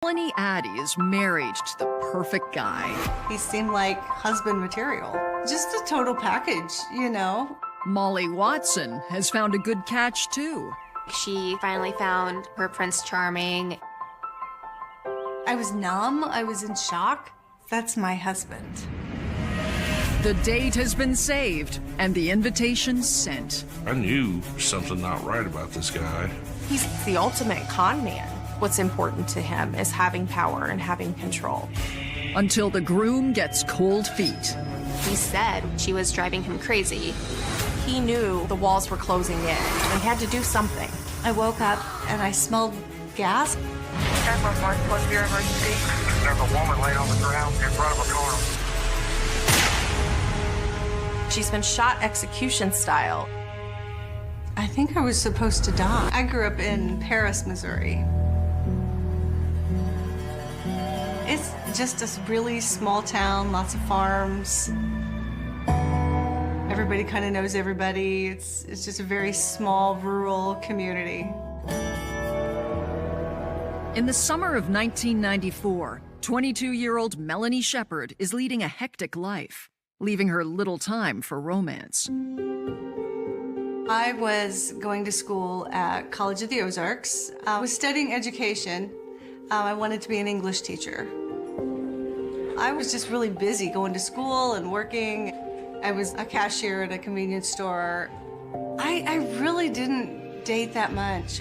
Melanie Addy is married to the perfect guy. He seemed like husband material. Just a total package, you know? Molly Watson has found a good catch, too. She finally found her Prince Charming. I was numb, I was in shock. That's my husband. The date has been saved and the invitation sent. I knew something not right about this guy. He's the ultimate con man. What's important to him is having power and having control. Until the groom gets cold feet. He said she was driving him crazy. He knew the walls were closing in and had to do something. I woke up and I smelled gas. 911, what's your emergency? There's a woman laid on the ground in front of a car. She's been shot execution style. I think I was supposed to die. I grew up in Paris, Missouri. It's just a really small town, lots of farms. Everybody kind of knows everybody. It's just a very small, rural community. In the summer of 1994, 22-year-old Melanie Shepard is leading a hectic life, leaving her little time for romance. I was going to school at College of the Ozarks. I was studying education. I wanted to be an English teacher. I was just really busy going to school and working. I was a cashier at a convenience store. I really didn't date that much.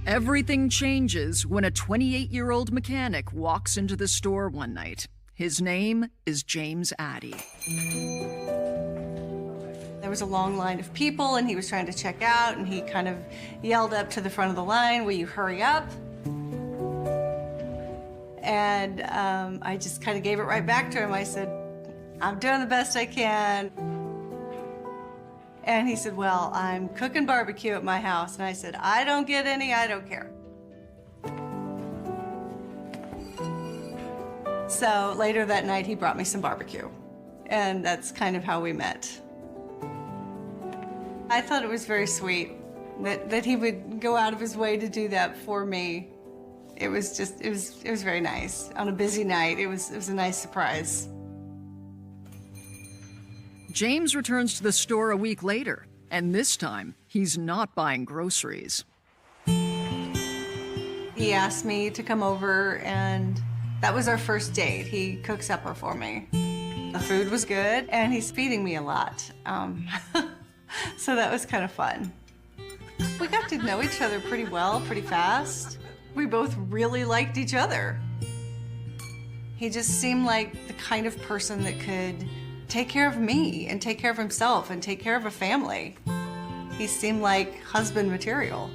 Everything changes when a 28-year-old mechanic walks into the store one night. His name is James Addy. There was a long line of people, and he was trying to check out, and he kind of yelled up to the front of the line, "Will you hurry up?" And I just kind of gave it right back to him. I said, "I'm doing the best I can." And he said, "Well, I'm cooking barbecue at my house." And I said, "I don't get any, I don't care." So later that night, he brought me some barbecue. And that's kind of how we met. I thought it was very sweet that he would go out of his way to do that for me. It was very nice. On a busy night, it was a nice surprise. James returns to the store a week later, and this time, he's not buying groceries. He asked me to come over, and that was our first date. He cooked supper for me. The food was good, and he's feeding me a lot. So that was kind of fun. We got to know each other pretty well, pretty fast. We both really liked each other. He just seemed like the kind of person that could take care of me and take care of himself and take care of a family. He seemed like husband material.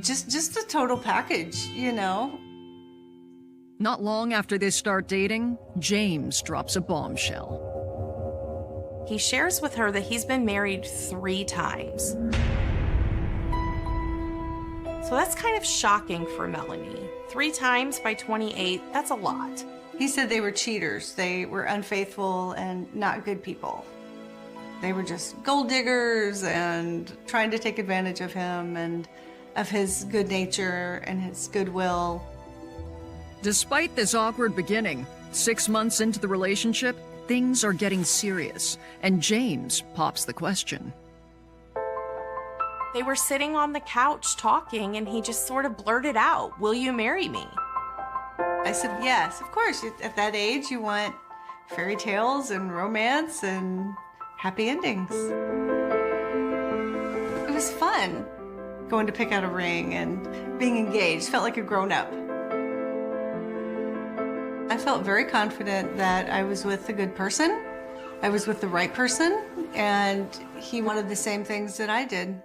Just a total package, you know? Not long after they start dating, James drops a bombshell. He shares with her that he's been married 3 times. So that's kind of shocking for Melanie. 3 times by 28, that's a lot. He said they were cheaters. They were unfaithful and not good people. They were just gold diggers and trying to take advantage of him and of his good nature and his goodwill. Despite this awkward beginning, 6 months into the relationship, things are getting serious, and James pops the question. They were sitting on the couch talking, and he just sort of blurted out, "Will you marry me?" I said, yes, of course. At that age, you want fairy tales and romance and happy endings. It was fun going to pick out a ring and being engaged. Felt like a grown-up. I felt very confident that I was with a good person. I was with the right person, and he wanted the same things that I did.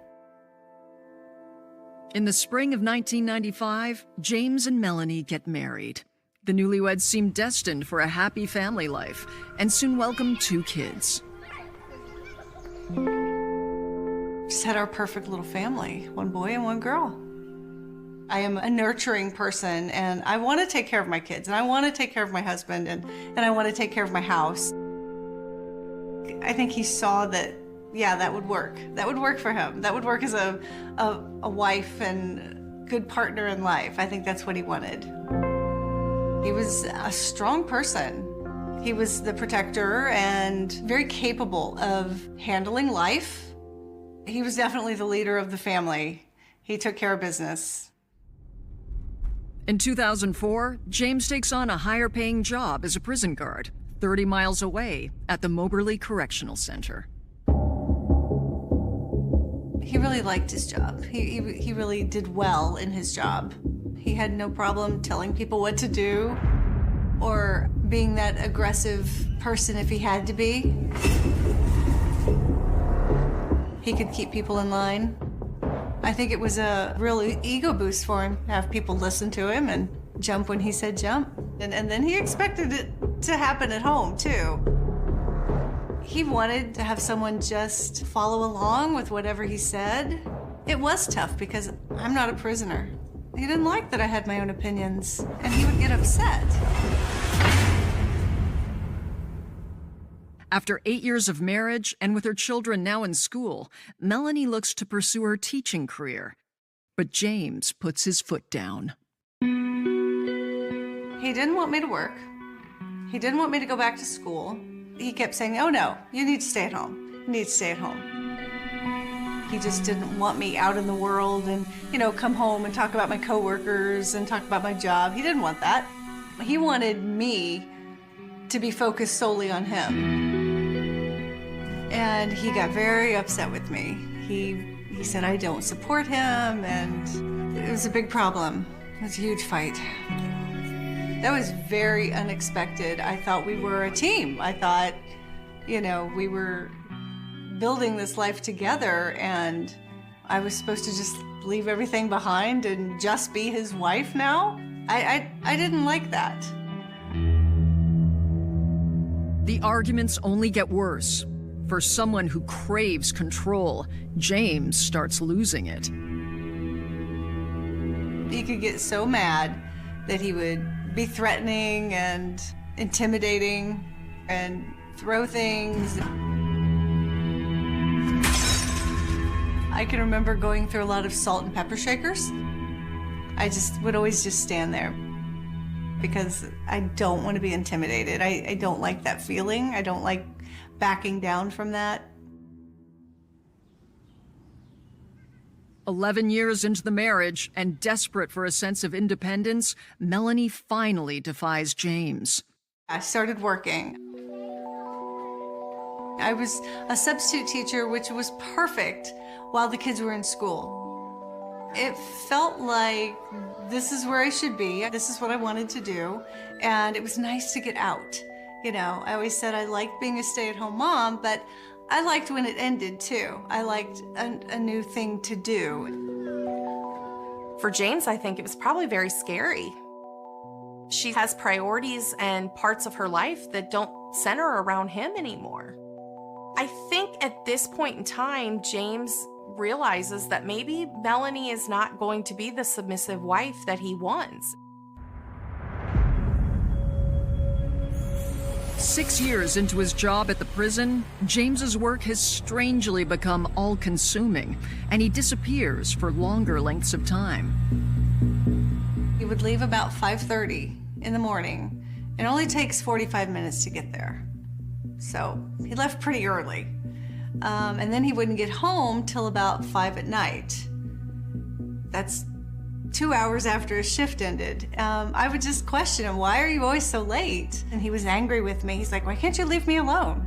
In the spring of 1995, James and Melanie get married. The newlyweds seem destined for a happy family life and soon welcome 2 kids. Just had our perfect little family, 1 boy and 1 girl. I am a nurturing person, and I want to take care of my kids, and I want to take care of my husband, and I want to take care of my house. I think he saw that, yeah, that would work. That would work for him. That would work as a wife and good partner in life. I think that's what he wanted. He was a strong person. He was the protector and very capable of handling life. He was definitely the leader of the family. He took care of business. In 2004, James takes on a higher-paying job as a prison guard, 30 miles away at the Moberly Correctional Center. He really liked his job. He really did well in his job. He had no problem telling people what to do or being that aggressive person if he had to be. He could keep people in line. I think it was a real ego boost for him to have people listen to him and jump when he said jump. And then he expected it to happen at home, too. He wanted to have someone just follow along with whatever he said. It was tough because I'm not a prisoner. He didn't like that I had my own opinions, and he would get upset. After 8 years of marriage and with her children now in school, Melanie looks to pursue her teaching career. But James puts his foot down. He didn't want me to work. He didn't want me to go back to school. He kept saying, oh no, you need to stay at home. You need to stay at home. He just didn't want me out in the world and, come home and talk about my coworkers and talk about my job. He didn't want that. He wanted me to be focused solely on him. And he got very upset with me. He said I don't support him, and it was a big problem. It was a huge fight. That was very unexpected. I thought we were a team. I thought, we were building this life together, and I was supposed to just leave everything behind and just be his wife now. I didn't like that. The arguments only get worse. For someone who craves control, James starts losing it. He could get so mad that he would be threatening and intimidating and throw things. I can remember going through a lot of salt and pepper shakers. I just would always just stand there because I don't want to be intimidated. I don't like that feeling. I don't like backing down from that. 11 years into the marriage and desperate for a sense of independence, Melanie finally defies James. I started working. I was a substitute teacher, which was perfect while the kids were in school. It felt like this is where I should be. This is what I wanted to do. And it was nice to get out. I always said I liked being a stay-at-home mom, but I liked when it ended too. I liked a new thing to do. For James, I think it was probably very scary. She has priorities and parts of her life that don't center around him anymore. I think at this point in time, James realizes that maybe Melanie is not going to be the submissive wife that he wants. 6 years into his job at the prison, James's work has strangely become all-consuming, and he disappears for longer lengths of time. He would leave about 5:30 in the morning. It only takes 45 minutes to get there. So he left pretty early. And then he wouldn't get home till about 5 at night. That's 2 hours after his shift ended. I would just question him, why are you always so late? And he was angry with me. He's like, why can't you leave me alone?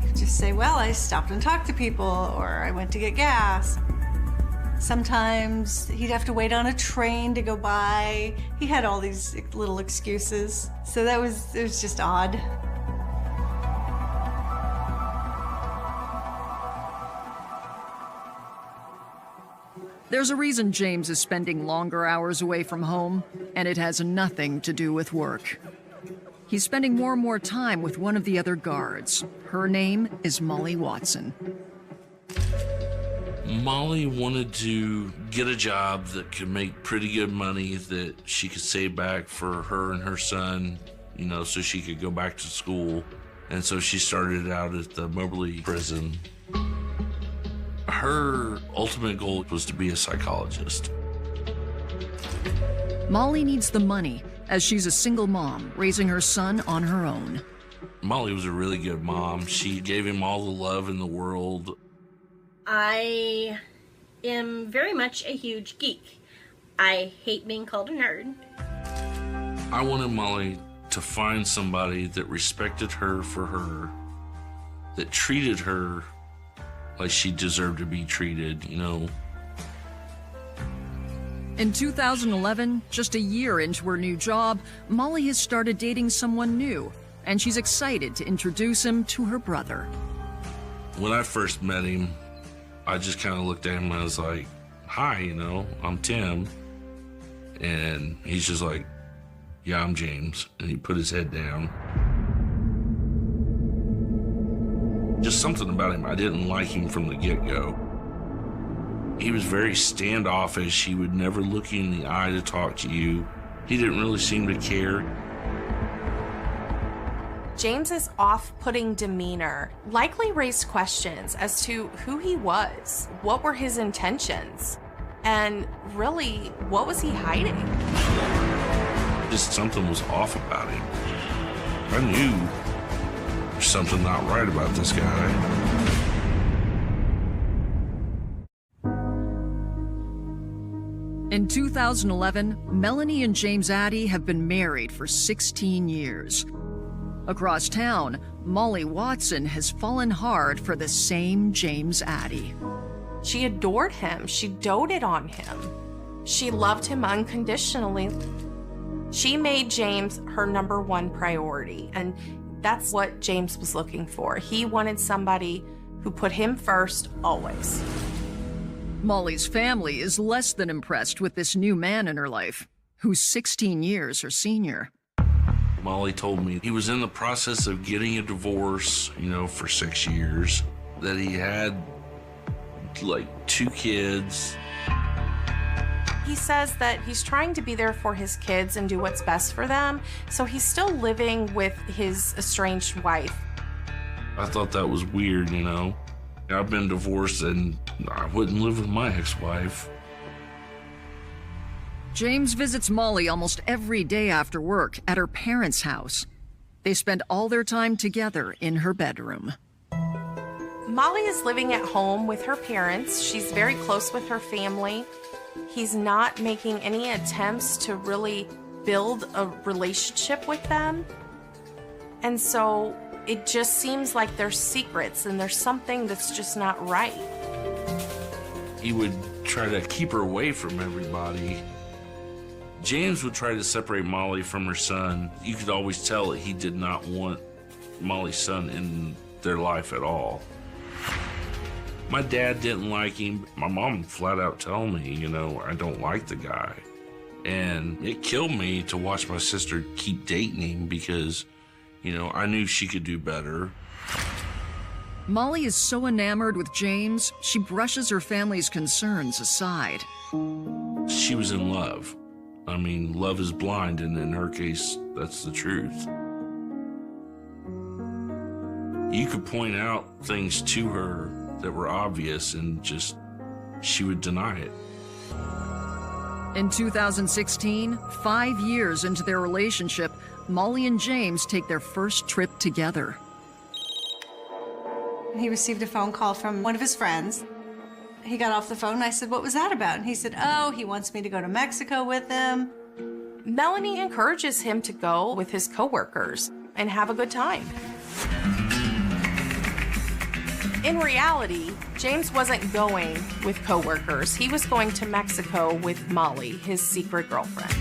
He'd just say, well, I stopped and talked to people, or I went to get gas. Sometimes he'd have to wait on a train to go by. He had all these little excuses. So it was just odd. There's a reason James is spending longer hours away from home, and it has nothing to do with work. He's spending more and more time with one of the other guards. Her name is Molly Watson. Molly wanted to get a job that could make pretty good money that she could save back for her and her son, so she could go back to school. And so she started out at the Moberly prison. Her ultimate goal was to be a psychologist. Molly needs the money, as she's a single mom raising her son on her own. Molly was a really good mom. She gave him all the love in the world. I am very much a huge geek. I hate being called a nerd. I wanted Molly to find somebody that respected her for her, that treated her like she deserved to be treated, you know. In 2011, just a year into her new job, Molly has started dating someone new, and she's excited to introduce him to her brother. When I first met him, I just kind of looked at him and I was like, hi, you know, I'm Tim. And he's just like, yeah, I'm James. And he put his head down. Just something about him, I didn't like him from the get-go. He was very standoffish. He would never look you in the eye to talk to you. He didn't really seem to care. James's off-putting demeanor likely raised questions as to who he was, what were his intentions, and really, what was he hiding? Just something was off about him. I knew there's something not right about this guy. In 2011, Melanie and James Addy have been married for 16 years. Across town, Molly Watson has fallen hard for the same James Addy. She adored him. She doted on him. She loved him unconditionally. She made James her #1 priority, and that's what James was looking for. He wanted somebody who put him first, always. Molly's family is less than impressed with this new man in her life, who's 16 years her senior. Molly told me he was in the process of getting a divorce, you know, for 6 years, that he had like 2 kids. He says that he's trying to be there for his kids and do what's best for them, so he's still living with his estranged wife. I thought that was weird, you know. I've been divorced and I wouldn't live with my ex-wife. James visits Molly almost every day after work at her parents' house. They spend all their time together in her bedroom. Molly is living at home with her parents. She's very close with her family. He's not making any attempts to really build a relationship with them. And so it just seems like there's secrets and there's something that's just not right. He would try to keep her away from everybody. James would try to separate Molly from her son. You could always tell that he did not want Molly's son in their life at all. My dad didn't like him. My mom flat out told me, you know, I don't like the guy. And it killed me to watch my sister keep dating him because, you know, I knew she could do better. Molly is so enamored with James, she brushes her family's concerns aside. She was in love. I mean, love is blind, and in her case, that's the truth. You could point out things to her that were obvious and just, she would deny it. In 2016, 5 years into their relationship, Molly and James take their first trip together. He received a phone call from one of his friends. He got off the phone and I said, what was that about? And he said, oh, he wants me to go to Mexico with him. Melanie encourages him to go with his coworkers and have a good time. In reality, James wasn't going with coworkers. He was going to Mexico with Molly, his secret girlfriend.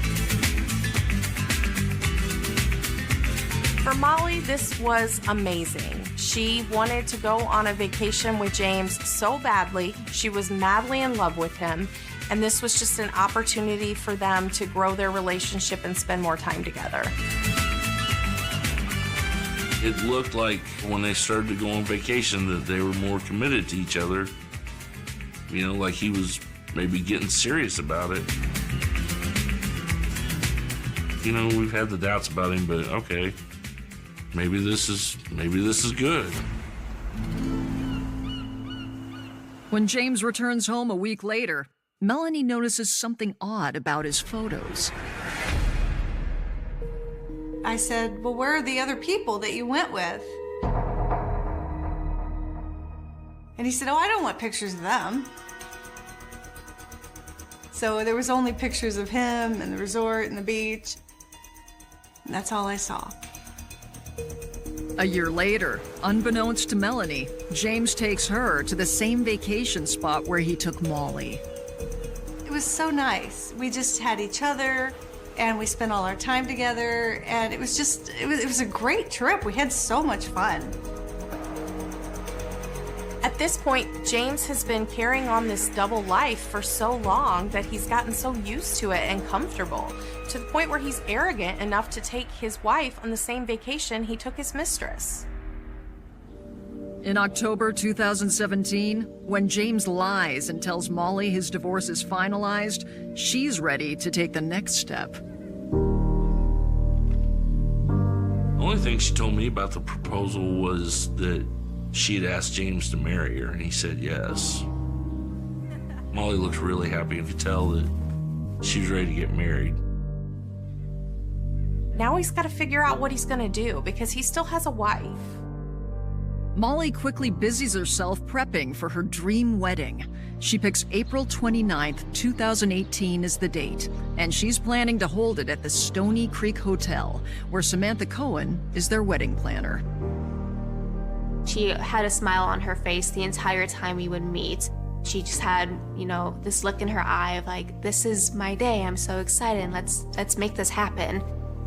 For Molly, this was amazing. She wanted to go on a vacation with James so badly. She was madly in love with him, and this was just an opportunity for them to grow their relationship and spend more time together. It looked like when they started to go on vacation that they were more committed to each other. You know, like he was maybe getting serious about it. You know, we've had the doubts about him, but okay. Maybe this is good. When James returns home a week later, Melanie notices something odd about his photos. I said, well, where are the other people that you went with? And he said, oh, I don't want pictures of them. So there was only pictures of him and the resort and the beach. And that's all I saw. A year later, unbeknownst to Melanie, James takes her to the same vacation spot where he took Molly. It was so nice. We just had each other and we spent all our time together, and it was a great trip. We had so much fun. At this point, James has been carrying on this double life for so long that he's gotten so used to it and comfortable, to the point where he's arrogant enough to take his wife on the same vacation he took his mistress. In October 2017, when James lies and tells Molly his divorce is finalized, she's ready to take the next step. The only thing she told me about the proposal was that she had asked James to marry her, and he said yes. Molly looked really happy. You could tell that she was ready to get married. Now he's got to figure out what he's going to do because he still has a wife. Molly quickly busies herself prepping for her dream wedding. She picks April 29th, 2018 as the date, and she's planning to hold it at the Stony Creek Hotel, where Samantha Cohen is their wedding planner. She had a smile on her face the entire time we would meet. She just had, this look in her eye of like, this is my day, I'm so excited, let's make this happen.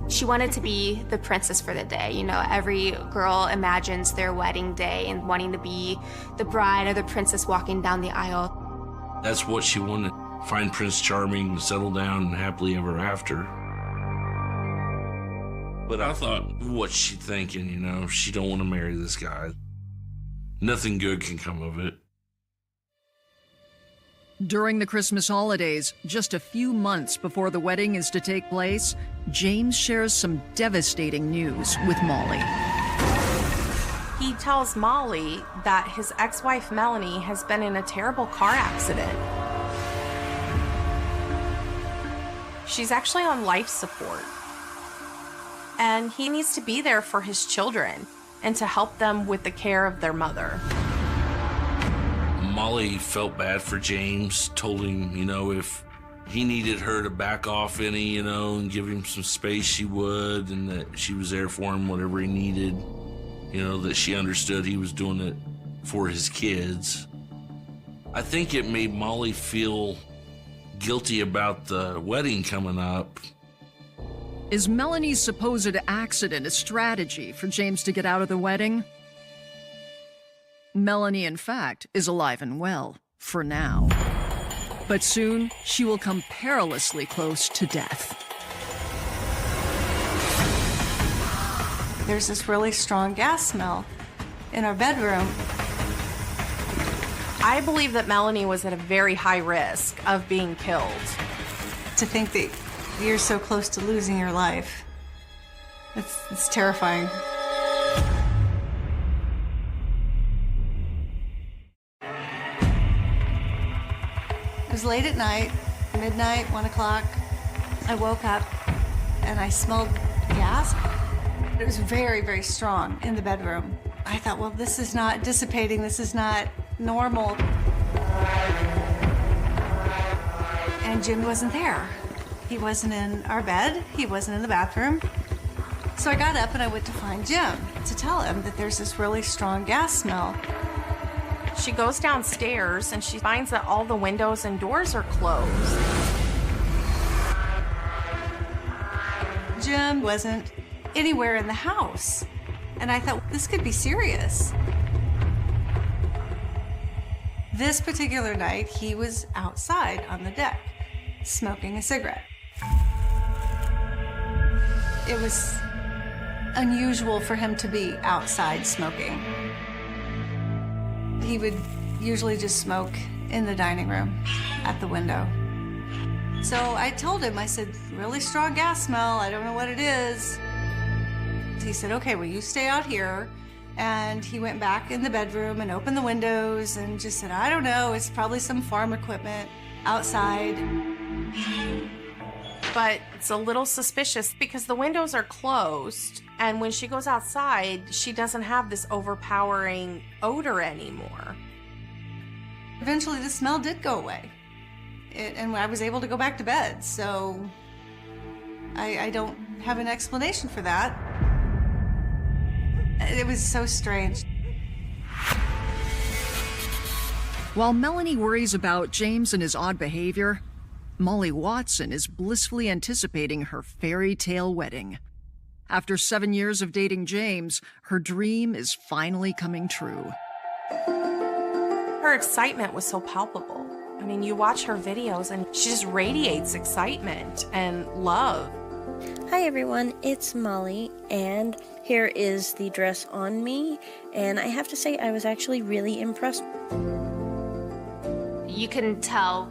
She wanted to be the princess for the day. Every girl imagines their wedding day and wanting to be the bride or the princess walking down the aisle. That's what she wanted. Find Prince Charming, settle down happily ever after. But I thought, what's she thinking, She don't want to marry this guy. Nothing good can come of it. During the Christmas holidays, just a few months before the wedding is to take place, James shares some devastating news with Molly. He tells Molly that his ex-wife Melanie has been in a terrible car accident. She's actually on life support. And he needs to be there for his children and to help them with the care of their mother. Molly felt bad for James, told him, if he needed her to back off any, and give him some space, she would, and that she was there for him, whatever he needed, that she understood he was doing it for his kids. I think it made Molly feel guilty about the wedding coming up. Is Melanie's supposed accident a strategy for James to get out of the wedding? Melanie, in fact, is alive and well, for now. But soon, she will come perilously close to death. There's this really strong gas smell in our bedroom. I believe that Melanie was at a very high risk of being killed. To think that you're so close to losing your life, it's terrifying. It was late at night, midnight, 1 o'clock. I woke up and I smelled gas. It was very, very strong in the bedroom. I thought, well, this is not dissipating, this is not normal. And Jim wasn't there. He wasn't in our bed, he wasn't in the bathroom. So I got up and I went to find Jim to tell him that there's this really strong gas smell. She goes downstairs and she finds that all the windows and doors are closed. Jim wasn't anywhere in the house. And I thought, this could be serious. This particular night, he was outside on the deck, smoking a cigarette. It was unusual for him to be outside smoking. He would usually just smoke in the dining room at the window. So I told him, I said, really strong gas smell, I don't know what it is. He said, okay, well, you stay out here. And he went back in the bedroom and opened the windows and just said, I don't know, it's probably some farm equipment. outside. But it's a little suspicious because the windows are closed, and when she goes outside, she doesn't have this overpowering odor anymore. Eventually, the smell did go away, and I was able to go back to bed, so I don't have an explanation for that. It was so strange. While Melanie worries about James and his odd behavior, Molly Watson is blissfully anticipating her fairy tale wedding. After 7 years of dating James, her dream is finally coming true. Her excitement was so palpable. I mean, you watch her videos and she just radiates excitement and love. Hi everyone, it's Molly, and here is the dress on me, and I have to say I was actually really impressed. You can tell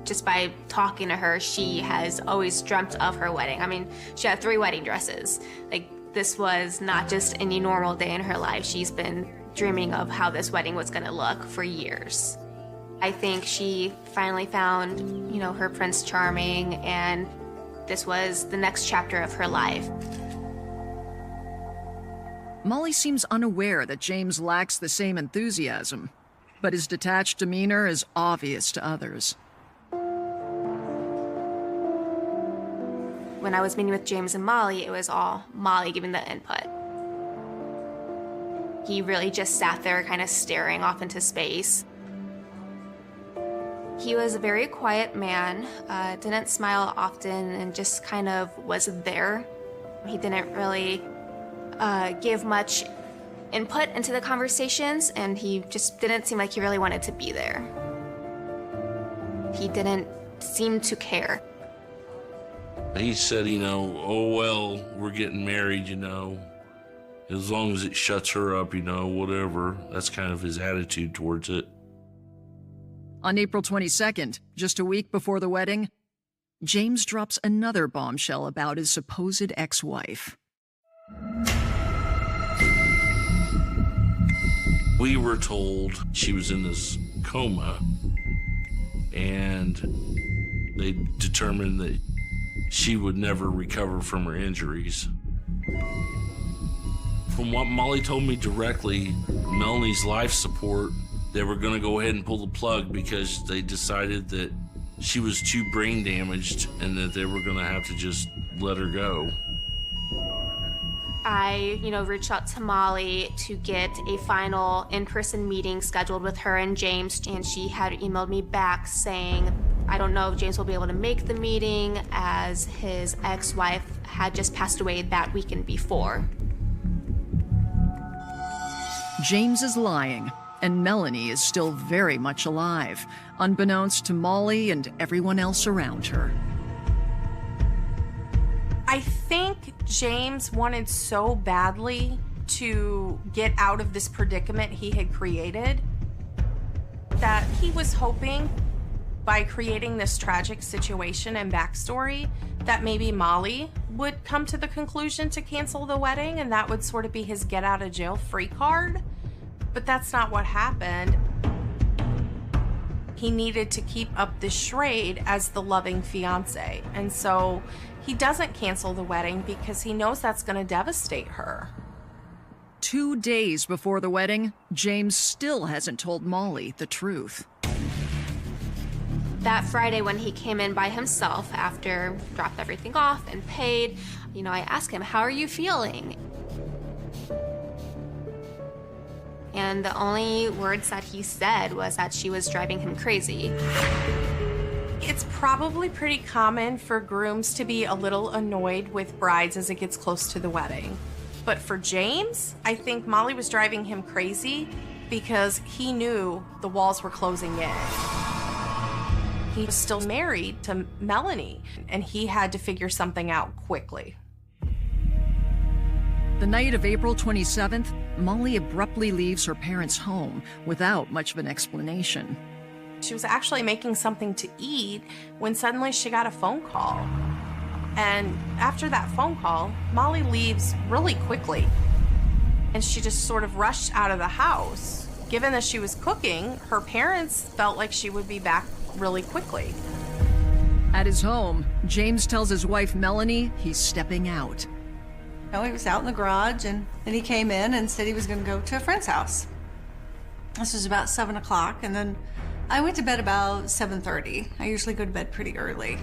just by talking to her, she has always dreamt of her wedding. I mean, she had 3 wedding dresses. Like, this was not just any normal day in her life. She's been dreaming of how this wedding was gonna look for years. I think she finally found, her Prince Charming, and this was the next chapter of her life. Molly seems unaware that James lacks the same enthusiasm, but his detached demeanor is obvious to others. When I was meeting with James and Molly, it was all Molly giving the input. He really just sat there kind of staring off into space. He was a very quiet man, didn't smile often, and just kind of was there. He didn't really give much input into the conversations, and he just didn't seem like he really wanted to be there. He didn't seem to care. He said, oh, well, we're getting married, as long as it shuts her up, whatever. That's kind of his attitude towards it. On April 22nd, just a week before the wedding, James drops another bombshell about his supposed ex-wife. We were told she was in this coma, and they determined that she would never recover from her injuries. From what Molly told me directly, Melanie's life support, they were going to go ahead and pull the plug because they decided that she was too brain damaged and that they were going to have to just let her go. I, reached out to Molly to get a final in-person meeting scheduled with her and James, and she had emailed me back saying, I don't know if James will be able to make the meeting as his ex-wife had just passed away that weekend before. James is lying, and Melanie is still very much alive, unbeknownst to Molly and everyone else around her. I think James wanted so badly to get out of this predicament he had created that he was hoping by creating this tragic situation and backstory that maybe Molly would come to the conclusion to cancel the wedding, and that would sort of be his get out of jail free card. But that's not what happened. He needed to keep up the charade as the loving fiance, and so he doesn't cancel the wedding because he knows that's going to devastate her. 2 days before the wedding, James still hasn't told Molly the truth. That Friday when he came in by himself after dropped everything off and paid, I asked him, how are you feeling? And the only words that he said was that she was driving him crazy. It's probably pretty common for grooms to be a little annoyed with brides as it gets close to the wedding. But for James, I think Molly was driving him crazy because he knew the walls were closing in. He was still married to Melanie, and he had to figure something out quickly. The night of April 27th, Molly abruptly leaves her parents' home without much of an explanation. She was actually making something to eat when suddenly she got a phone call. And after that phone call, Molly leaves really quickly. And she just sort of rushed out of the house. Given that she was cooking, her parents felt like she would be back really quickly. At his home, James tells his wife Melanie he's stepping out. He was out in the garage, and then he came in and said he was going to go to a friend's house. This was about 7 o'clock, and then I went to bed about 7:30. I usually go to bed pretty early.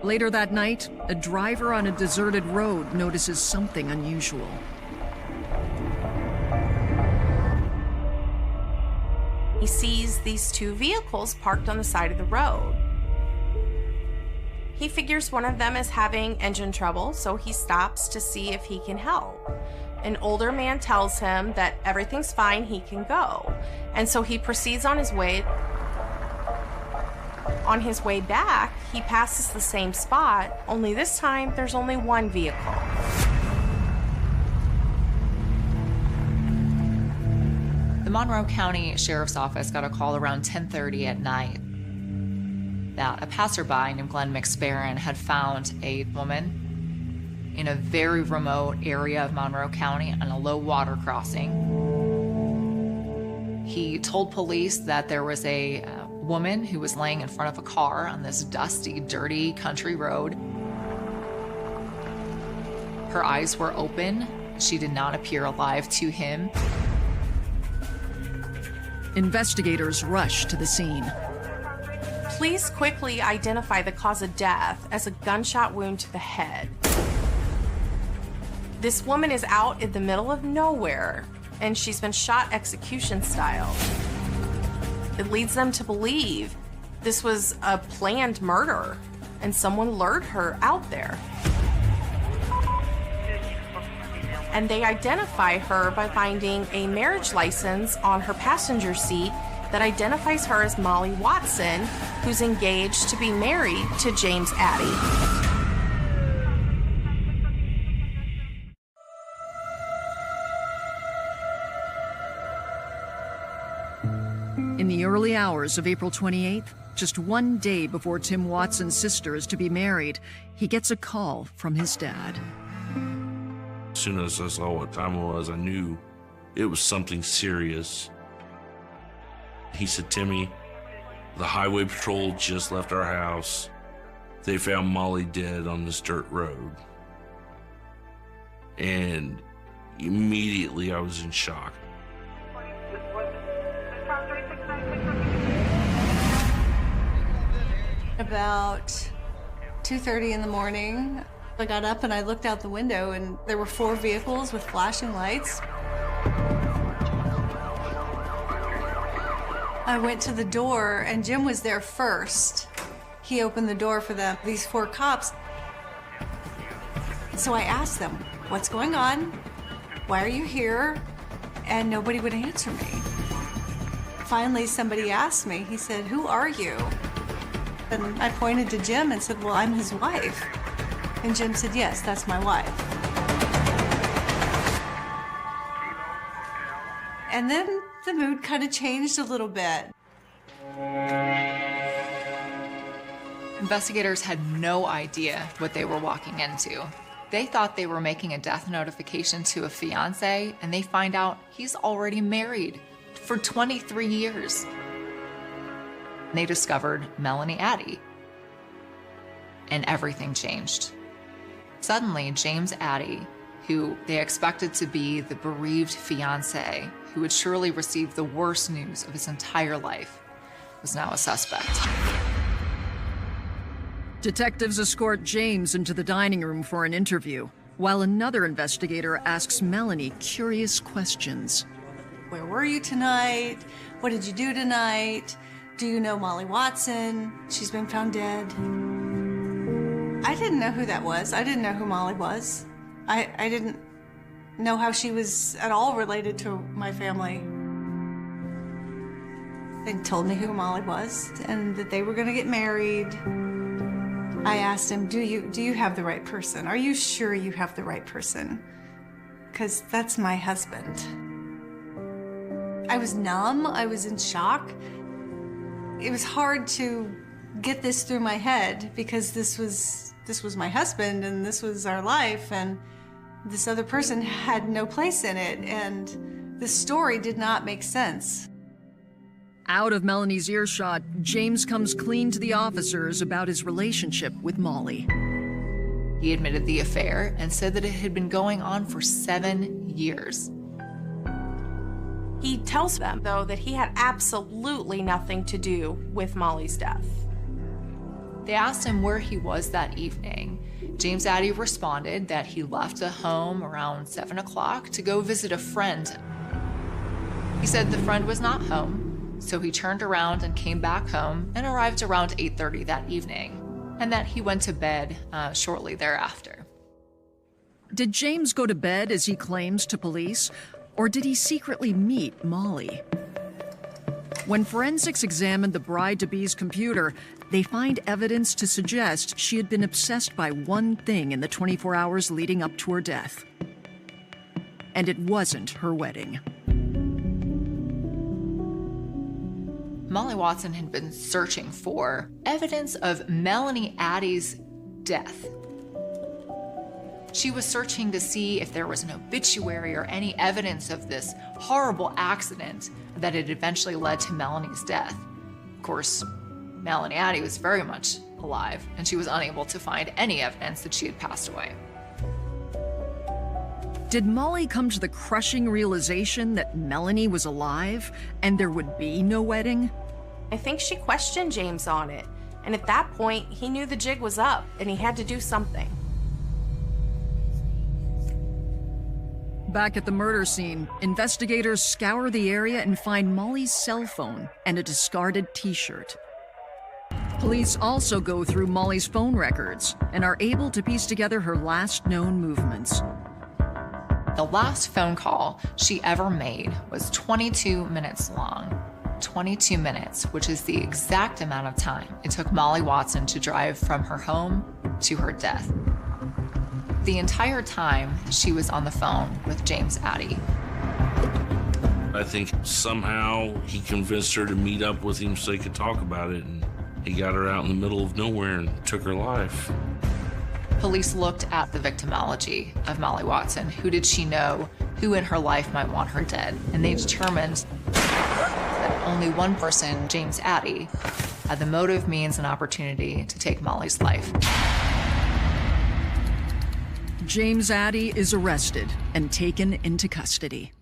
Later that night, a driver on a deserted road notices something unusual. He sees these two vehicles parked on the side of the road. He figures one of them is having engine trouble, so he stops to see if he can help. An older man tells him that everything's fine, he can go. And so he proceeds on his way. On his way back, he passes the same spot, only this time there's only one vehicle. The Monroe County Sheriff's Office got a call around 10:30 at night that a passerby named Glenn McSparron had found a woman in a very remote area of Monroe County on a low water crossing. He told police that there was a woman who was laying in front of a car on this dusty, dirty country road. Her eyes were open. She did not appear alive to him. Investigators rush to the scene. Police quickly identify the cause of death as a gunshot wound to the head. This woman is out in the middle of nowhere, and she's been shot execution style. It leads them to believe this was a planned murder, and someone lured her out there. And they identify her by finding a marriage license on her passenger seat that identifies her as Molly Watson, who's engaged to be married to James Addy. In the early hours of April 28th, just one day before Tim Watson's sister is to be married, he gets a call from his dad. As soon as I saw what time it was, I knew it was something serious. He said, "Timmy, the highway patrol just left our house. They found Molly dead on this dirt road." And immediately I was in shock. About 2:30 in the morning, I got up and I looked out the window, and there were 4 vehicles with flashing lights. I went to the door, and Jim was there first. He opened the door for these 4 cops. So I asked them, "What's going on? Why are you here?" And nobody would answer me. Finally, somebody asked me. He said, "Who are you?" And I pointed to Jim and said, "Well, I'm his wife." And Jim said, "Yes, that's my wife." And then the mood kind of changed a little bit. Investigators had no idea what they were walking into. They thought they were making a death notification to a fiance, and they find out he's already married for 23 years. They discovered Melanie Addy, and everything changed. Suddenly, James Addy, who they expected to be the bereaved fiance who would surely receive the worst news of his entire life, was now a suspect. Detectives escort James into the dining room for an interview, while another investigator asks Melanie curious questions. Where were you tonight? What did you do tonight? Do you know Molly Watson? She's been found dead. I didn't know who that was. I didn't know who Molly was. I didn't know how she was at all related to my family. They told me who Molly was and that they were going to get married. I asked him, do you have the right person? Are you sure you have the right person? Because that's my husband. I was numb. I was in shock. It was hard to get this through my head because this was my husband and this was our life, and this other person had no place in it, and the story did not make sense. Out of Melanie's earshot, James comes clean to the officers about his relationship with Molly. He admitted the affair and said that it had been going on for 7 years. He tells them, though, that he had absolutely nothing to do with Molly's death. They asked him where he was that evening. James Addy responded that he left the home around 7 o'clock to go visit a friend. He said the friend was not home, so he turned around and came back home and arrived around 8:30 that evening, and that he went to bed shortly thereafter. Did James go to bed as he claims to police, or did he secretly meet Molly? When forensics examined the bride-to-be's computer, they find evidence to suggest she had been obsessed by one thing in the 24 hours leading up to her death. And it wasn't her wedding. Molly Watson had been searching for evidence of Melanie Addy's death. She was searching to see if there was an obituary or any evidence of this horrible accident that had eventually led to Melanie's death. Of course, Melanie Addy was very much alive, and she was unable to find any evidence that she had passed away. Did Molly come to the crushing realization that Melanie was alive and there would be no wedding? I think she questioned James on it, and at that point, he knew the jig was up and he had to do something. Back at the murder scene, investigators scour the area and find Molly's cell phone and a discarded t-shirt. Police also go through Molly's phone records and are able to piece together her last known movements. The last phone call she ever made was 22 minutes long. 22 minutes, which is the exact amount of time it took Molly Watson to drive from her home to her death. The entire time she was on the phone with James Addy. I think somehow he convinced her to meet up with him so they could talk about it, and he got her out in the middle of nowhere and took her life. Police looked at the victimology of Molly Watson. Who did she know? Who in her life might want her dead? And they determined that only one person, James Addy, had the motive, means, and opportunity to take Molly's life. James Addy is arrested and taken into custody.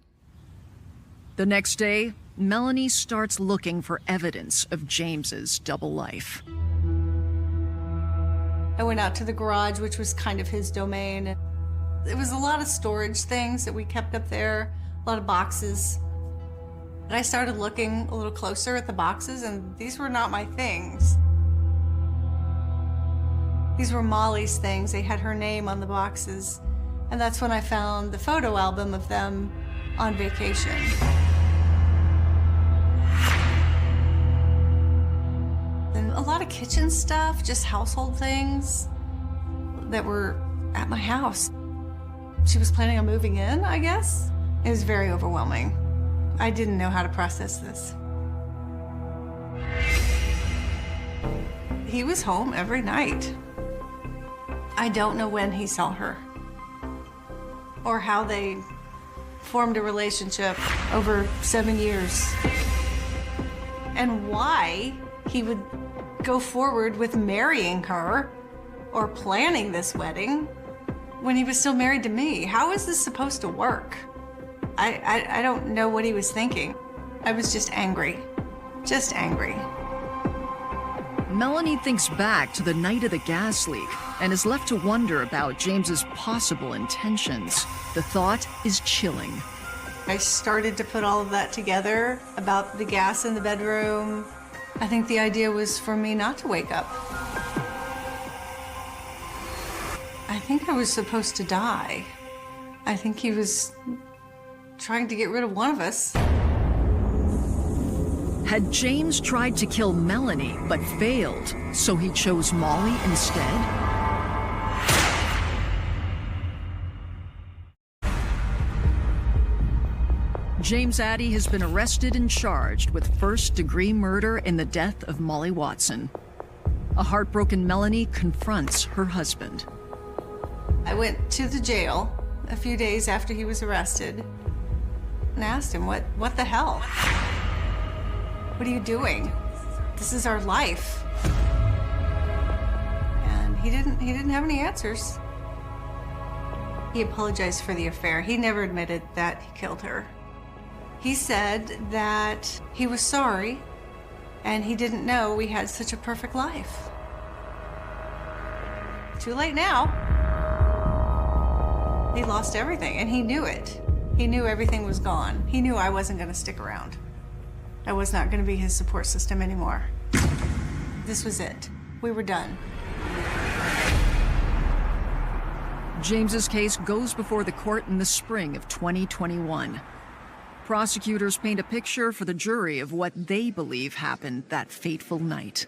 The next day, Melanie starts looking for evidence of James's double life. I went out to the garage, which was kind of his domain. It was a lot of storage things that we kept up there, a lot of boxes. And I started looking a little closer at the boxes, and these were not my things. These were Molly's things. They had her name on the boxes. And that's when I found the photo album of them on vacation. And a lot of kitchen stuff, just household things that were at my house. She was planning on moving in, I guess. It was very overwhelming. I didn't know how to process this. He was home every night. I don't know when he saw her or how they formed a relationship over 7 years and why he would go forward with marrying her or planning this wedding when he was still married to me. How is this supposed to work? I don't know what he was thinking. I was just angry, just angry. Melanie thinks back to the night of the gas leak and is left to wonder about James's possible intentions. The thought is chilling. I started to put all of that together about the gas in the bedroom. I think the idea was for me not to wake up. I think I was supposed to die. I think he was trying to get rid of one of us. Had James tried to kill Melanie but failed, so he chose Molly instead? James Addy has been arrested and charged with first-degree murder in the death of Molly Watson. A heartbroken Melanie confronts her husband. I went to the jail a few days after he was arrested and asked him, what the hell? What are you doing? This is our life. And he didn't have any answers. He apologized for the affair. He never admitted that he killed her. He said that he was sorry and he didn't know we had such a perfect life. Too late now. He lost everything and he knew it. He knew everything was gone. He knew I wasn't going to stick around. I was not going to be his support system anymore. This was it. We were done. James's case goes before the court in the spring of 2021. Prosecutors paint a picture for the jury of what they believe happened that fateful night.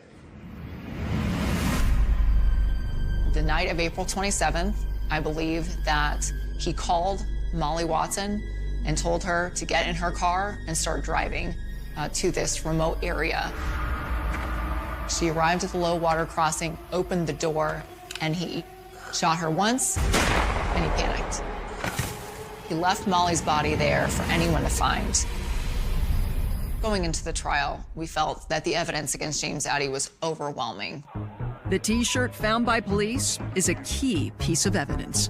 The night of April 27th, I believe that he called Molly Watson and told her to get in her car and start driving to this remote area. She arrived at the low water crossing, opened the door, and he shot her once, and he panicked. He left Molly's body there for anyone to find. Going into the trial, we felt that the evidence against James Addy was overwhelming. The T-shirt found by police is a key piece of evidence.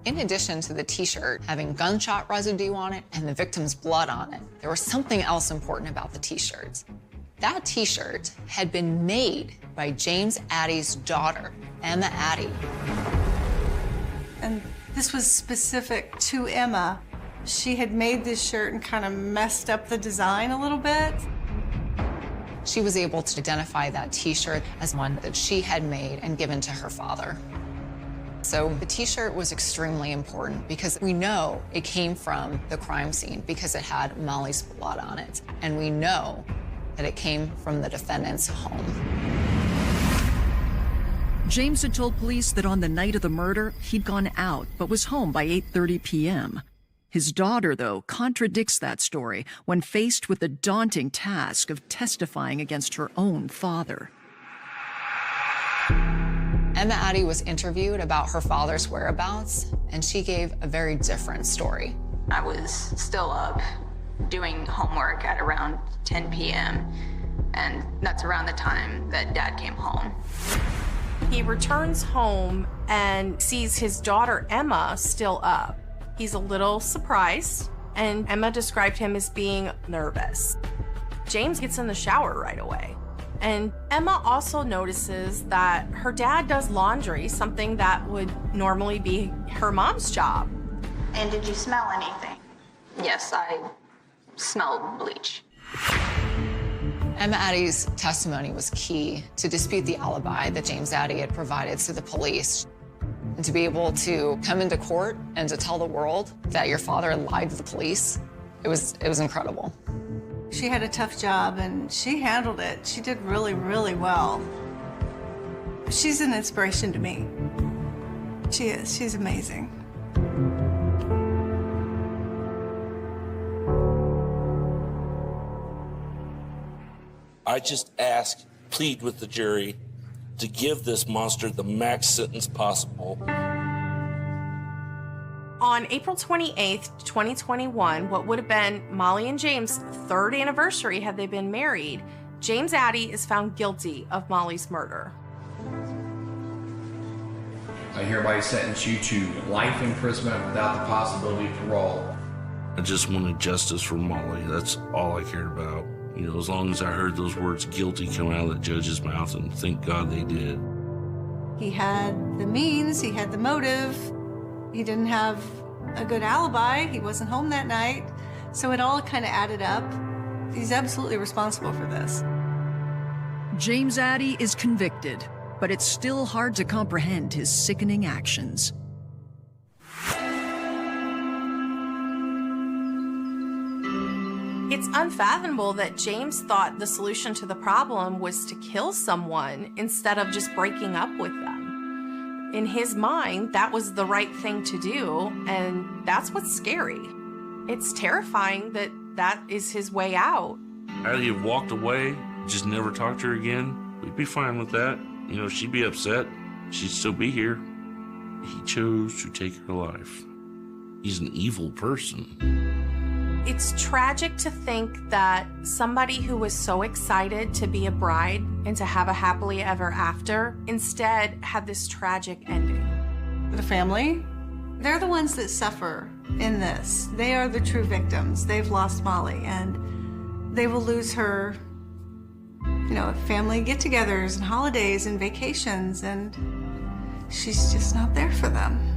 In addition to the T-shirt having gunshot residue on it and the victim's blood on it, there was something else important about the T-shirt. That T-shirt had been made by James Addy's daughter, Emma Addy. And this was specific to Emma. She had made this shirt and kind of messed up the design a little bit. She was able to identify that T-shirt as one that she had made and given to her father. So the T-shirt was extremely important because we know it came from the crime scene because it had Molly's blood on it. And we know that it came from the defendant's home. James had told police that on the night of the murder, he'd gone out but was home by 8:30 p.m. His daughter, though, contradicts that story when faced with the daunting task of testifying against her own father. Emma Addy was interviewed about her father's whereabouts, and she gave a very different story. I was still up doing homework at around 10 p.m., and that's around the time that Dad came home. He returns home and sees his daughter Emma still up. He's a little surprised, and Emma described him as being nervous. James gets in the shower right away. And Emma also notices that her dad does laundry, something that would normally be her mom's job. And did you smell anything? Yes, I smelled bleach. Emma Addy's testimony was key to dispute the alibi that James Addy had provided to the police. And to be able to come into court and to tell the world that your father had lied to the police, it was incredible. She had a tough job and she handled it. She did really, really well. She's an inspiration to me. She is. She's amazing. I just ask, plead with the jury to give this monster the max sentence possible. On April 28th, 2021, what would have been Molly and James' third anniversary had they been married, James Addy is found guilty of Molly's murder. I hereby sentence you to life imprisonment without the possibility of parole. I just wanted justice for Molly. That's all I cared about. You know, as long as I heard those words guilty come out of the judge's mouth, and thank God they did. He had the means, he had the motive. He didn't have a good alibi. He wasn't home that night. So it all kind of added up. He's absolutely responsible for this. James Addy is convicted, but it's still hard to comprehend his sickening actions. It's unfathomable that James thought the solution to the problem was to kill someone instead of just breaking up with them. In his mind, that was the right thing to do, and that's what's scary. It's terrifying that that is his way out. Had he walked away, just never talked to her again, we'd be fine with that. You know, she'd be upset. She'd still be here. He chose to take her life. He's an evil person. It's tragic to think that somebody who was so excited to be a bride and to have a happily ever after instead had this tragic ending. The family, they're the ones that suffer in this. They are the true victims. They've lost Molly, and they will lose her, at family get-togethers and holidays and vacations, and she's just not there for them.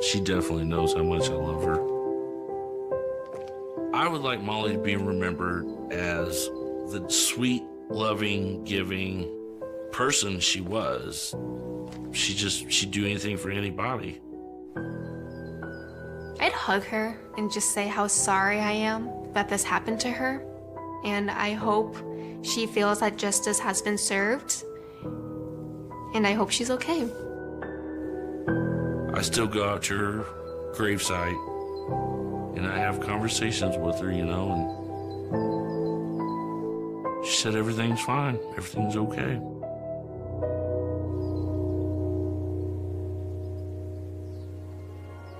She definitely knows how much I love her. I would like Molly to be remembered as the sweet, loving, giving person she was. She'd do anything for anybody. I'd hug her and just say how sorry I am that this happened to her. And I hope she feels that justice has been served. And I hope she's okay. I still go out to her gravesite and I have conversations with her, and she said everything's fine, everything's okay.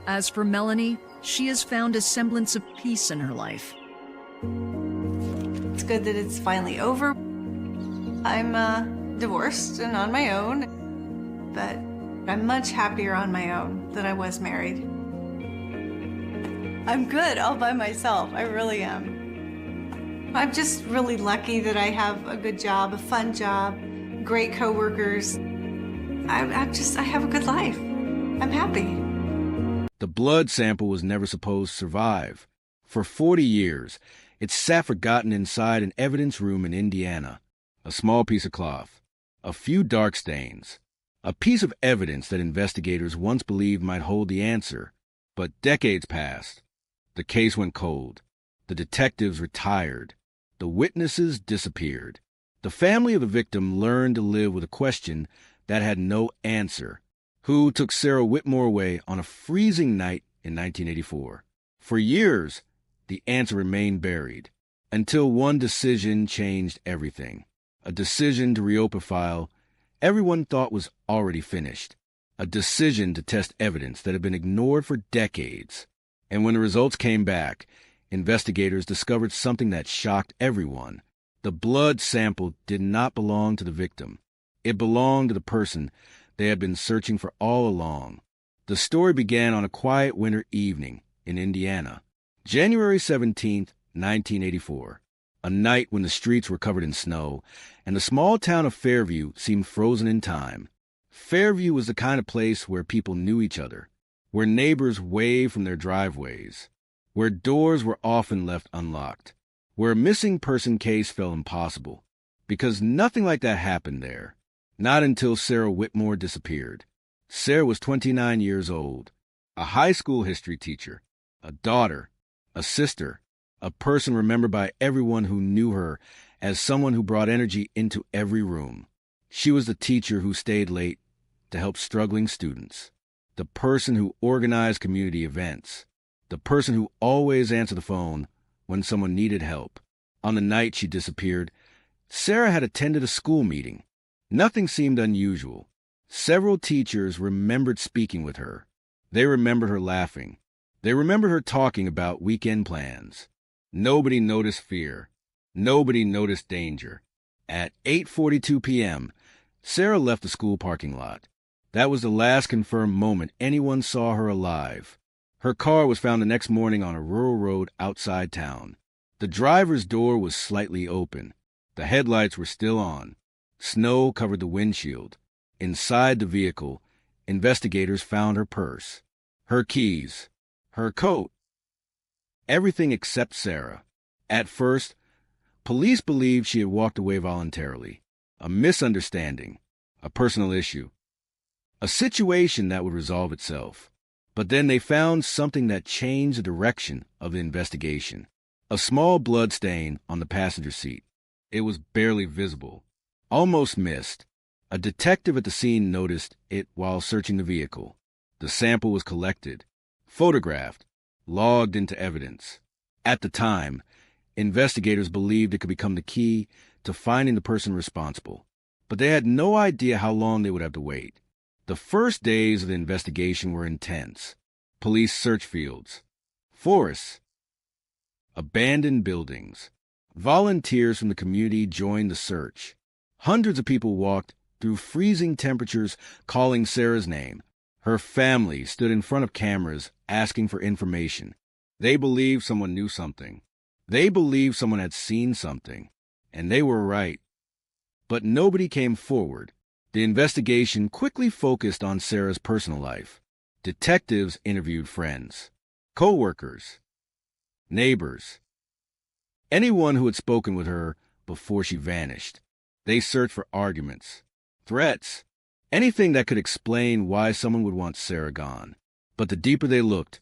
As for Melanie, she has found a semblance of peace in her life. It's good that it's finally over. I'm divorced and on my own, but I'm much happier on my own than I was married. I'm good all by myself, I really am. I'm just really lucky that I have a good job, a fun job, great coworkers. I have a good life. I'm happy. The blood sample was never supposed to survive. For 40 years, it sat forgotten inside an evidence room in Indiana. A small piece of cloth, a few dark stains, a piece of evidence that investigators once believed might hold the answer. But decades passed. The case went cold. The detectives retired. The witnesses disappeared. The family of the victim learned to live with a question that had no answer. Who took Sarah Whitmore away on a freezing night in 1984? For years, the answer remained buried, until one decision changed everything. A decision to reopen a file everyone thought was already finished. A decision to test evidence that had been ignored for decades. And when the results came back, investigators discovered something that shocked everyone. The blood sample did not belong to the victim. It belonged to the person they had been searching for all along. The story began on a quiet winter evening in Indiana. January 17th, 1984. A night when the streets were covered in snow, and the small town of Fairview seemed frozen in time. Fairview was the kind of place where people knew each other, where neighbors waved from their driveways, where doors were often left unlocked, where a missing person case felt impossible, because nothing like that happened there. Not until Sarah Whitmore disappeared. Sarah was 29 years old, a high school history teacher, a daughter, a sister, a person remembered by everyone who knew her as someone who brought energy into every room. She was the teacher who stayed late to help struggling students, the person who organized community events, the person who always answered the phone when someone needed help. On the night she disappeared, Sarah had attended a school meeting. Nothing seemed unusual. Several teachers remembered speaking with her. They remembered her laughing. They remembered her talking about weekend plans. Nobody noticed fear. Nobody noticed danger. At 8:42 p.m., Sarah left the school parking lot. That was the last confirmed moment anyone saw her alive. Her car was found the next morning on a rural road outside town. The driver's door was slightly open. The headlights were still on. Snow covered the windshield. Inside the vehicle, investigators found her purse, her keys, her coat, everything except Sarah. At first, police believed she had walked away voluntarily, a misunderstanding, a personal issue, a situation that would resolve itself. But then they found something that changed the direction of the investigation. A small blood stain on the passenger seat. It was barely visible. Almost missed. A detective at the scene noticed it while searching the vehicle. The sample was collected, photographed, logged into evidence. At the time, investigators believed it could become the key to finding the person responsible. But they had no idea how long they would have to wait. The first days of the investigation were intense. police search fields, forests, abandoned buildings. Volunteers from the community joined the search. Hundreds of people walked through freezing temperatures calling Sarah's name. Her family stood in front of cameras asking for information. They believed someone knew something. They believed someone had seen something. And they were right. But nobody came forward. The investigation quickly focused on Sarah's personal life. Detectives interviewed friends, co-workers, neighbors, anyone who had spoken with her before she vanished. They searched for arguments, threats, anything that could explain why someone would want Sarah gone. But the deeper they looked,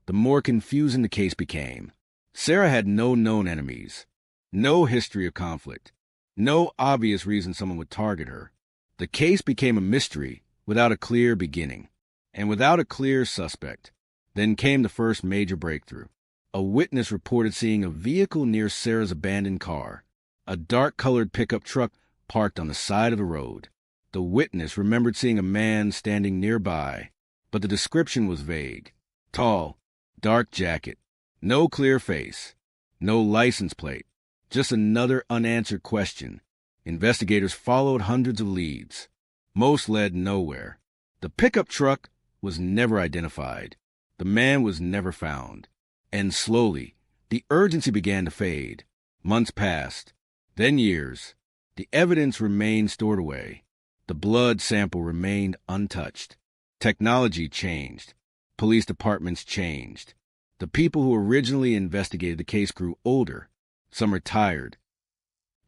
the more confusing the case became. Sarah had no known enemies, no history of conflict, no obvious reason someone would target her. The case became a mystery without a clear beginning, and without a clear suspect. Then came the first major breakthrough. A witness reported seeing a vehicle near Sarah's abandoned car, a dark-colored pickup truck parked on the side of the road. The witness remembered seeing a man standing nearby, but the description was vague. Tall, dark jacket, no clear face, no license plate, just another unanswered question. Investigators followed hundreds of leads. Most led nowhere. The pickup truck was never identified. The man was never found. And slowly, the urgency began to fade. Months passed, then years. The evidence remained stored away. The blood sample remained untouched. Technology changed. Police departments changed. The people who originally investigated the case grew older. Some retired.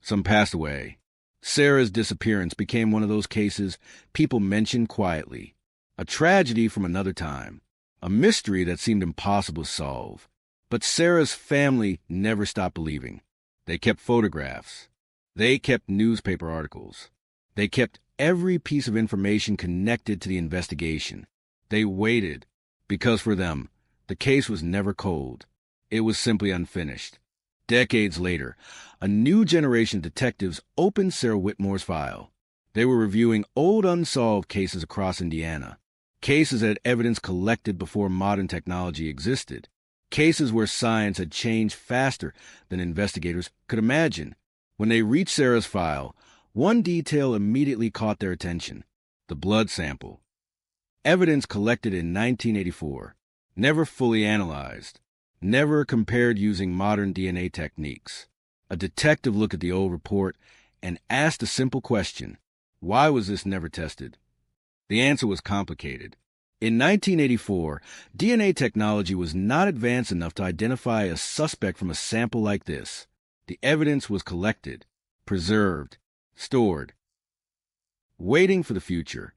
Some passed away. Sarah's disappearance became one of those cases people mentioned quietly. A tragedy from another time. A mystery that seemed impossible to solve. But Sarah's family never stopped believing. They kept photographs. They kept newspaper articles. They kept every piece of information connected to the investigation. They waited, because for them, the case was never cold. It was simply unfinished. Decades later, a new generation of detectives opened Sarah Whitmore's file. They were reviewing old unsolved cases across Indiana, cases that had evidence collected before modern technology existed, cases where science had changed faster than investigators could imagine. When they reached Sarah's file, one detail immediately caught their attention: the blood sample. Evidence collected in 1984, never fully analyzed, never compared using modern DNA techniques. A detective looked at the old report and asked a simple question: why was this never tested? The answer was complicated. In 1984, DNA technology was not advanced enough to identify a suspect from a sample like this. The evidence was collected, preserved, stored, waiting for the future.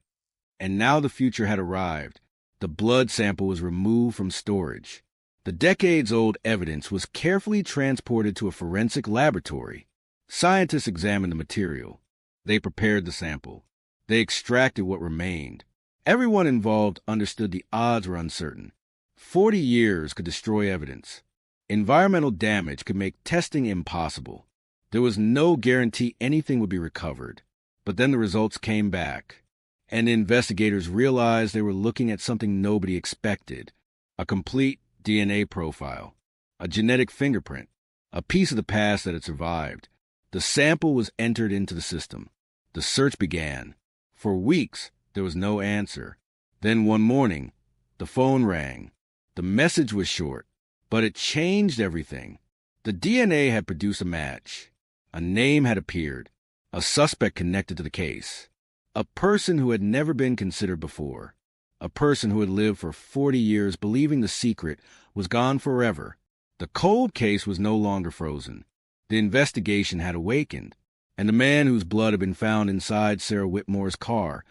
And now the future had arrived. The blood sample was removed from storage. The decades-old evidence was carefully transported to a forensic laboratory. Scientists examined the material. They prepared the sample. They extracted what remained. Everyone involved understood the odds were uncertain. 40 years could destroy evidence. Environmental damage could make testing impossible. There was no guarantee anything would be recovered. But then the results came back, and investigators realized they were looking at something nobody expected: a complete DNA profile, a genetic fingerprint, a piece of the past that had survived. The sample was entered into the system. The search began. For weeks, there was no answer. Then one morning, the phone rang. The message was short, but it changed everything. The DNA had produced a match. A name had appeared. A suspect connected to the case. A person who had never been considered before. A person who had lived for 40 years believing the secret was gone forever. The cold case was no longer frozen. The investigation had awakened, and the man whose blood had been found inside Sarah Whitmore's car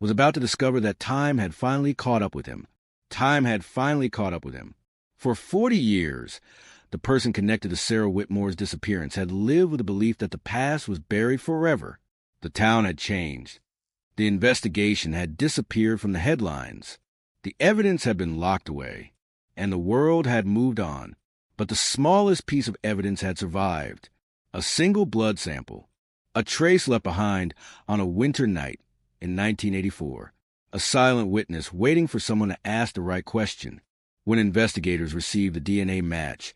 was about to discover that time had finally caught up with him. Time had finally caught up with him. For 40 years, the person connected to Sarah Whitmore's disappearance had lived with the belief that the past was buried forever. The town had changed. The investigation had disappeared from the headlines. The evidence had been locked away, and the world had moved on. But the smallest piece of evidence had survived: a single blood sample, a trace left behind on a winter night in 1984, a silent witness waiting for someone to ask the right question. When investigators received the DNA match,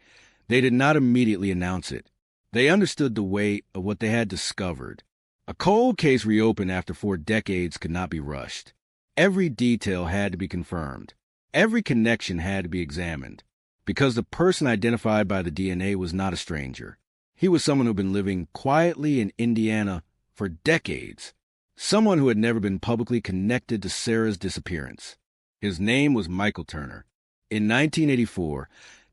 they did not immediately announce it. They understood the weight of what they had discovered. A cold case reopened after 4 decades could not be rushed. Every detail had to be confirmed. Every connection had to be examined. Because the person identified by the DNA was not a stranger. He was someone who had been living quietly in Indiana for decades. Someone who had never been publicly connected to Sarah's disappearance. His name was Michael Turner. In 1984,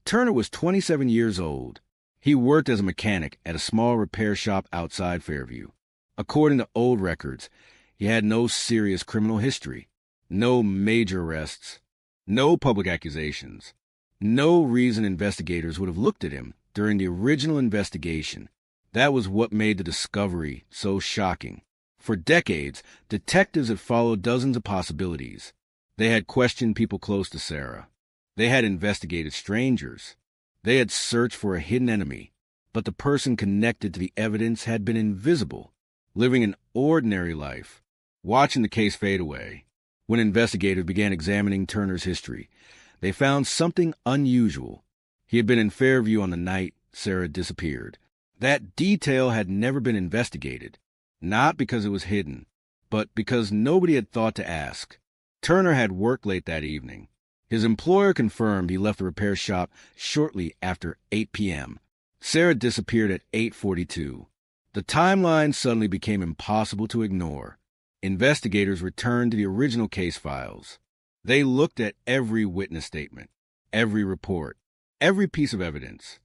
Turner was 27 years old. He worked as a mechanic at a small repair shop outside Fairview. According to old records, he had no serious criminal history, no major arrests, no public accusations, no reason investigators would have looked at him during the original investigation. That was what made the discovery so shocking. For decades, detectives had followed dozens of possibilities. They had questioned people close to Sarah. They had investigated strangers. They had searched for a hidden enemy, but the person connected to the evidence had been invisible, living an ordinary life, watching the case fade away. When investigators began examining Turner's history, they found something unusual. He had been in Fairview on the night Sarah disappeared. That detail had never been investigated, not because it was hidden, but because nobody had thought to ask. Turner had worked late that evening. His employer confirmed he left the repair shop shortly after 8 p.m. Sarah disappeared at 8:42. The timeline suddenly became impossible to ignore. Investigators returned to the original case files. They looked at every witness statement, every report, every piece of evidence,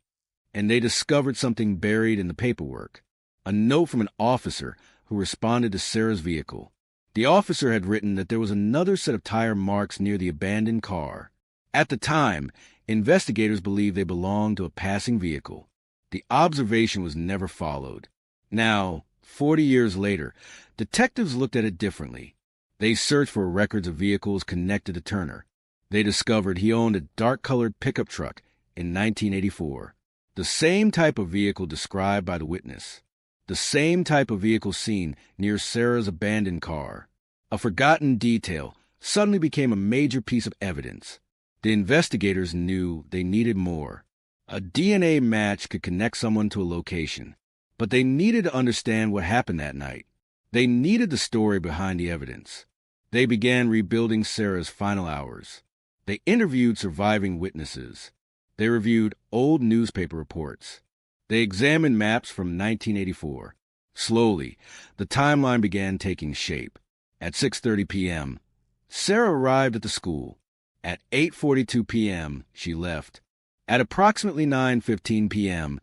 and they discovered something buried in the paperwork, a note from an officer who responded to Sarah's vehicle. The officer had written that there was another set of tire marks near the abandoned car. At the time, investigators believed they belonged to a passing vehicle. The observation was never followed. Now, 40 years later, detectives looked at it differently. They searched for records of vehicles connected to Turner. They discovered he owned a dark-colored pickup truck in 1984. The same type of vehicle described by the witness. The same type of vehicle seen near Sarah's abandoned car. A forgotten detail suddenly became a major piece of evidence. The investigators knew they needed more. A DNA match could connect someone to a location, but they needed to understand what happened that night. They needed the story behind the evidence. They began rebuilding Sarah's final hours. They interviewed surviving witnesses. They reviewed old newspaper reports. They examined maps from 1984. Slowly, the timeline began taking shape. At 6:30 p.m., Sarah arrived at the school. At 8:42 p.m., she left. At approximately 9:15 p.m.,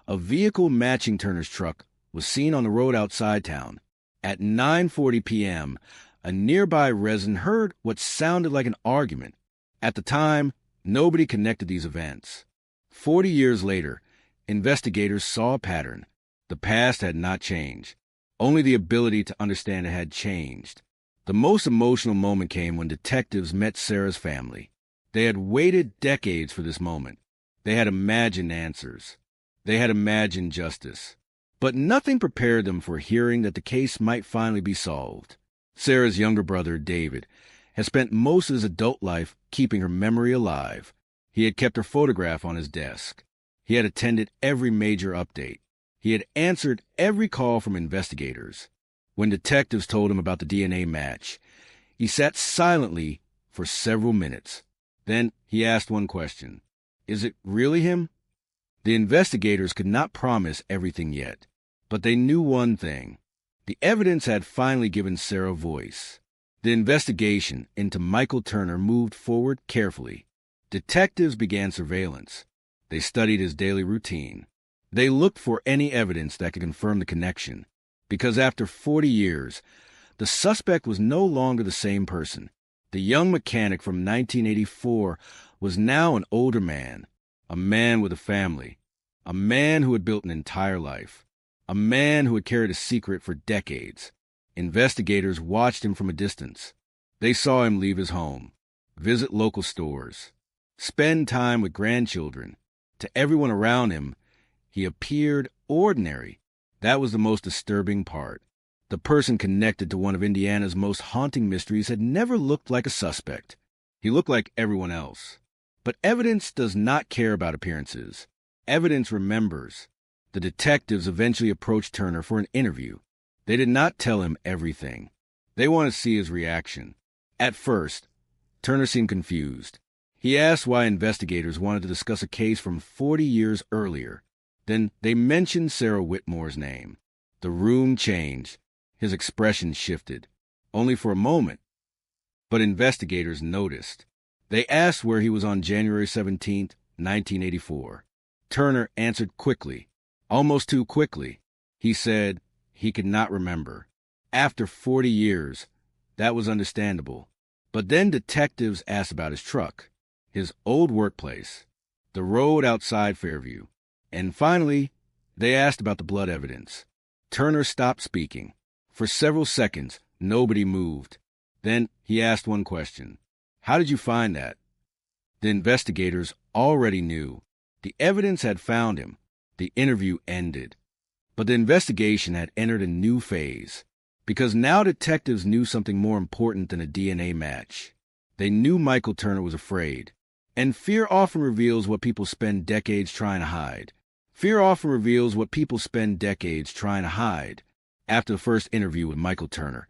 a vehicle matching Turner's truck was seen on the road outside town. At 9:40 p.m., a nearby resident heard what sounded like an argument. At the time, nobody connected these events. 40 years later, investigators saw a pattern. The past had not changed. Only the ability to understand it had changed. The most emotional moment came when detectives met Sarah's family. They had waited decades for this moment. They had imagined answers. They had imagined justice. But nothing prepared them for hearing that the case might finally be solved. Sarah's younger brother, David, had spent most of his adult life keeping her memory alive. He had kept her photograph on his desk. He had attended every major update. He had answered every call from investigators. When detectives told him about the DNA match, he sat silently for several minutes. Then he asked one question. Is it really him? The investigators could not promise everything yet, but they knew one thing. The evidence had finally given Sarah voice. The investigation into Michael Turner moved forward carefully. Detectives began surveillance. They studied his daily routine. They looked for any evidence that could confirm the connection. Because after 40 years, the suspect was no longer the same person. The young mechanic from 1984 was now an older man, a man with a family, a man who had built an entire life, a man who had carried a secret for decades. Investigators watched him from a distance. They saw him leave his home, visit local stores, spend time with grandchildren. To everyone around him, he appeared ordinary. That was the most disturbing part. The person connected to one of Indiana's most haunting mysteries had never looked like a suspect. He looked like everyone else. But evidence does not care about appearances. Evidence remembers. The detectives eventually approached Turner for an interview. They did not tell him everything. They wanted to see his reaction. At first, Turner seemed confused. He asked why investigators wanted to discuss a case from 40 years earlier. Then they mentioned Sarah Whitmore's name. The room changed. His expression shifted. Only for a moment. But investigators noticed. They asked where he was on January 17, 1984. Turner answered quickly, almost too quickly. He said he could not remember. After 40 years, that was understandable. But then detectives asked about his truck, his old workplace, the road outside Fairview. And finally, they asked about the blood evidence. Turner stopped speaking. For several seconds, nobody moved. Then he asked one question. How did you find that? The investigators already knew. The evidence had found him. The interview ended. But the investigation had entered a new phase, because now detectives knew something more important than a DNA match. They knew Michael Turner was afraid. And fear often reveals what people spend decades trying to hide. Fear often reveals what people spend decades trying to hide. After the first interview with Michael Turner,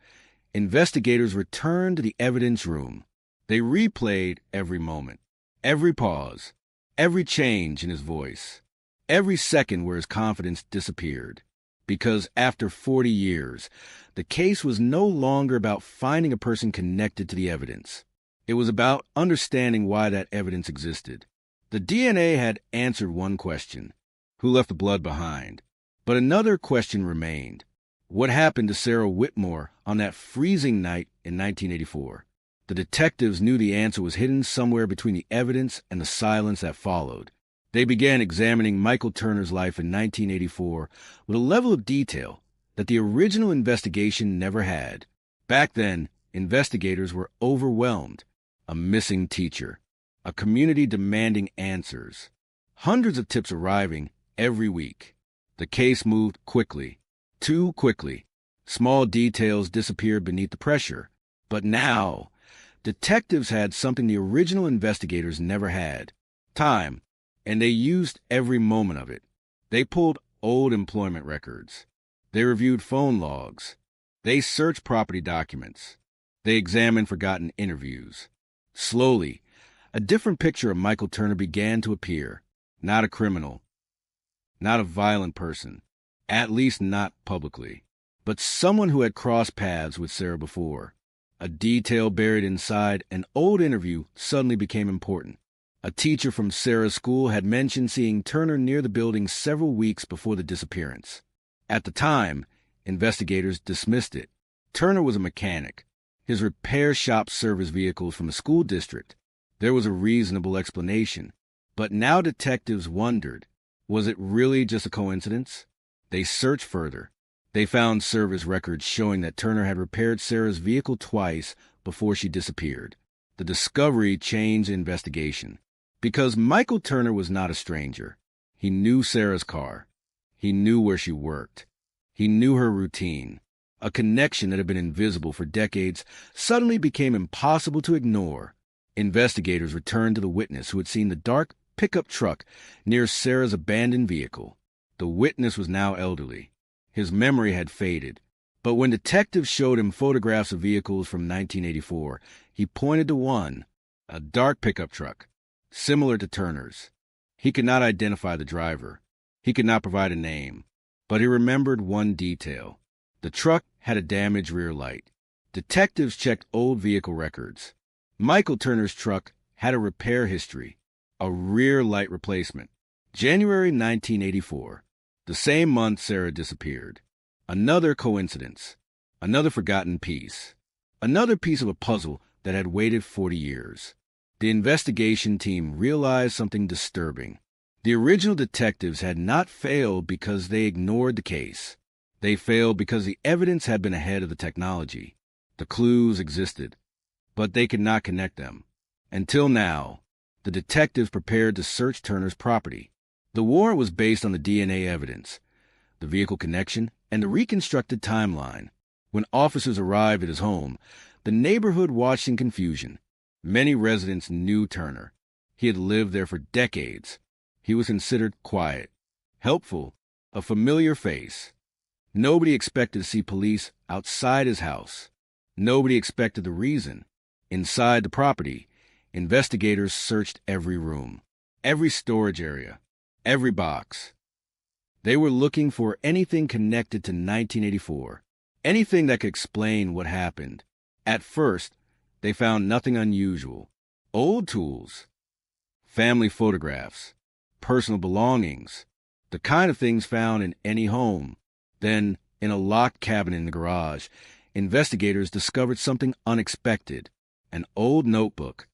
investigators returned to the evidence room. They replayed every moment, every pause, every change in his voice, every second where his confidence disappeared. Because after 40 years, the case was no longer about finding a person connected to the evidence. It was about understanding why that evidence existed. The DNA had answered one question: who left the blood behind? But another question remained. What happened to Sarah Whitmore on that freezing night in 1984? The detectives knew the answer was hidden somewhere between the evidence and the silence that followed. They began examining Michael Turner's life in 1984 with a level of detail that the original investigation never had. Back then, investigators were overwhelmed. A missing teacher. A community demanding answers. Hundreds of tips arriving every week. The case moved quickly. Too quickly. Small details disappeared beneath the pressure. But now, detectives had something the original investigators never had: time, and they used every moment of it. They pulled old employment records. They reviewed phone logs. They searched property documents. They examined forgotten interviews. Slowly, a different picture of Michael Turner began to appear. Not a criminal. Not a violent person. At least not publicly. But someone who had crossed paths with Sarah before. A detail buried inside an old interview suddenly became important. A teacher from Sarah's school had mentioned seeing Turner near the building several weeks before the disappearance. At the time, investigators dismissed it. Turner was a mechanic. His repair shop serviced vehicles from a school district. There was a reasonable explanation. But now detectives wondered, was it really just a coincidence? They searched further. They found service records showing that Turner had repaired Sarah's vehicle twice before she disappeared. The discovery changed the investigation. Because Michael Turner was not a stranger. He knew Sarah's car. He knew where she worked. He knew her routine. A connection that had been invisible for decades suddenly became impossible to ignore. Investigators returned to the witness who had seen the dark pickup truck near Sarah's abandoned vehicle. The witness was now elderly. His memory had faded. But when detectives showed him photographs of vehicles from 1984, he pointed to one, a dark pickup truck, similar to Turner's. He could not identify the driver. He could not provide a name. But he remembered one detail. The truck had a damaged rear light. Detectives checked old vehicle records. Michael Turner's truck had a repair history, a rear light replacement. January 1984, the same month Sarah disappeared. Another coincidence, another forgotten piece, another piece of a puzzle that had waited 40 years. The investigation team realized something disturbing. The original detectives had not failed because they ignored the case. They failed because the evidence had been ahead of the technology. The clues existed, but they could not connect them. Until now, the detectives prepared to search Turner's property. The warrant was based on the DNA evidence, the vehicle connection, and the reconstructed timeline. When officers arrived at his home, the neighborhood watched in confusion. Many residents knew Turner. He had lived there for decades. He was considered quiet, helpful, a familiar face. Nobody expected to see police outside his house. Nobody expected the reason. Inside the property, investigators searched every room, every storage area, every box. They were looking for anything connected to 1984, anything that could explain what happened. At first, they found nothing unusual. Old tools, family photographs, personal belongings, the kind of things found in any home. Then, in a locked cabinet in the garage, investigators discovered something unexpected, an old notebook.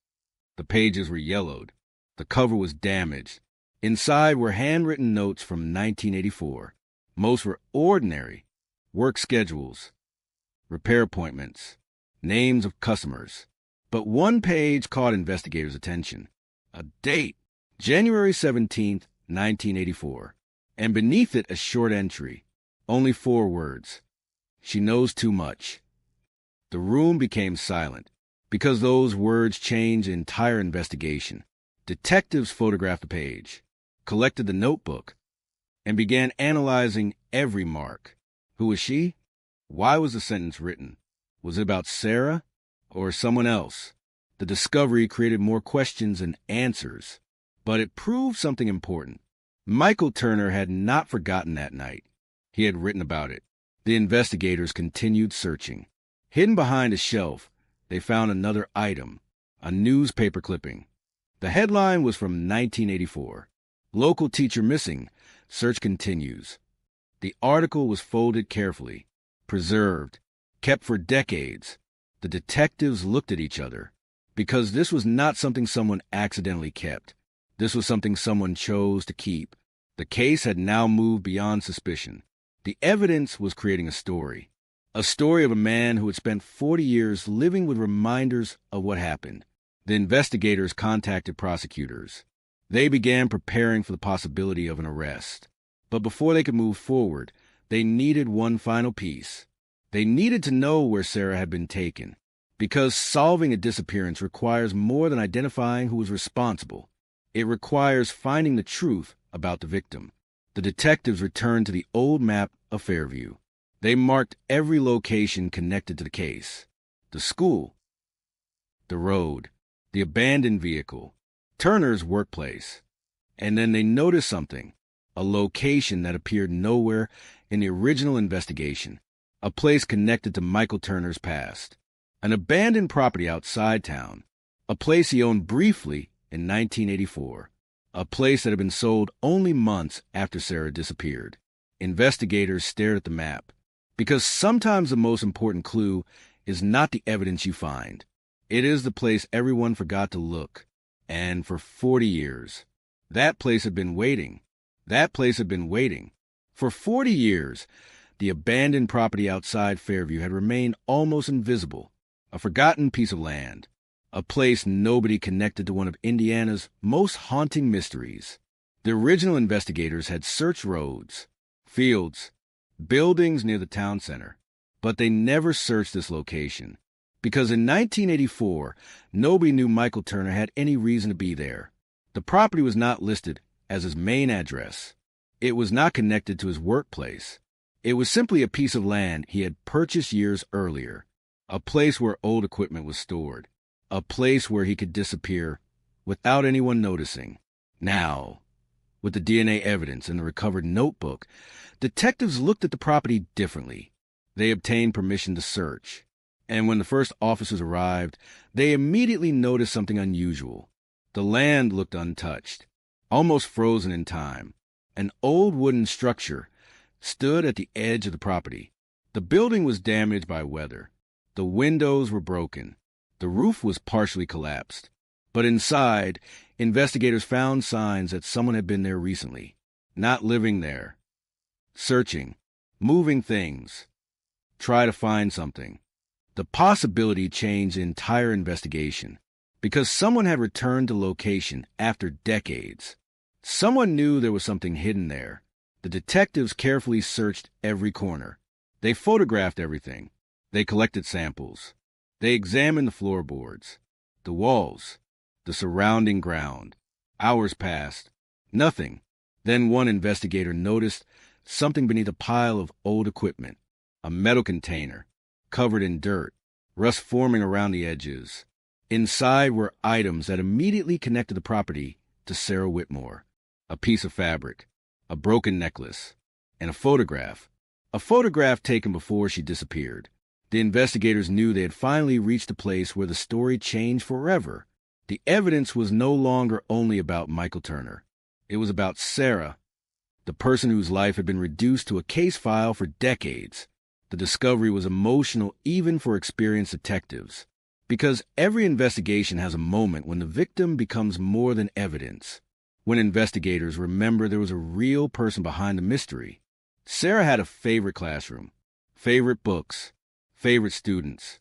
The pages were yellowed. The cover was damaged. Inside were handwritten notes from 1984. Most were ordinary. Work schedules, repair appointments, names of customers. But one page caught investigators' attention. A date, January 17th, 1984. And beneath it a short entry, only 4 words. She knows too much. The room became silent because those words changed the entire investigation. Detectives photographed the page, collected the notebook, and began analyzing every mark. Who was she? Why was the sentence written? Was it about Sarah or someone else? The discovery created more questions than answers, but it proved something important. Michael Turner had not forgotten that night. He had written about it. The investigators continued searching. Hidden behind a shelf, they found another item, a newspaper clipping. The headline was from 1984. Local teacher missing. Search continues. The article was folded carefully, preserved, kept for decades. The detectives looked at each other because this was not something someone accidentally kept. This was something someone chose to keep. The case had now moved beyond suspicion. The evidence was creating a story of a man who had spent 40 years living with reminders of what happened. The investigators contacted prosecutors. They began preparing for the possibility of an arrest. But before they could move forward, they needed one final piece. They needed to know where Sarah had been taken, because solving a disappearance requires more than identifying who was responsible. It requires finding the truth about the victim. The detectives returned to the old map of Fairview. They marked every location connected to the case. The school, the road, the abandoned vehicle, Turner's workplace. And then they noticed something, a location that appeared nowhere in the original investigation, a place connected to Michael Turner's past, an abandoned property outside town, a place he owned briefly in 1984, a place that had been sold only months after Sarah disappeared. Investigators stared at the map, because sometimes the most important clue is not the evidence you find. It is the place everyone forgot to look. And for 40 years, that place had been waiting. That place had been waiting. For 40 years, the abandoned property outside Fairview had remained almost invisible, a forgotten piece of land, a place nobody connected to one of Indiana's most haunting mysteries. The original investigators had searched roads, fields, buildings near the town center, but they never searched this location, because in 1984, nobody knew Michael Turner had any reason to be there. The property was not listed as his main address. It was not connected to his workplace. It was simply a piece of land he had purchased years earlier, a place where old equipment was stored, a place where he could disappear without anyone noticing. Now, with the DNA evidence and the recovered notebook, detectives looked at the property differently. They obtained permission to search. And when the first officers arrived, they immediately noticed something unusual. The land looked untouched, almost frozen in time. An old wooden structure stood at the edge of the property. The building was damaged by weather. The windows were broken. The roof was partially collapsed. But inside, investigators found signs that someone had been there recently, not living there. Searching, moving things, try to find something. The possibility changed the entire investigation, because someone had returned to location after decades. Someone knew there was something hidden there. The detectives carefully searched every corner. They photographed everything. They collected samples. They examined the floorboards, the walls, the surrounding ground. Hours passed. Nothing. Then one investigator noticed something beneath a pile of old equipment, a metal container, covered in dirt, rust forming around the edges. Inside were items that immediately connected the property to Sarah Whitmore. A piece of fabric, a broken necklace, and a photograph. A photograph taken before she disappeared. The investigators knew they had finally reached a place where the story changed forever. The evidence was no longer only about Michael Turner. It was about Sarah, the person whose life had been reduced to a case file for decades. The discovery was emotional even for experienced detectives, because every investigation has a moment when the victim becomes more than evidence, when investigators remember there was a real person behind the mystery. Sarah had a favorite classroom, favorite books, favorite students,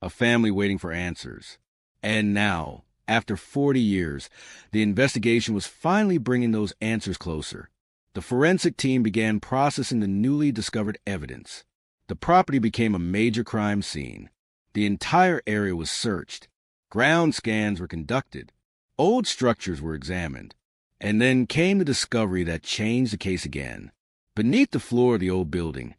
a family waiting for answers. And now, after 40 years, the investigation was finally bringing those answers closer. The forensic team began processing the newly discovered evidence. The property became a major crime scene. The entire area was searched. Ground scans were conducted. Old structures were examined. And then came the discovery that changed the case again. Beneath the floor of the old building,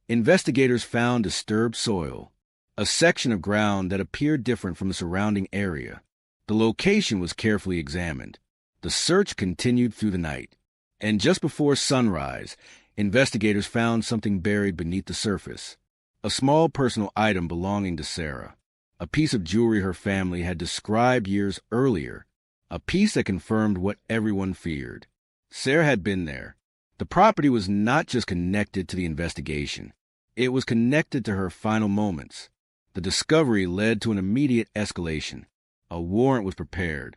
investigators found disturbed soil, a section of ground that appeared different from the surrounding area. The location was carefully examined. The search continued through the night. And just before sunrise, investigators found something buried beneath the surface. A small personal item belonging to Sarah. A piece of jewelry her family had described years earlier. A piece that confirmed what everyone feared. Sarah had been there. The property was not just connected to the investigation. It was connected to her final moments. The discovery led to an immediate escalation. A warrant was prepared.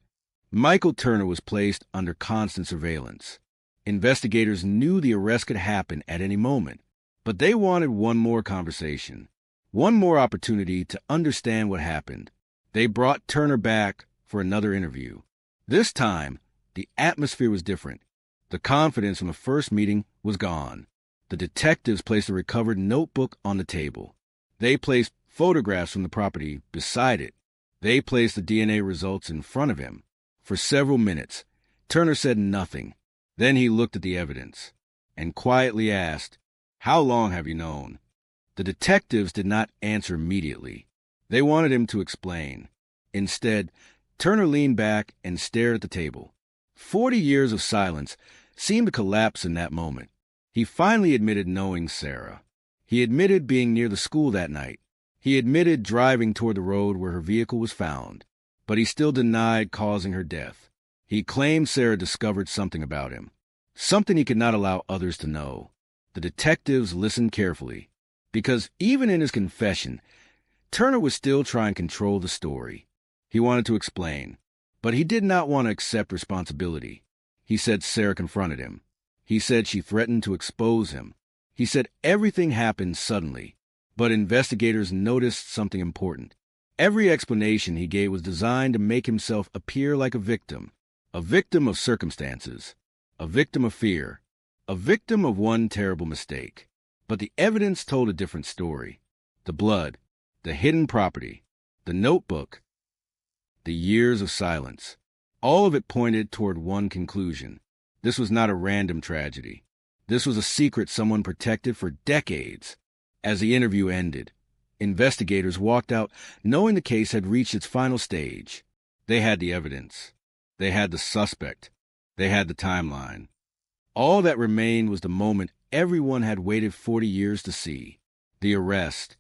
Michael Turner was placed under constant surveillance. Investigators knew the arrest could happen at any moment, but they wanted one more conversation, one more opportunity to understand what happened. They brought Turner back for another interview. This time, the atmosphere was different. The confidence from the first meeting was gone. The detectives placed a recovered notebook on the table. They placed photographs from the property beside it. They placed the DNA results in front of him. For several minutes, Turner said nothing. Then he looked at the evidence and quietly asked, "How long have you known?" The detectives did not answer immediately. They wanted him to explain. Instead, Turner leaned back and stared at the table. 40 years of silence seemed to collapse in that moment. He finally admitted knowing Sarah. He admitted being near the school that night. He admitted driving toward the road where her vehicle was found. But he still denied causing her death. He claimed Sarah discovered something about him, something he could not allow others to know. The detectives listened carefully, because even in his confession, Turner was still trying to control the story. He wanted to explain, but he did not want to accept responsibility. He said Sarah confronted him. He said she threatened to expose him. He said everything happened suddenly, but investigators noticed something important. Every explanation he gave was designed to make himself appear like a victim of circumstances, a victim of fear, a victim of one terrible mistake. But the evidence told a different story. The blood, the hidden property, the notebook, the years of silence. All of it pointed toward one conclusion. This was not a random tragedy. This was a secret someone protected for decades. As the interview ended, investigators walked out knowing the case had reached its final stage. They had the evidence. They had the suspect. They had the timeline. All that remained was the moment everyone had waited 40 years to see, the arrest.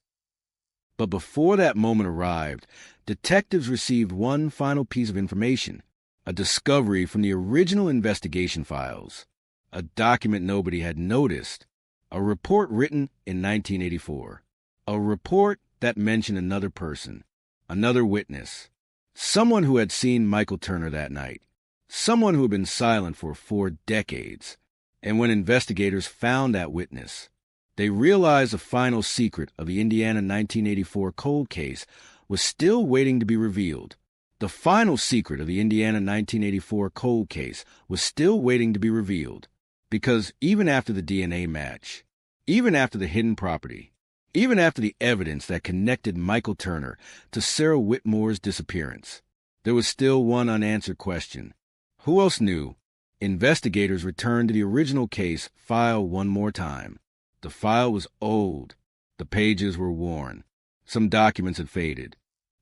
But before that moment arrived, detectives received one final piece of information, a discovery from the original investigation files, a document nobody had noticed, a report written in 1984, a report that mentioned another person, another witness, someone who had seen Michael Turner that night, someone who had been silent for 4 decades. And when investigators found that witness, they realized the final secret of the Indiana 1984 cold case was still waiting to be revealed. The final secret of the Indiana 1984 cold case was still waiting to be revealed, because even after the DNA match, even after the hidden property, even after the evidence that connected Michael Turner to Sarah Whitmore's disappearance, There was still one unanswered question. Who else knew? Investigators returned to the original case file one more time. The file was old. The pages were worn. Some documents had faded.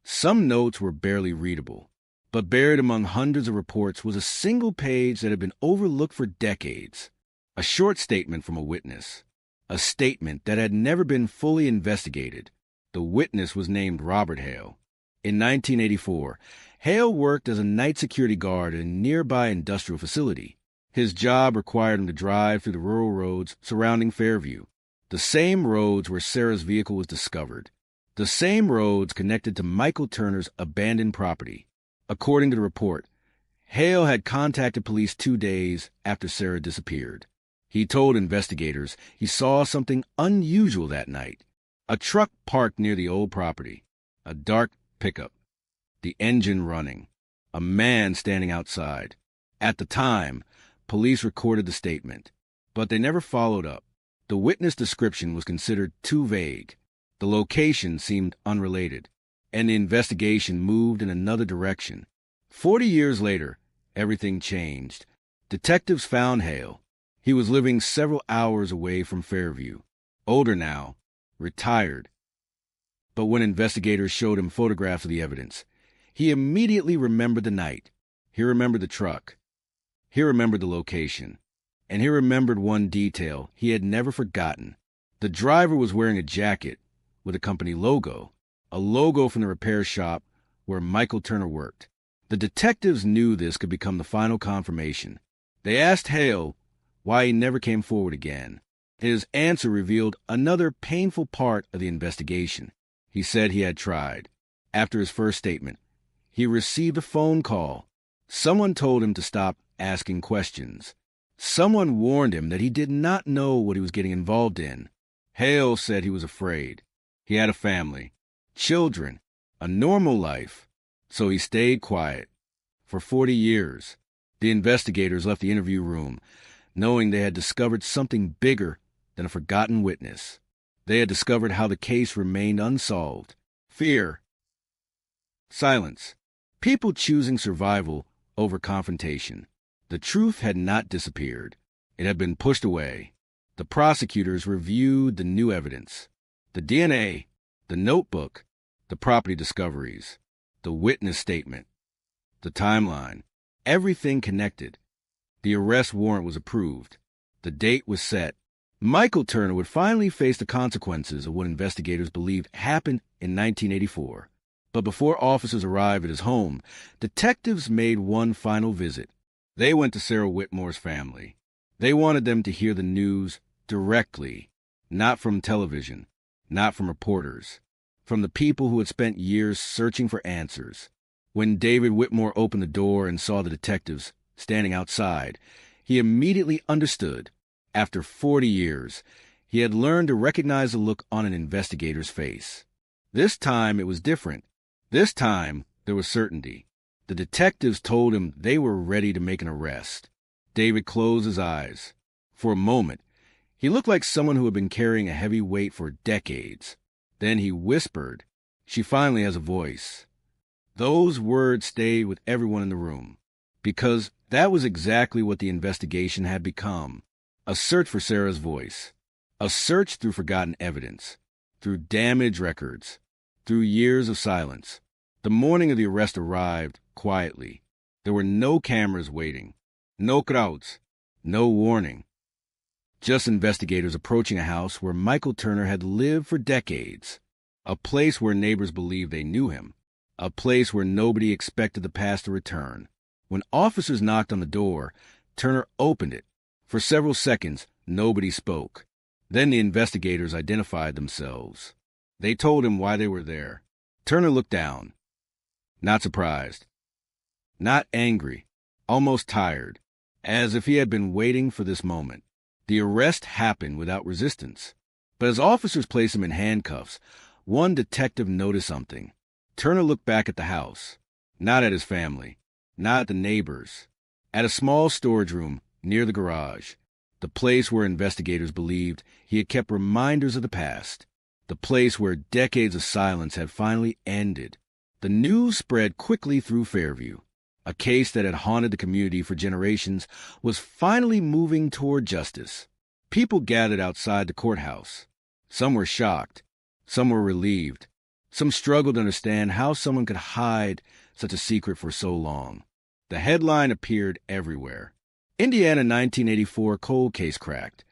Some notes were barely readable. But buried among hundreds of reports was a single page that had been overlooked for decades. A short statement from a witness. A statement that had never been fully investigated. The witness was named Robert Hale. In 1984, Hale worked as a night security guard at a nearby industrial facility. His job required him to drive through the rural roads surrounding Fairview, the same roads where Sarah's vehicle was discovered, the same roads connected to Michael Turner's abandoned property. According to the report, Hale had contacted police 2 days after Sarah disappeared. He told investigators he saw something unusual that night. A truck parked near the old property, a dark pickup, the engine running, a man standing outside. At the time, police recorded the statement, but they never followed up. The witness description was considered too vague. The location seemed unrelated, and the investigation moved in another direction. 40 years later, everything changed. Detectives found Hale. He was living several hours away from Fairview. Older now, retired. But when investigators showed him photographs of the evidence, he immediately remembered the night. He remembered the truck. He remembered the location. And he remembered one detail he had never forgotten. The driver was wearing a jacket with a company logo, a logo from the repair shop where Michael Turner worked. The detectives knew this could become the final confirmation. They asked Hale why he never came forward again. His answer revealed another painful part of the investigation. He said he had tried. After his first statement, he received a phone call. Someone told him to stop asking questions. Someone warned him that he did not know what he was getting involved in. Hale said he was afraid. He had a family, children, a normal life, so he stayed quiet. For 40 years, the investigators left the interview room, knowing they had discovered something bigger than a forgotten witness. They had discovered how the case remained unsolved. Fear. Silence. People choosing survival over confrontation. The truth had not disappeared. It had been pushed away. The prosecutors reviewed the new evidence. The DNA, the notebook, the property discoveries, the witness statement, the timeline. Everything connected. The arrest warrant was approved. The date was set. Michael Turner would finally face the consequences of what investigators believed happened in 1984. But before officers arrived at his home, detectives made one final visit. They went to Sarah Whitmore's family. They wanted them to hear the news directly, not from television, not from reporters, from the people who had spent years searching for answers. When David Whitmore opened the door and saw the detectives standing outside, he immediately understood. After 40 years, he had learned to recognize the look on an investigator's face. This time it was different. This time there was certainty. The detectives told him they were ready to make an arrest. David closed his eyes. For a moment, he looked like someone who had been carrying a heavy weight for decades. Then he whispered, "She finally has a voice." Those words stayed with everyone in the room, because that was exactly what the investigation had become. A search for Sarah's voice. A search through forgotten evidence, through damaged records, through years of silence. The morning of the arrest arrived quietly. There were no cameras waiting, no crowds, no warning. Just investigators approaching a house where Michael Turner had lived for decades. A place where neighbors believed they knew him. A place where nobody expected the past to return. When officers knocked on the door, Turner opened it. For several seconds, nobody spoke. Then the investigators identified themselves. They told him why they were there. Turner looked down. Not surprised. Not angry. Almost tired. As if he had been waiting for this moment. The arrest happened without resistance. But as officers placed him in handcuffs, one detective noticed something. Turner looked back at the house. Not at his family. Not at the neighbors. At a small storage room near the garage. The place where investigators believed he had kept reminders of the past. The place where decades of silence had finally ended. The news spread quickly through Fairview. A case that had haunted the community for generations was finally moving toward justice. People gathered outside the courthouse. Some were shocked. Some were relieved. Some struggled to understand how someone could hide such a secret for so long. The headline appeared everywhere. Indiana 1984 cold case cracked.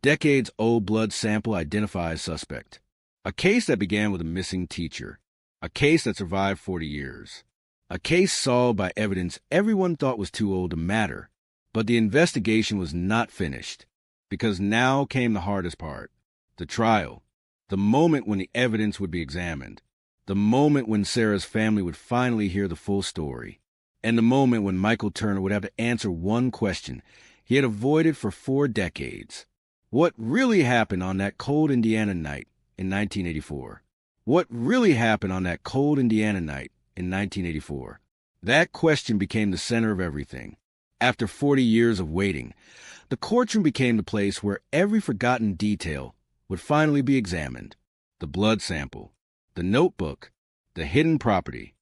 Decades-old blood sample identifies suspect. A case that began with a missing teacher. A case that survived 40 years. A case solved by evidence everyone thought was too old to matter. But the investigation was not finished, because now came the hardest part. The trial. The moment when the evidence would be examined. The moment when Sarah's family would finally hear the full story. And the moment when Michael Turner would have to answer one question he had avoided for 4 decades. What really happened on that cold Indiana night in 1984? What really happened on that cold Indiana night in 1984? That question became the center of everything. After 40 years of waiting, the courtroom became the place where every forgotten detail would finally be examined. The blood sample, the notebook, the hidden property,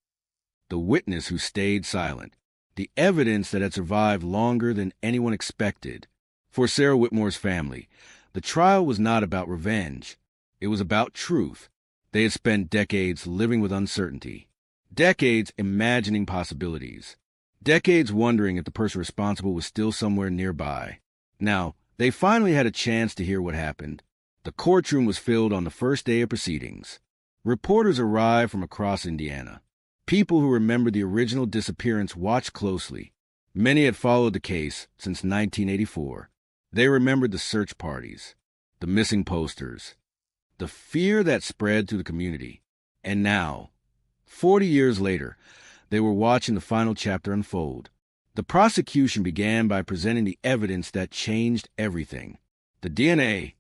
the witness who stayed silent, the evidence that had survived longer than anyone expected. For Sarah Whitmore's family, the trial was not about revenge. It was about truth. They had spent decades living with uncertainty, decades imagining possibilities, decades wondering if the person responsible was still somewhere nearby. Now, they finally had a chance to hear what happened. The courtroom was filled on the first day of proceedings. Reporters arrived from across Indiana. People who remembered the original disappearance watched closely. Many had followed the case since 1984. They remembered the search parties, the missing posters, the fear that spread through the community. And now, 40 years later, they were watching the final chapter unfold. The prosecution began by presenting the evidence that changed everything. The DNA.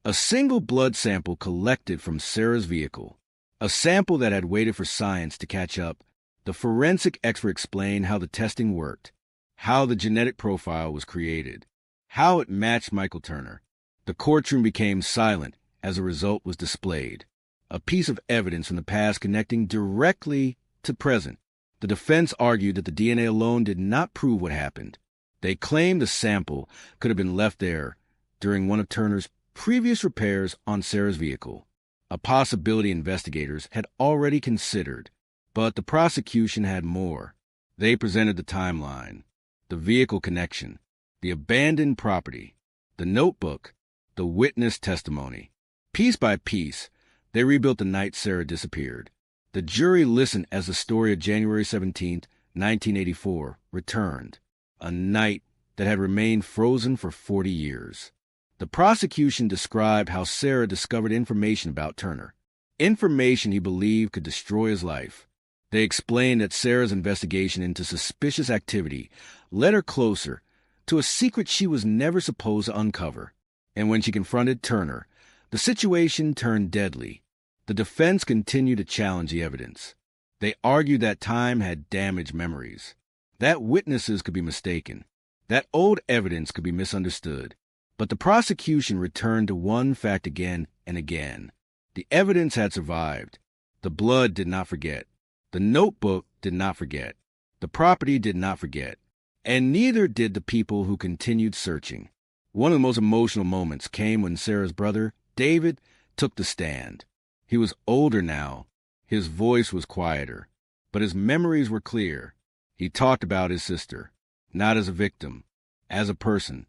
A single blood sample collected from Sarah's vehicle. A sample that had waited for science to catch up. The forensic expert explained how the testing worked, how the genetic profile was created, how it matched Michael Turner. The courtroom became silent as a result was displayed. A piece of evidence from the past connecting directly to present. The defense argued that the DNA alone did not prove what happened. They claimed the sample could have been left there during one of Turner's previous repairs on Sarah's vehicle, a possibility investigators had already considered. But the prosecution had more. They presented the timeline, the vehicle connection, the abandoned property, the notebook, the witness testimony. Piece by piece, they rebuilt the night Sarah disappeared. The jury listened as the story of January 17, 1984, returned, a night that had remained frozen for 40 years. The prosecution described how Sarah discovered information about Turner, information he believed could destroy his life. They explained that Sarah's investigation into suspicious activity led her closer to a secret she was never supposed to uncover. And when she confronted Turner, the situation turned deadly. The defense continued to challenge the evidence. They argued that time had damaged memories, that witnesses could be mistaken, that old evidence could be misunderstood. But the prosecution returned to one fact again and again. The evidence had survived. The blood did not forget. The notebook did not forget. The property did not forget. And neither did the people who continued searching. One of the most emotional moments came when Sarah's brother, David, took the stand. He was older now. His voice was quieter, but his memories were clear. He talked about his sister, not as a victim, as a person.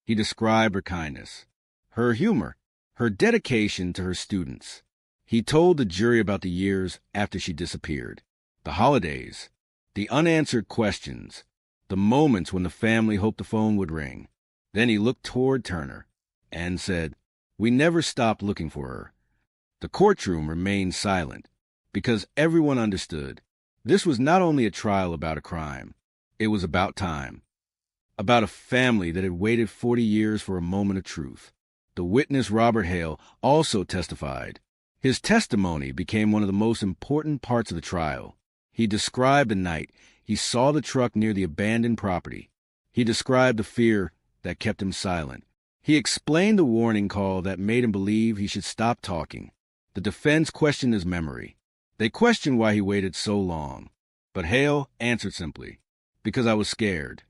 He described her kindness, her humor, her dedication to her students. He told the jury about the years after she disappeared, the holidays, the unanswered questions, the moments when the family hoped the phone would ring. Then he looked toward Turner and said, "We never stopped looking for her." The courtroom remained silent because everyone understood this was not only a trial about a crime, it was about time, about a family that had waited 40 years for a moment of truth. The witness, Robert Hale, also testified. His testimony became one of the most important parts of the trial. He described the night he saw the truck near the abandoned property. He described the fear that kept him silent. He explained the warning call that made him believe he should stop talking. The defense questioned his memory. They questioned why he waited so long, but Hale answered simply, "Because I was scared."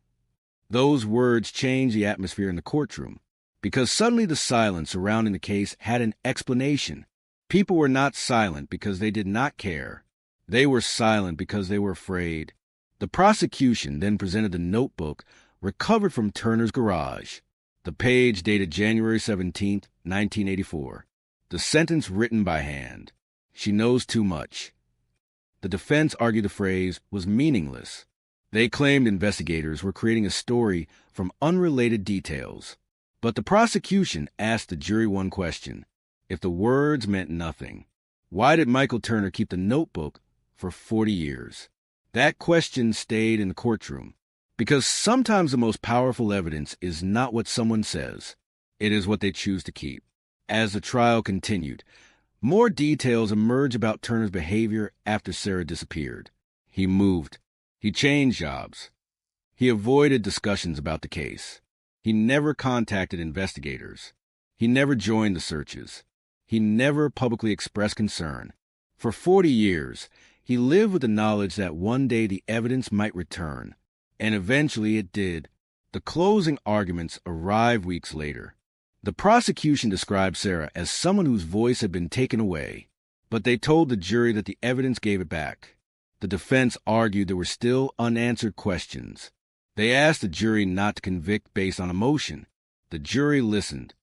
Those words changed the atmosphere in the courtroom, because suddenly the silence surrounding the case had an explanation. People were not silent because they did not care. They were silent because they were afraid. The prosecution then presented the notebook recovered from Turner's garage, the page dated January 17, 1984. The sentence written by hand. "She knows too much." The defense argued the phrase was meaningless. They claimed investigators were creating a story from unrelated details. But the prosecution asked the jury one question. If the words meant nothing, why did Michael Turner keep the notebook for 40 years? That question stayed in the courtroom, because sometimes the most powerful evidence is not what someone says. It is what they choose to keep. As the trial continued, more details emerged about Turner's behavior after Sarah disappeared. He moved. He changed jobs. He avoided discussions about the case. He never contacted investigators. He never joined the searches. He never publicly expressed concern. For 40 years, he lived with the knowledge that one day the evidence might return, and eventually it did. The closing arguments arrived weeks later. The prosecution described Sarah as someone whose voice had been taken away, but they told the jury that the evidence gave it back. The defense argued there were still unanswered questions. They asked the jury not to convict based on emotion. The jury listened.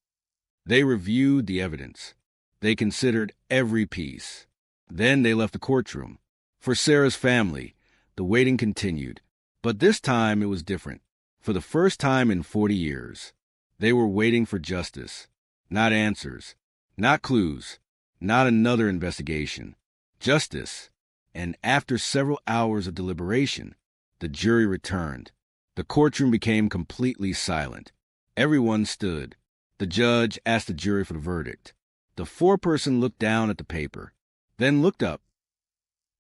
They reviewed the evidence. They considered every piece. Then they left the courtroom. For Sarah's family, the waiting continued, but this time it was different. For the first time in 40 years, they were waiting for justice, not answers, not clues, not another investigation. Justice. And after several hours of deliberation, the jury returned. The courtroom became completely silent. Everyone stood. The judge asked the jury for the verdict. The foreperson looked down at the paper, then looked up,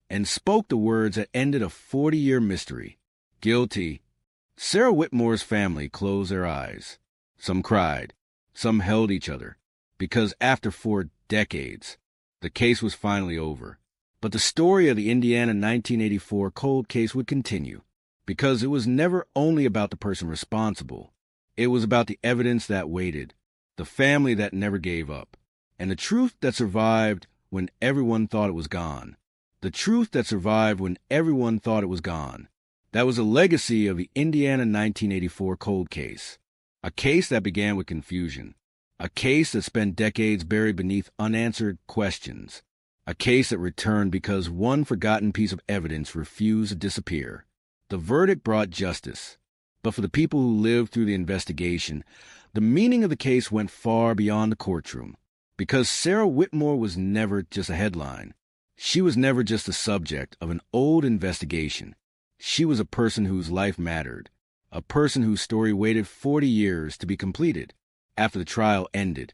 and spoke the words that ended a 40-year mystery. Guilty. Sarah Whitmore's family closed their eyes. Some cried. Some held each other, because after 4 decades, the case was finally over. But the story of the Indiana 1984 cold case would continue, because it was never only about the person responsible. It was about the evidence that waited, the family that never gave up, and the truth that survived when everyone thought it was gone. The truth that survived when everyone thought it was gone. That was a legacy of the Indiana 1984 cold case. A case that began with confusion. A case that spent decades buried beneath unanswered questions. A case that returned because one forgotten piece of evidence refused to disappear. The verdict brought justice. But for the people who lived through the investigation, the meaning of the case went far beyond the courtroom. Because Sarah Whitmore was never just a headline. She was never just the subject of an old investigation. She was a person whose life mattered. A person whose story waited 40 years to be completed. After the trial ended,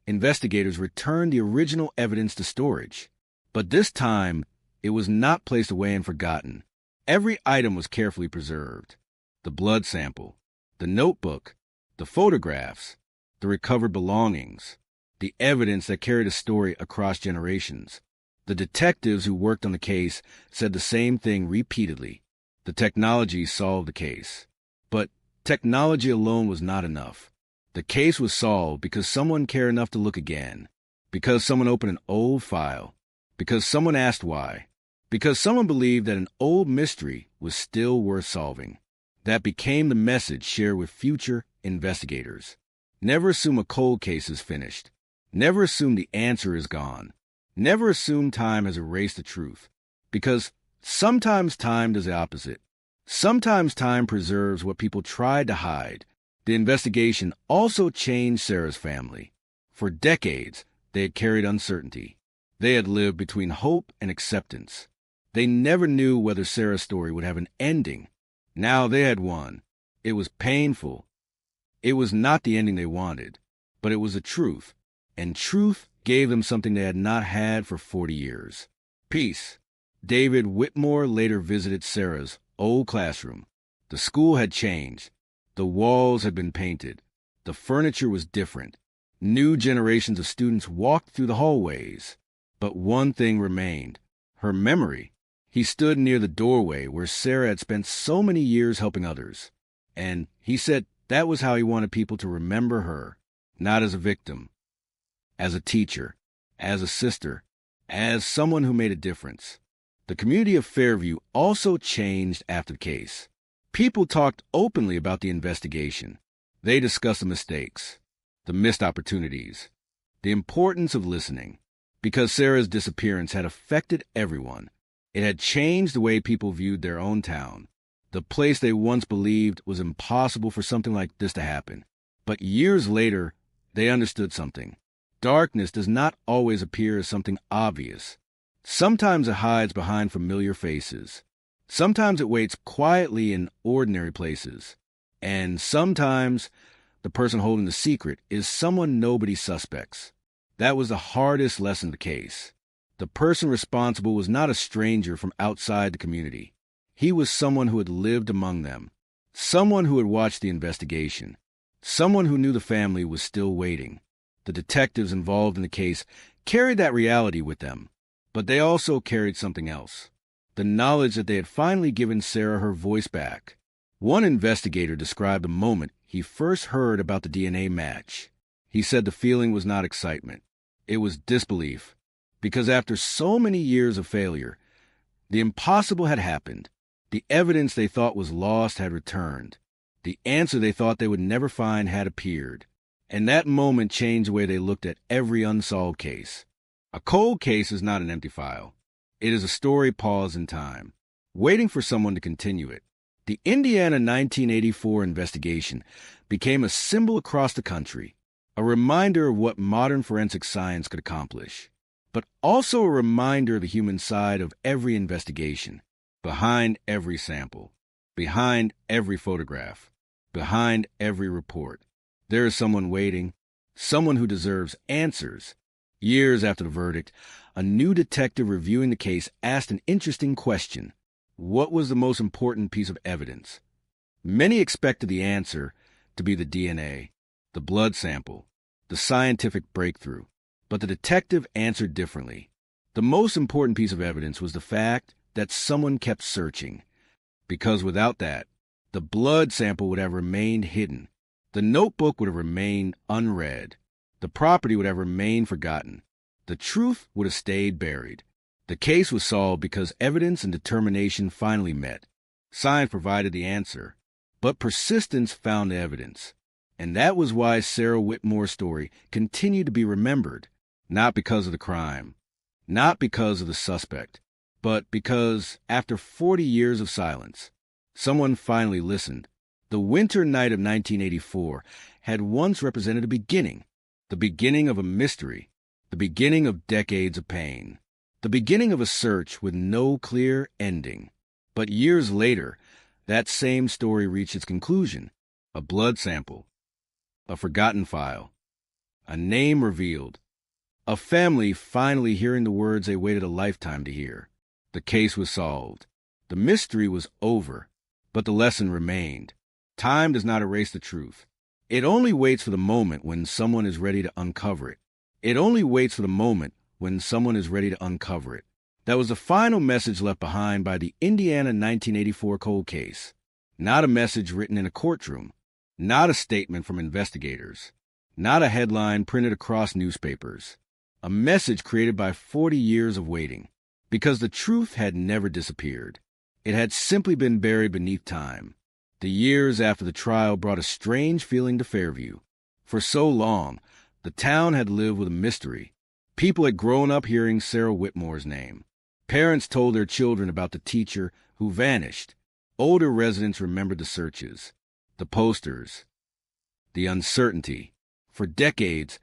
investigators returned the original evidence to storage. But this time, it was not placed away and forgotten. Every item was carefully preserved. The blood sample, the notebook, the photographs, the recovered belongings, the evidence that carried a story across generations. The detectives who worked on the case said the same thing repeatedly. The technology solved the case. But technology alone was not enough. The case was solved because someone cared enough to look again, because someone opened an old file, because someone asked why, because someone believed that an old mystery was still worth solving. That became the message shared with future investigators. Never assume a cold case is finished. Never assume the answer is gone. Never assume time has erased the truth, because sometimes time does the opposite. Sometimes time preserves what people tried to hide. The investigation also changed Sarah's family. For decades, they had carried uncertainty. They had lived between hope and acceptance. They never knew whether Sarah's story would have an ending. Now they had one. It was painful. It was not the ending they wanted, but it was the truth. And truth gave them something they had not had for 40 years. Peace. David Whitmore later visited Sarah's old classroom. The school had changed. The walls had been painted. The furniture was different. New generations of students walked through the hallways. But one thing remained. her memory. He stood near the doorway where Sarah had spent so many years helping others. And he said that was how he wanted people to remember her, not as a victim, as a teacher, as a sister, as someone who made a difference. The community of Fairview also changed after the case. People talked openly about the investigation. They discussed the mistakes, the missed opportunities, the importance of listening, because Sarah's disappearance had affected everyone. It had changed the way people viewed their own town, the place they once believed was impossible for something like this to happen. But years later, they understood something. Darkness does not always appear as something obvious. Sometimes it hides behind familiar faces. Sometimes it waits quietly in ordinary places. And sometimes the person holding the secret is someone nobody suspects. That was the hardest lesson of the case. The person responsible was not a stranger from outside the community. He was someone who had lived among them, someone who had watched the investigation, someone who knew the family was still waiting. The detectives involved in the case carried that reality with them, but they also carried something else, the knowledge that they had finally given Sarah her voice back. One investigator described the moment he first heard about the DNA match. He said the feeling was not excitement. It was disbelief, because after so many years of failure, the impossible had happened. The evidence they thought was lost had returned. The answer they thought they would never find had appeared. And that moment changed the way they looked at every unsolved case. A cold case is not an empty file. It is a story paused in time, waiting for someone to continue it. The Indiana 1984 investigation became a symbol across the country, a reminder of what modern forensic science could accomplish, but also a reminder of the human side of every investigation. Behind every sample, behind every photograph, behind every report, there is someone waiting, someone who deserves answers. Years after the verdict, a new detective reviewing the case asked an interesting question. What was the most important piece of evidence? Many expected the answer to be the DNA, the blood sample, the scientific breakthrough, but the detective answered differently. The most important piece of evidence was the fact that someone kept searching, because without that, the blood sample would have remained hidden. The notebook would have remained unread. The property would have remained forgotten. The truth would have stayed buried. The case was solved because evidence and determination finally met. Science provided the answer, but persistence found the evidence. And that was why Sarah Whitmore's story continued to be remembered, not because of the crime, not because of the suspect, but because, after 40 years of silence, someone finally listened. The winter night of 1984 had once represented a beginning, the beginning of a mystery, the beginning of decades of pain, the beginning of a search with no clear ending. But years later, that same story reached its conclusion. A blood sample, a forgotten file, a name revealed, a family finally hearing the words they waited a lifetime to hear. The case was solved. The mystery was over, but the lesson remained. Time does not erase the truth. It only waits for the moment when someone is ready to uncover it. It only waits for the moment when someone is ready to uncover it. That was the final message left behind by the Indiana 1984 cold case. Not a message written in a courtroom. Not a statement from investigators. Not a headline printed across newspapers. A message created by 40 years of waiting. Because the truth had never disappeared. It had simply been buried beneath time. The years after the trial brought a strange feeling to Fairview. For so long, the town had lived with a mystery. People had grown up hearing Sarah Whitmore's name. Parents told their children about the teacher who vanished. Older residents remembered the searches, the posters, the uncertainty. For decades,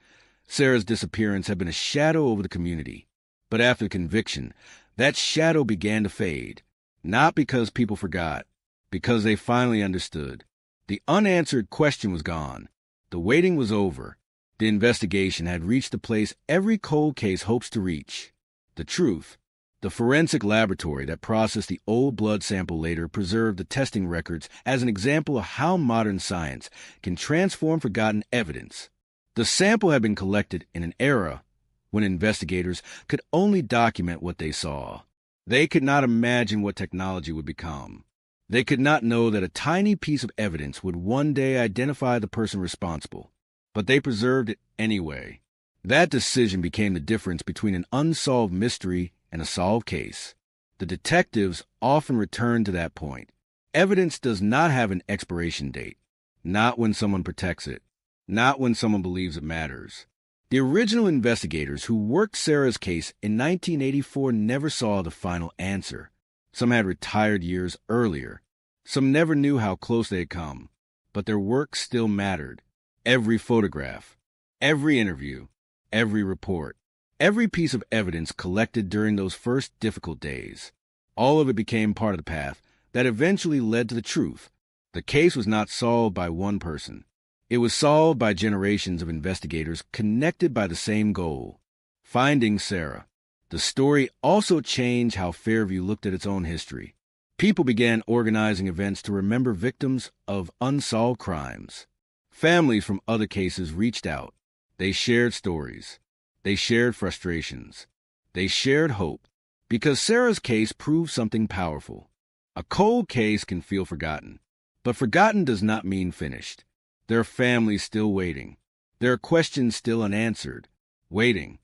Sarah's disappearance had been a shadow over the community. But after the conviction, that shadow began to fade. Not because people forgot, because they finally understood. The unanswered question was gone. The waiting was over. The investigation had reached the place every cold case hopes to reach. The truth. The forensic laboratory that processed the old blood sample later preserved the testing records as an example of how modern science can transform forgotten evidence. The sample had been collected in an era when investigators could only document what they saw. They could not imagine what technology would become. They could not know that a tiny piece of evidence would one day identify the person responsible, but they preserved it anyway. That decision became the difference between an unsolved mystery and a solved case. The detectives often return to that point. Evidence does not have an expiration date, not when someone protects it, not when someone believes it matters. The original investigators who worked Sarah's case in 1984 never saw the final answer. Some had retired years earlier. Some never knew how close they had come. But their work still mattered. Every photograph, every interview, every report, every piece of evidence collected during those first difficult days. All of it became part of the path that eventually led to the truth. The case was not solved by one person. It was solved by generations of investigators connected by the same goal, finding Sarah. The story also changed how Fairview looked at its own history. People began organizing events to remember victims of unsolved crimes. Families from other cases reached out. They shared stories. They shared frustrations. They shared hope. Because Sarah's case proved something powerful. A cold case can feel forgotten, but forgotten does not mean finished. There are families still waiting. There are questions still unanswered, waiting.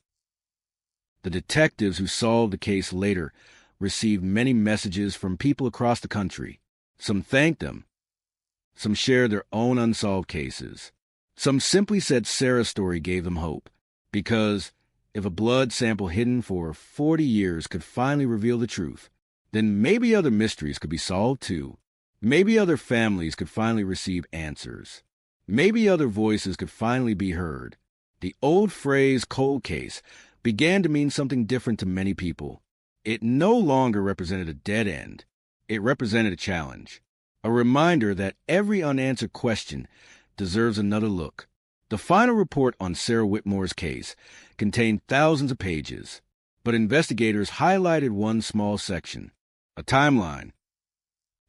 The detectives who solved the case later received many messages from people across the country. Some thanked them. Some shared their own unsolved cases. Some simply said Sarah's story gave them hope, because if a blood sample hidden for 40 years could finally reveal the truth, then maybe other mysteries could be solved too. Maybe other families could finally receive answers. Maybe other voices could finally be heard. The old phrase cold case began to mean something different to many people. It no longer represented a dead end. It represented a challenge, a reminder that every unanswered question deserves another look. The final report on Sarah Whitmore's case contained thousands of pages, but investigators highlighted one small section, a timeline.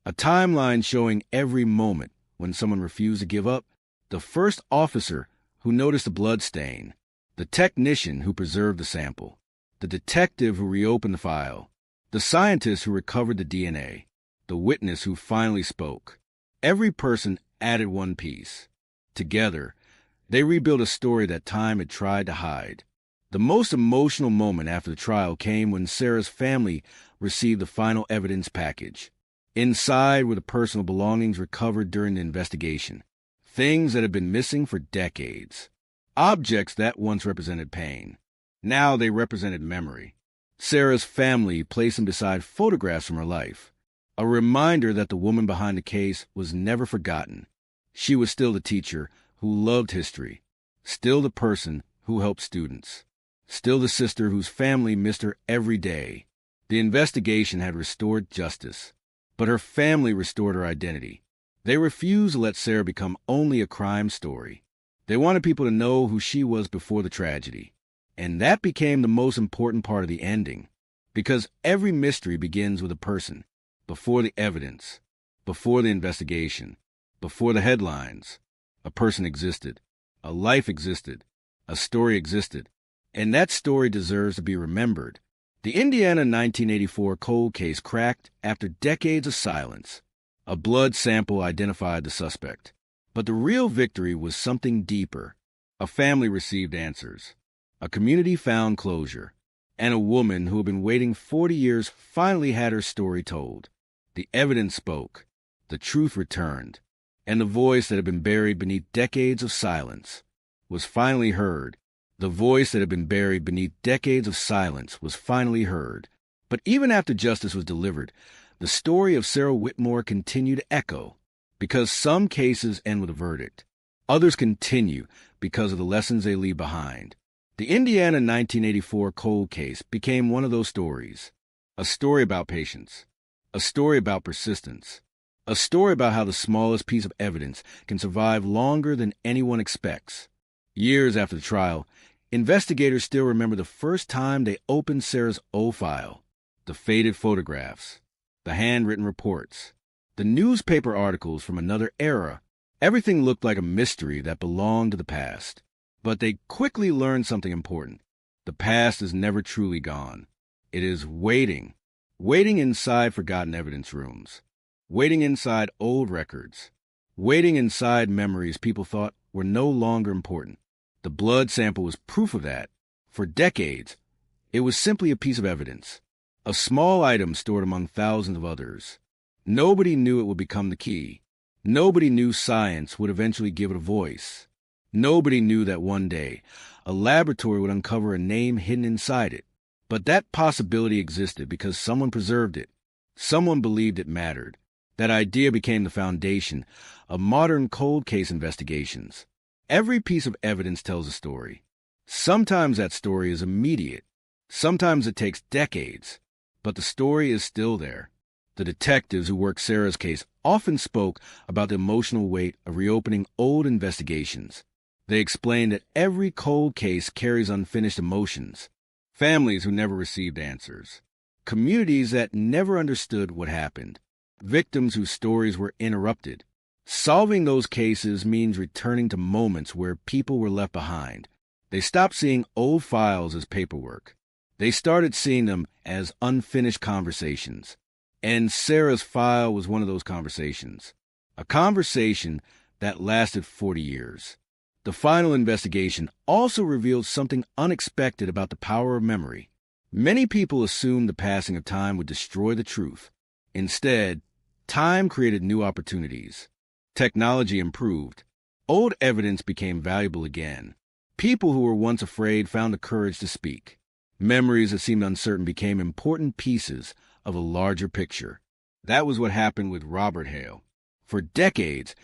A timeline showing every moment when someone refused to give up, the first officer who noticed the blood stain, the technician who preserved the sample, the detective who reopened the file, the scientist who recovered the DNA, the witness who finally spoke. Every person added one piece. Together, they rebuilt a story that time had tried to hide. The most emotional moment after the trial came when Sarah's family received the final evidence package. Inside were the personal belongings recovered during the investigation. Things that had been missing for decades. Objects that once represented pain. Now they represented memory. Sarah's family placed them beside photographs from her life. A reminder that the woman behind the case was never forgotten. She was still the teacher who loved history. Still the person who helped students. Still the sister whose family missed her every day. The investigation had restored justice, but her family restored her identity. They refused to let Sarah become only a crime story. They wanted people to know who she was before the tragedy. And that became the most important part of the ending, because every mystery begins with a person, before the evidence, before the investigation, before the headlines. A person existed, a life existed, a story existed, and that story deserves to be remembered. The Indiana 1984 cold case cracked after decades of silence. A blood sample identified the suspect. But the real victory was something deeper. A family received answers. A community found closure. And a woman who had been waiting 40 years finally had her story told. The evidence spoke. The truth returned. And the voice that had been buried beneath decades of silence was finally heard. The voice that had been buried beneath decades of silence was finally heard. But even after justice was delivered, the story of Sarah Whitmore continued to echo, because some cases end with a verdict. Others continue because of the lessons they leave behind. The Indiana 1984 cold case became one of those stories. A story about patience. A story about persistence. A story about how the smallest piece of evidence can survive longer than anyone expects. Years after the trial, investigators still remember the first time they opened Sarah's O file, the faded photographs, the handwritten reports, the newspaper articles from another era. Everything looked like a mystery that belonged to the past. But they quickly learned something important. The past is never truly gone. It is waiting. waiting inside forgotten evidence rooms, waiting inside old records, waiting inside memories people thought were no longer important. The blood sample was proof of that. For decades, it was simply a piece of evidence, a small item stored among thousands of others. Nobody knew it would become the key. Nobody knew science would eventually give it a voice. Nobody knew that one day, a laboratory would uncover a name hidden inside it. But that possibility existed because someone preserved it. Someone believed it mattered. That idea became the foundation of modern cold case investigations. Every piece of evidence tells a story. Sometimes that story is immediate. Sometimes it takes decades. But the story is still there. The detectives who worked Sarah's case often spoke about the emotional weight of reopening old investigations. They explained that every cold case carries unfinished emotions. Families who never received answers. Communities that never understood what happened. Victims whose stories were interrupted. Solving those cases means returning to moments where people were left behind. They stopped seeing old files as paperwork. They started seeing them as unfinished conversations. And Sarah's file was one of those conversations. A conversation that lasted 40 years. The final investigation also revealed something unexpected about the power of memory. Many people assumed the passing of time would destroy the truth. Instead, time created new opportunities. Technology improved. Old evidence became valuable again. People who were once afraid found the courage to speak. Memories that seemed uncertain became important pieces of a larger picture. That was what happened with Robert Hale. For decades,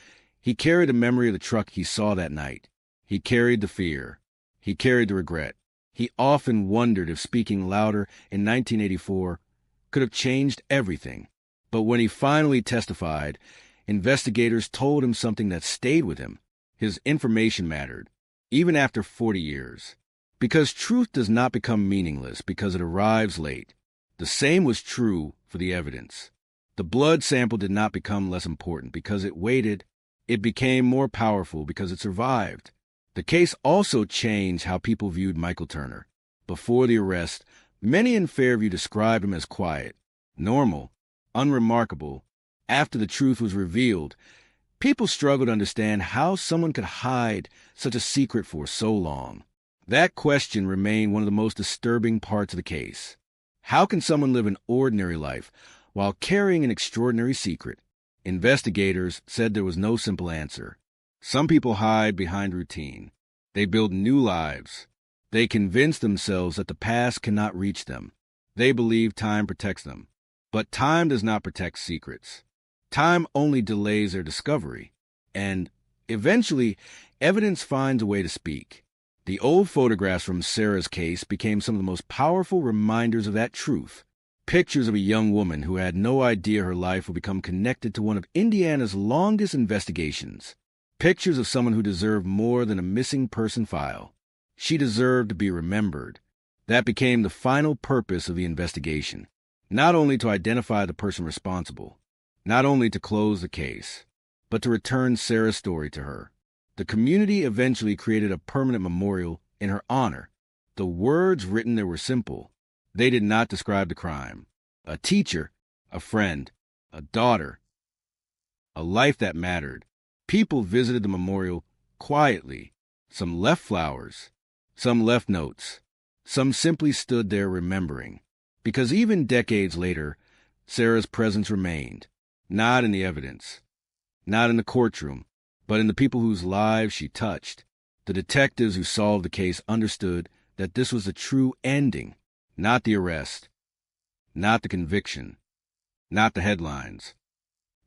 he carried the memory of the truck he saw that night. He carried the fear. He carried the regret. He often wondered if speaking louder in 1984 could have changed everything. But when he finally testified, investigators told him something that stayed with him. His information mattered, even after 40 years. Because truth does not become meaningless because it arrives late. The same was true for the evidence. The blood sample did not become less important because it waited. It became more powerful because it survived. The case also changed how people viewed Michael Turner. Before the arrest, many in Fairview described him as quiet, normal, unremarkable. After the truth was revealed, people struggled to understand how someone could hide such a secret for so long. That question remained one of the most disturbing parts of the case. How can someone live an ordinary life while carrying an extraordinary secret? Investigators said there was no simple answer. Some people hide behind routine. They build new lives. They convince themselves that the past cannot reach them. They believe time protects them. But time does not protect secrets. Time only delays their discovery. And eventually, evidence finds a way to speak. The old photographs from Sarah's case became some of the most powerful reminders of that truth. Pictures of a young woman who had no idea her life would become connected to one of Indiana's longest investigations. Pictures of someone who deserved more than a missing person file. She deserved to be remembered. That became the final purpose of the investigation. Not only to identify the person responsible, not only to close the case, but to return Sarah's story to her. The community eventually created a permanent memorial in her honor. The words written there were simple. They did not describe the crime. A teacher, a friend, a daughter, a life that mattered. People visited the memorial quietly. Some left flowers, some left notes, some simply stood there remembering. Because even decades later, Sarah's presence remained, not in the evidence, not in the courtroom, but in the people whose lives she touched. The detectives who solved the case understood that this was the true ending, not the arrest, not the conviction, not the headlines.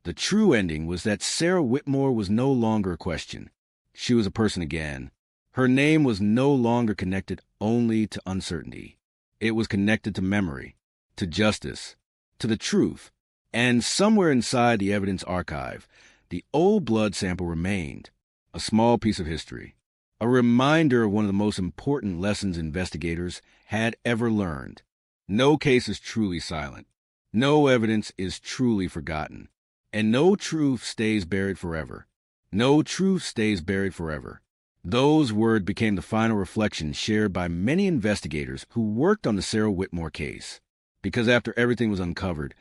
The true ending was that Sarah Whitmore was no longer a question. She was a person again. Her name was no longer connected only to uncertainty. It was connected to memory, to justice, to the truth. And somewhere inside the evidence archive, the old blood sample remained, a small piece of history, a reminder of one of the most important lessons investigators had ever learned. No case is truly silent. No evidence is truly forgotten. And no truth stays buried forever. No truth stays buried forever. Those words became the final reflection shared by many investigators who worked on the Sarah Whitmore case. Because after everything was uncovered,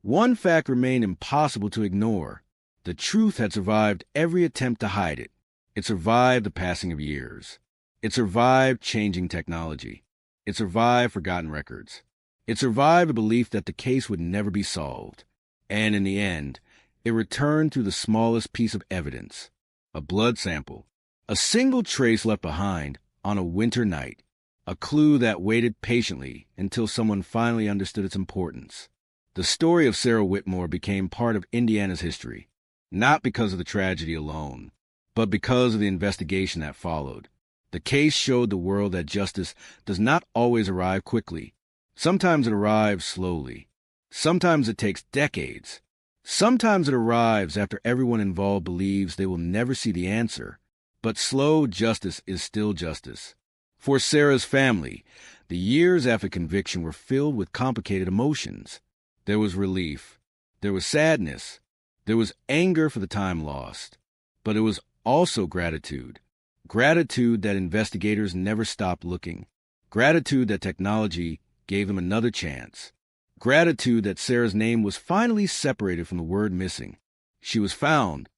one fact remained impossible to ignore. The truth had survived every attempt to hide it. It survived the passing of years. It survived changing technology. It survived forgotten records. It survived a belief that the case would never be solved. And in the end, it returned through the smallest piece of evidence, a blood sample, a single trace left behind on a winter night, a clue that waited patiently until someone finally understood its importance. The story of Sarah Whitmore became part of Indiana's history, not because of the tragedy alone, but because of the investigation that followed. The case showed the world that justice does not always arrive quickly. Sometimes it arrives slowly. Sometimes it takes decades. Sometimes it arrives after everyone involved believes they will never see the answer. But slow justice is still justice. For Sarah's family, the years after conviction were filled with complicated emotions. There was relief. There was sadness. There was anger for the time lost. But it was also gratitude. Gratitude that investigators never stopped looking. Gratitude that technology gave them another chance. Gratitude that Sarah's name was finally separated from the word missing. She was found.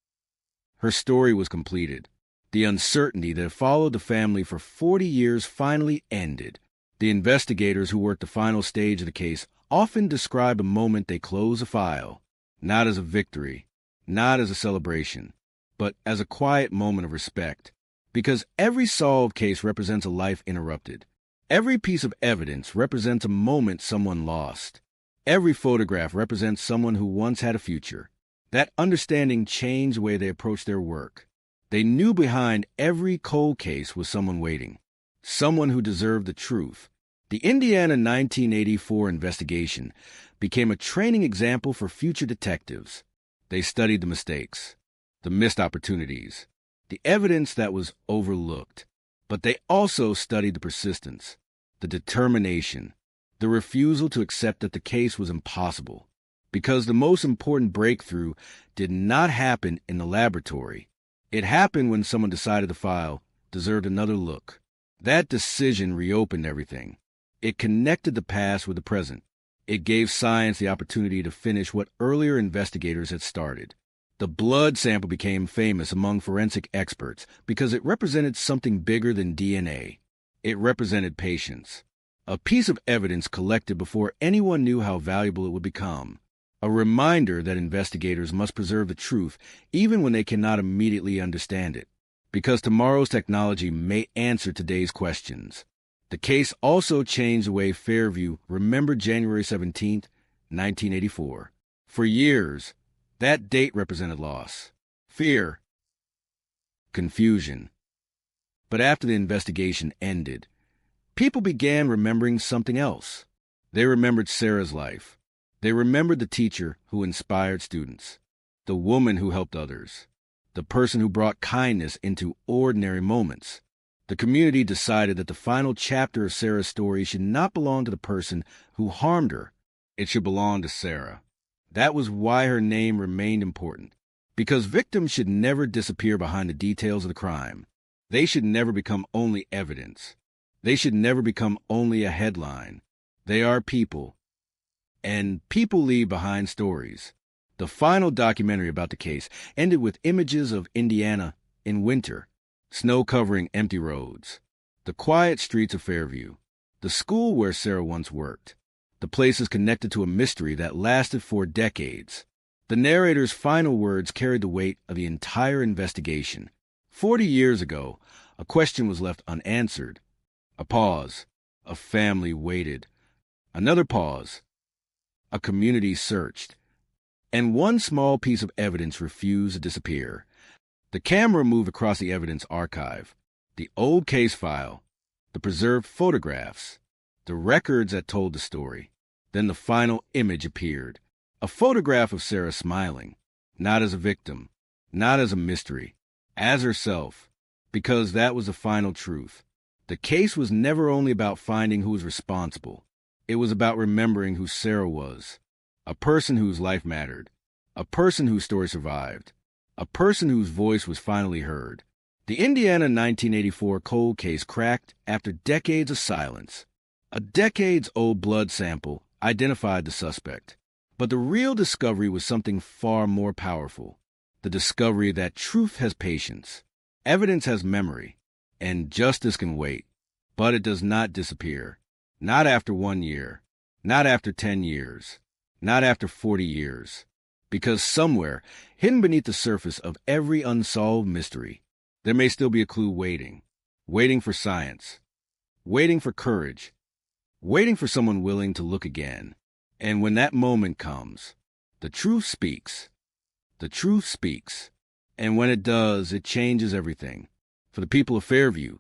Her story was completed. The uncertainty that followed the family for 40 years finally ended. The investigators who worked the final stage of the case often describe a moment they close a file, not as a victory, not as a celebration, but as a quiet moment of respect. Because every solved case represents a life interrupted. Every piece of evidence represents a moment someone lost. Every photograph represents someone who once had a future. That understanding changed the way they approached their work. They knew behind every cold case was someone waiting, someone who deserved the truth. The Indiana 1984 investigation became a training example for future detectives. They studied the mistakes, the missed opportunities, the evidence that was overlooked. But they also studied the persistence, the determination, the refusal to accept that the case was impossible. Because the most important breakthrough did not happen in the laboratory. It happened when someone decided the file deserved another look. That decision reopened everything. It connected the past with the present. It gave science the opportunity to finish what earlier investigators had started. The blood sample became famous among forensic experts because it represented something bigger than DNA. It represented patience, a piece of evidence collected before anyone knew how valuable it would become. A reminder that investigators must preserve the truth even when they cannot immediately understand it, because tomorrow's technology may answer today's questions. The case also changed the way Fairview remembered January 17, 1984. For years, that date represented loss, fear, confusion. But after the investigation ended, people began remembering something else. They remembered Sarah's life. They remembered the teacher who inspired students, the woman who helped others, the person who brought kindness into ordinary moments. The community decided that the final chapter of Sarah's story should not belong to the person who harmed her. It should belong to Sarah. That was why her name remained important, because victims should never disappear behind the details of the crime. They should never become only evidence. They should never become only a headline. They are people. And people leave behind stories. The final documentary about the case ended with images of Indiana in winter, snow covering empty roads, the quiet streets of Fairview, the school where Sarah once worked. The place is connected to a mystery that lasted for decades. The narrator's final words carried the weight of the entire investigation. 40 years ago, a question was left unanswered. A pause. A family waited. Another pause. A community searched. And one small piece of evidence refused to disappear. The camera moved across the evidence archive, the old case file, the preserved photographs, the records that told the story. Then the final image appeared, a photograph of Sarah smiling, not as a victim, not as a mystery, as herself, because that was the final truth. The case was never only about finding who was responsible. It was about remembering who Sarah was, a person whose life mattered, a person whose story survived, a person whose voice was finally heard. The Indiana 1984 cold case cracked after decades of silence. A decades-old blood sample identified the suspect. But the real discovery was something far more powerful. The discovery that truth has patience, evidence has memory, and justice can wait. But it does not disappear. Not after 1 year. Not after 10 years. Not after 40 years. Because somewhere, hidden beneath the surface of every unsolved mystery, there may still be a clue waiting. Waiting for science. Waiting for courage. Waiting for someone willing to look again. And when that moment comes, the truth speaks. The truth speaks. And when it does, it changes everything. For the people of Fairview,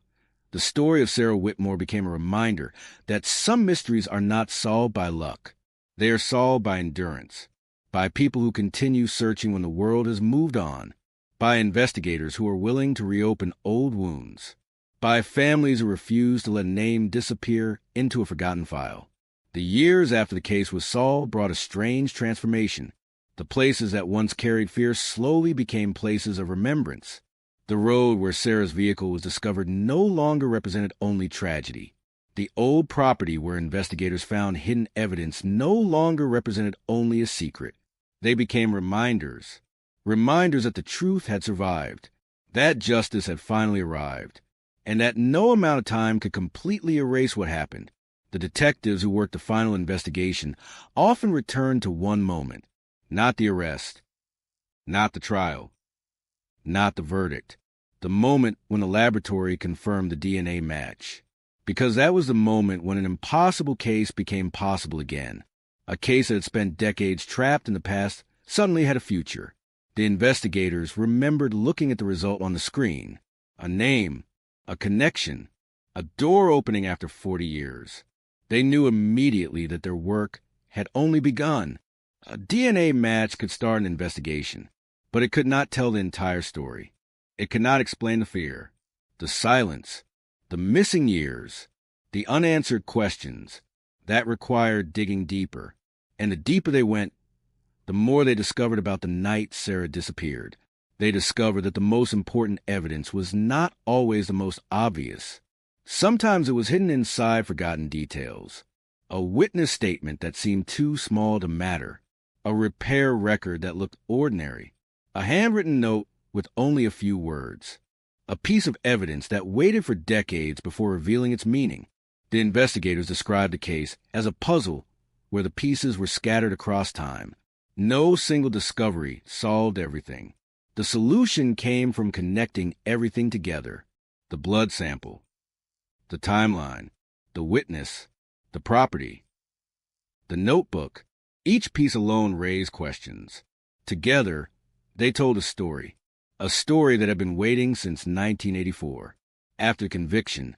the story of Sarah Whitmore became a reminder that some mysteries are not solved by luck. They are solved by endurance, by people who continue searching when the world has moved on, by investigators who are willing to reopen old wounds, by families who refuse to let a name disappear into a forgotten file. The years after the case was solved brought a strange transformation. The places that once carried fear slowly became places of remembrance. The road where Sarah's vehicle was discovered no longer represented only tragedy. The old property where investigators found hidden evidence no longer represented only a secret. They became reminders. Reminders that the truth had survived, that justice had finally arrived, and that no amount of time could completely erase what happened. The detectives who worked the final investigation often returned to one moment. Not the arrest, not the trial, not the verdict. The moment when the laboratory confirmed the DNA match. Because that was the moment when an impossible case became possible again. A case that had spent decades trapped in the past suddenly had a future. The investigators remembered looking at the result on the screen. A name, a connection, a door opening after 40 years. They knew immediately that their work had only begun. A DNA match could start an investigation, but it could not tell the entire story. It could not explain the fear, the silence, the missing years, the unanswered questions. That required digging deeper. And the deeper they went, the more they discovered about the night Sarah disappeared. They discovered that the most important evidence was not always the most obvious. Sometimes it was hidden inside forgotten details. A witness statement that seemed too small to matter. A repair record that looked ordinary. A handwritten note with only a few words. A piece of evidence that waited for decades before revealing its meaning. The investigators described the case as a puzzle where the pieces were scattered across time. No single discovery solved everything. The solution came from connecting everything together. The blood sample, the timeline, the witness, the property, the notebook. Each piece alone raised questions. Together, they told a story that had been waiting since 1984. After conviction,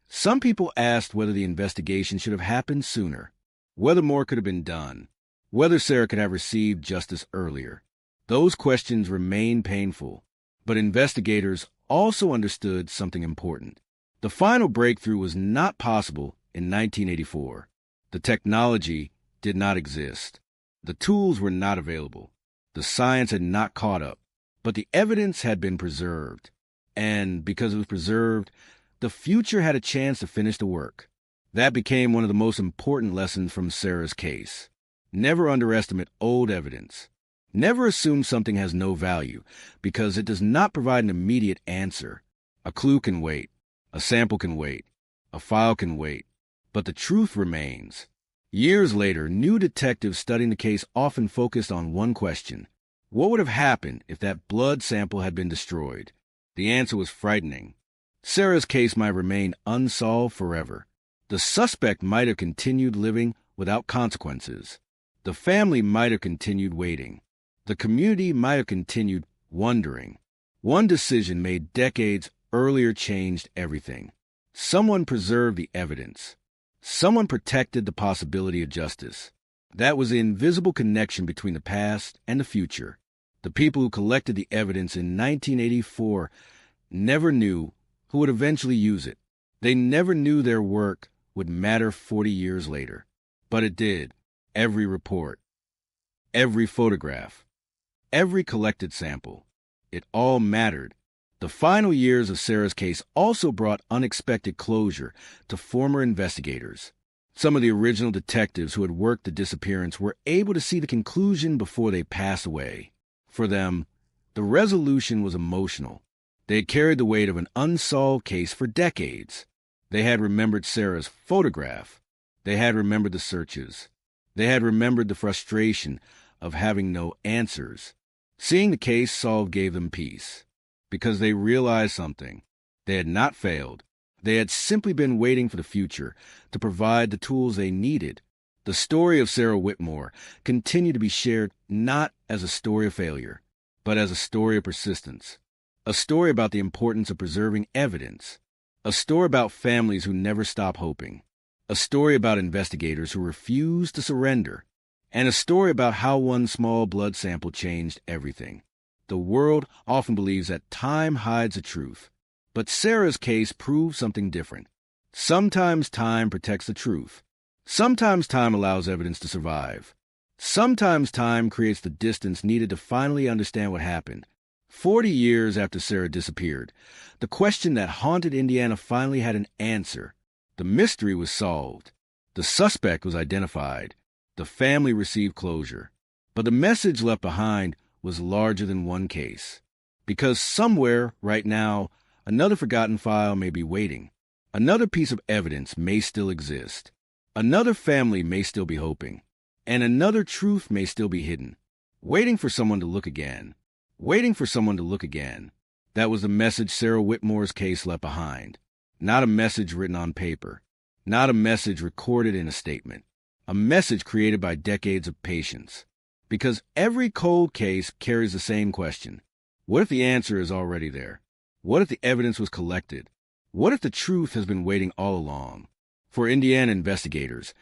some people asked whether the investigation should have happened sooner, whether more could have been done, whether Sarah could have received justice earlier. Those questions remained painful, but investigators also understood something important. The final breakthrough was not possible in 1984. The technology did not exist. The tools were not available. The science had not caught up. But the evidence had been preserved, and because it was preserved, the future had a chance to finish the work. That became one of the most important lessons from Sarah's case. Never underestimate old evidence. Never assume something has no value, because it does not provide an immediate answer. A clue can wait. A sample can wait. A file can wait. But the truth remains. Years later, new detectives studying the case often focused on one question. What would have happened if that blood sample had been destroyed? The answer was frightening. Sarah's case might remain unsolved forever. The suspect might have continued living without consequences. The family might have continued waiting. The community might have continued wondering. One decision made decades earlier changed everything. Someone preserved the evidence. Someone protected the possibility of justice. That was the invisible connection between the past and the future. The people who collected the evidence in 1984 never knew who would eventually use it. They never knew their work would matter 40 years later. But it did. Every report, every photograph, every collected sample. It all mattered. The final years of Sarah's case also brought unexpected closure to former investigators. Some of the original detectives who had worked the disappearance were able to see the conclusion before they passed away. For them, the resolution was emotional. They had carried the weight of an unsolved case for decades. They had remembered Sarah's photograph. They had remembered the searches. They had remembered the frustration of having no answers. Seeing the case solved gave them peace, because they realized something. They had not failed. They had simply been waiting for the future to provide the tools they needed. The story of Sarah Whitmore continued to be shared not as a story of failure, but as a story of persistence. A story about the importance of preserving evidence. A story about families who never stop hoping. A story about investigators who refuse to surrender. And a story about how one small blood sample changed everything. The world often believes that time hides the truth. But Sarah's case proved something different. Sometimes time protects the truth. Sometimes time allows evidence to survive. Sometimes time creates the distance needed to finally understand what happened. 40 years after Sarah disappeared, the question that haunted Indiana finally had an answer. The mystery was solved. The suspect was identified. The family received closure. But the message left behind was larger than one case. Because somewhere, right now, another forgotten file may be waiting. Another piece of evidence may still exist. Another family may still be hoping. And another truth may still be hidden, waiting for someone to look again. Waiting for someone to look again. That was the message Sarah Whitmore's case left behind. Not a message written on paper. Not a message recorded in a statement. A message created by decades of patience. Because every cold case carries the same question. What if the answer is already there? What if the evidence was collected? What if the truth has been waiting all along? For Indiana investigators,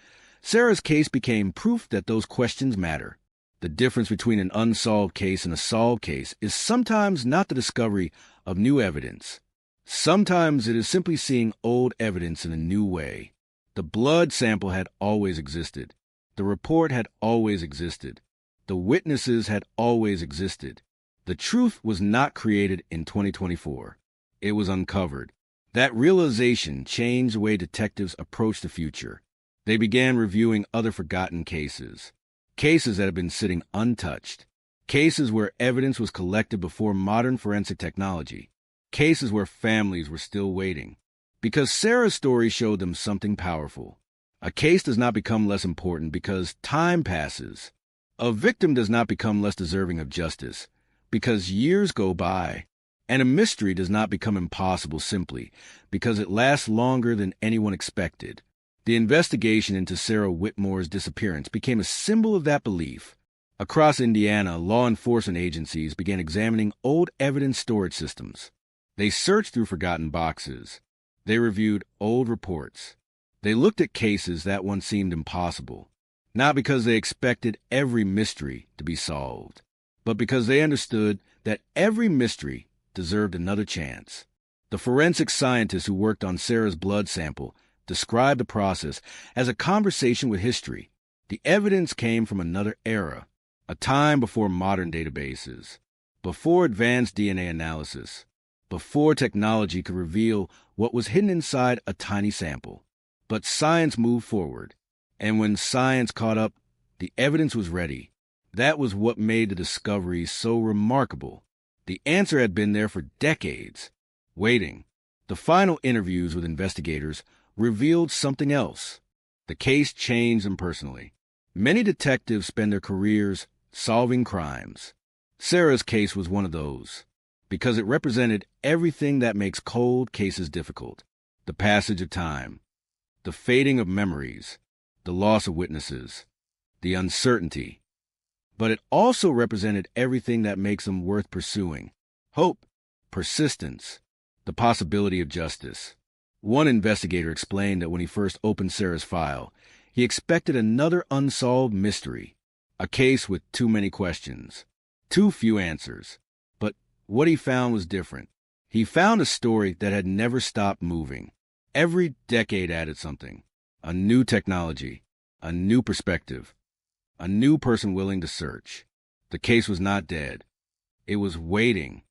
Sarah's case became proof that those questions matter. The difference between an unsolved case and a solved case is sometimes not the discovery of new evidence. Sometimes it is simply seeing old evidence in a new way. The blood sample had always existed. The report had always existed. The witnesses had always existed. The truth was not created in 2024. It was uncovered. That realization changed the way detectives approached the future. They began reviewing other forgotten cases. Cases that had been sitting untouched. Cases where evidence was collected before modern forensic technology. Cases where families were still waiting. Because Sarah's story showed them something powerful. A case does not become less important because time passes. A victim does not become less deserving of justice because years go by. And a mystery does not become impossible simply because it lasts longer than anyone expected. The investigation into Sarah Whitmore's disappearance became a symbol of that belief. Across Indiana, law enforcement agencies began examining old evidence storage systems. They searched through forgotten boxes. They reviewed old reports. They looked at cases that once seemed impossible, not because they expected every mystery to be solved, but because they understood that every mystery deserved another chance. The forensic scientists who worked on Sarah's blood sample described the process as a conversation with history. The evidence came from another era, a time before modern databases, before advanced DNA analysis, before technology could reveal what was hidden inside a tiny sample. But science moved forward, and when science caught up, the evidence was ready. That was what made the discovery so remarkable. The answer had been there for decades, waiting. The final interviews with investigators revealed something else. The case changed them personally. Many detectives spend their careers solving crimes. Sarah's case was one of those, because it represented everything that makes cold cases difficult. The passage of time, the fading of memories, the loss of witnesses, the uncertainty. But it also represented everything that makes them worth pursuing. Hope, persistence, the possibility of justice. One investigator explained that when he first opened Sarah's file, he expected another unsolved mystery, a case with too many questions, too few answers. But what he found was different. He found a story that had never stopped moving. Every decade added something, a new technology, a new perspective, a new person willing to search. The case was not dead. It was waiting.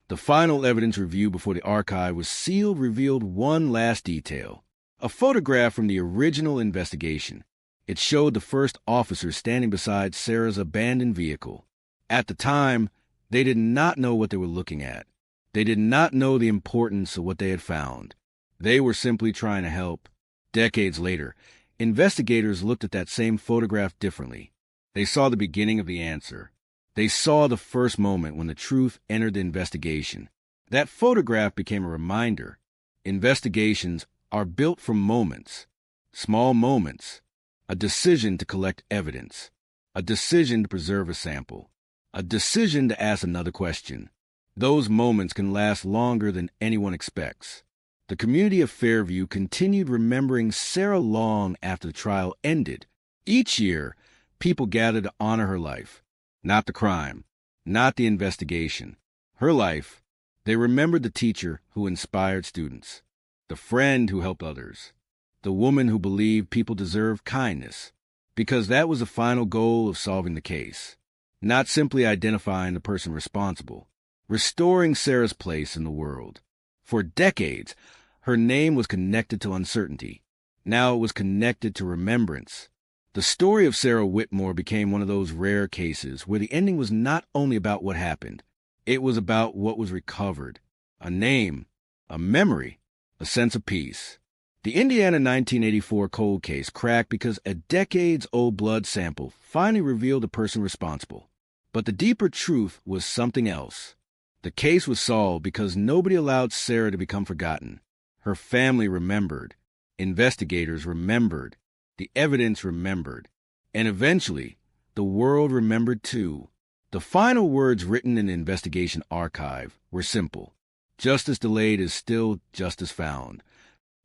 The final evidence review before the archive was sealed revealed one last detail. A photograph from the original investigation. It showed the first officer standing beside Sarah's abandoned vehicle. At the time, they did not know what they were looking at. They did not know the importance of what they had found. They were simply trying to help. Decades later, investigators looked at that same photograph differently. They saw the beginning of the answer. They saw the first moment when the truth entered the investigation. That photograph became a reminder. Investigations are built from moments, small moments, a decision to collect evidence, a decision to preserve a sample, a decision to ask another question. Those moments can last longer than anyone expects. The community of Fairview continued remembering Sarah long after the trial ended. Each year, people gathered to honor her life. Not the crime, not the investigation. Her life. They remembered the teacher who inspired students, the friend who helped others, the woman who believed people deserved kindness, because that was the final goal of solving the case. Not simply identifying the person responsible, restoring Sarah's place in the world. For decades, her name was connected to uncertainty. Now it was connected to remembrance. The story of Sarah Whitmore became one of those rare cases where the ending was not only about what happened, it was about what was recovered. A name, a memory, a sense of peace. The Indiana 1984 cold case cracked because a decades-old blood sample finally revealed the person responsible. But the deeper truth was something else. The case was solved because nobody allowed Sarah to become forgotten. Her family remembered. Investigators remembered. The evidence remembered. And eventually, the world remembered too. The final words written in the investigation archive were simple. Justice delayed is still justice found.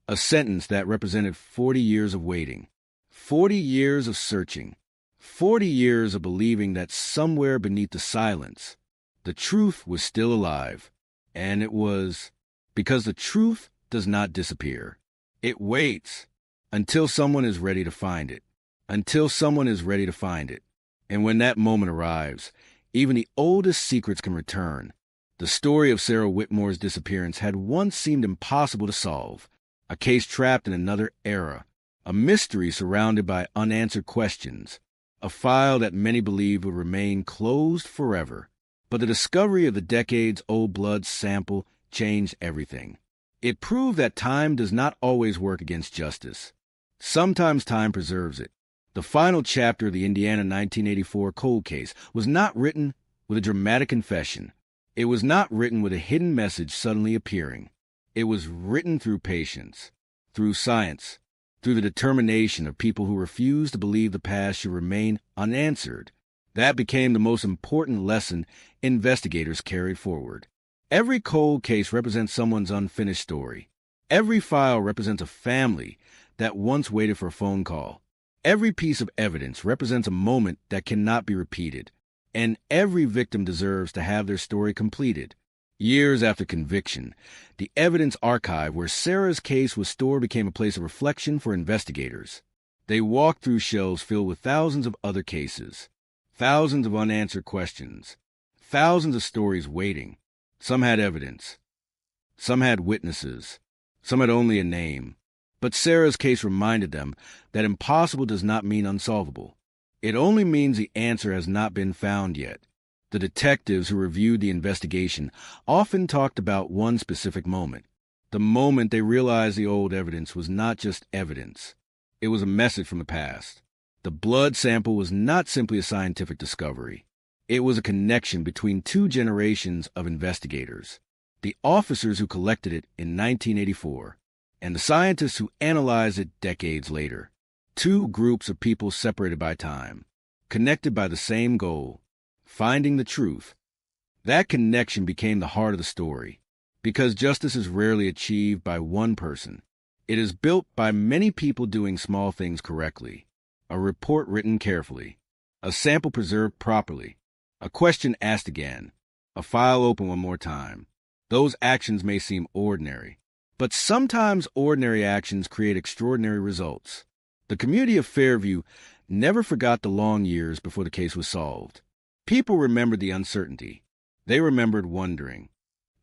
A sentence that represented 40 years of waiting, 40 years of searching, 40 years of believing that somewhere beneath the silence, the truth was still alive. And it was because the truth does not disappear. It waits until someone is ready to find it, until someone is ready to find it. And when that moment arrives, even the oldest secrets can return. The story of Sarah Whitmore's disappearance had once seemed impossible to solve. A case trapped in another era, a mystery surrounded by unanswered questions, a file that many believed would remain closed forever. But the discovery of the decades-old blood sample changed everything. It proved that time does not always work against justice. Sometimes time preserves it. The final chapter of the Indiana 1984 cold case was not written with a dramatic confession. It was not written with a hidden message suddenly appearing. It was written through patience, through science, through the determination of people who refused to believe the past should remain unanswered. That became the most important lesson investigators carried forward. Every cold case represents someone's unfinished story. Every file represents a family that once waited for a phone call. Every piece of evidence represents a moment that cannot be repeated. And every victim deserves to have their story completed. Years after conviction, the evidence archive where Sarah's case was stored became a place of reflection for investigators. They walked through shelves filled with thousands of other cases, thousands of unanswered questions, thousands of stories waiting. Some had evidence. Some had witnesses. Some had only a name. But Sarah's case reminded them that impossible does not mean unsolvable. It only means the answer has not been found yet. The detectives who reviewed the investigation often talked about one specific moment. The moment they realized the old evidence was not just evidence. It was a message from the past. The blood sample was not simply a scientific discovery. It was a connection between two generations of investigators. The officers who collected it in 1984 and the scientists who analyzed it decades later. Two groups of people separated by time, connected by the same goal. Finding the truth. That connection became the heart of the story, because justice is rarely achieved by one person. It is built by many people doing small things correctly. A report written carefully, a sample preserved properly, a question asked again, a file open one more time. Those actions may seem ordinary, but sometimes ordinary actions create extraordinary results. The community of Fairview never forgot the long years before the case was solved. People remembered the uncertainty. They remembered wondering.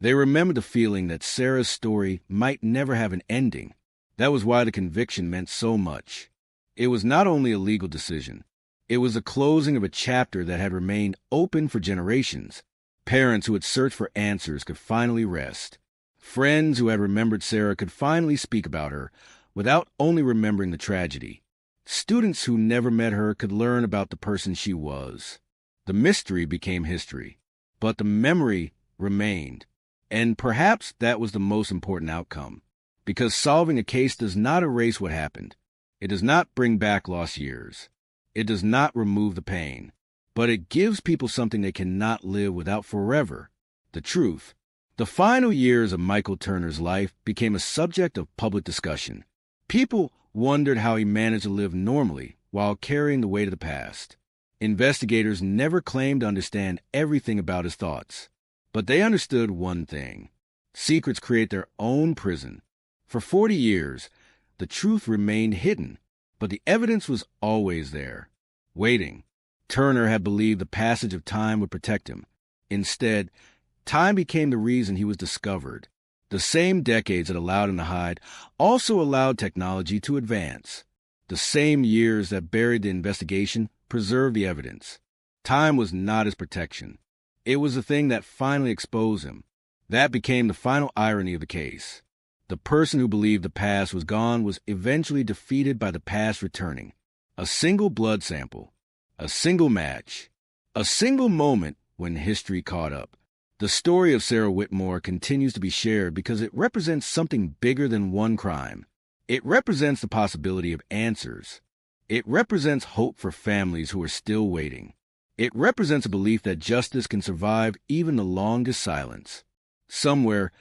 They remembered the feeling that Sarah's story might never have an ending. That was why the conviction meant so much. It was not only a legal decision, it was the closing of a chapter that had remained open for generations. Parents who had searched for answers could finally rest. Friends who had remembered Sarah could finally speak about her without only remembering the tragedy. Students who never met her could learn about the person she was. The mystery became history, but the memory remained. And perhaps that was the most important outcome, because solving a case does not erase what happened. It does not bring back lost years. It does not remove the pain, but it gives people something they cannot live without forever: the truth. The final years of Michael Turner's life became a subject of public discussion. People wondered how he managed to live normally while carrying the weight of the past. Investigators never claimed to understand everything about his thoughts, but they understood one thing: secrets create their own prison. For 40 years, the truth remained hidden, but the evidence was always there, waiting. Turner had believed the passage of time would protect him. Instead, time became the reason he was discovered. The same decades that allowed him to hide also allowed technology to advance. The same years that buried the investigation preserved the evidence. Time was not his protection. It was the thing that finally exposed him. That became the final irony of the case. The person who believed the past was gone was eventually defeated by the past returning. A single blood sample, a single match, a single moment when history caught up. The story of Sarah Whitmore continues to be shared because it represents something bigger than one crime. It represents the possibility of answers. It represents hope for families who are still waiting. It represents a belief that justice can survive even the longest silence. Somewhere,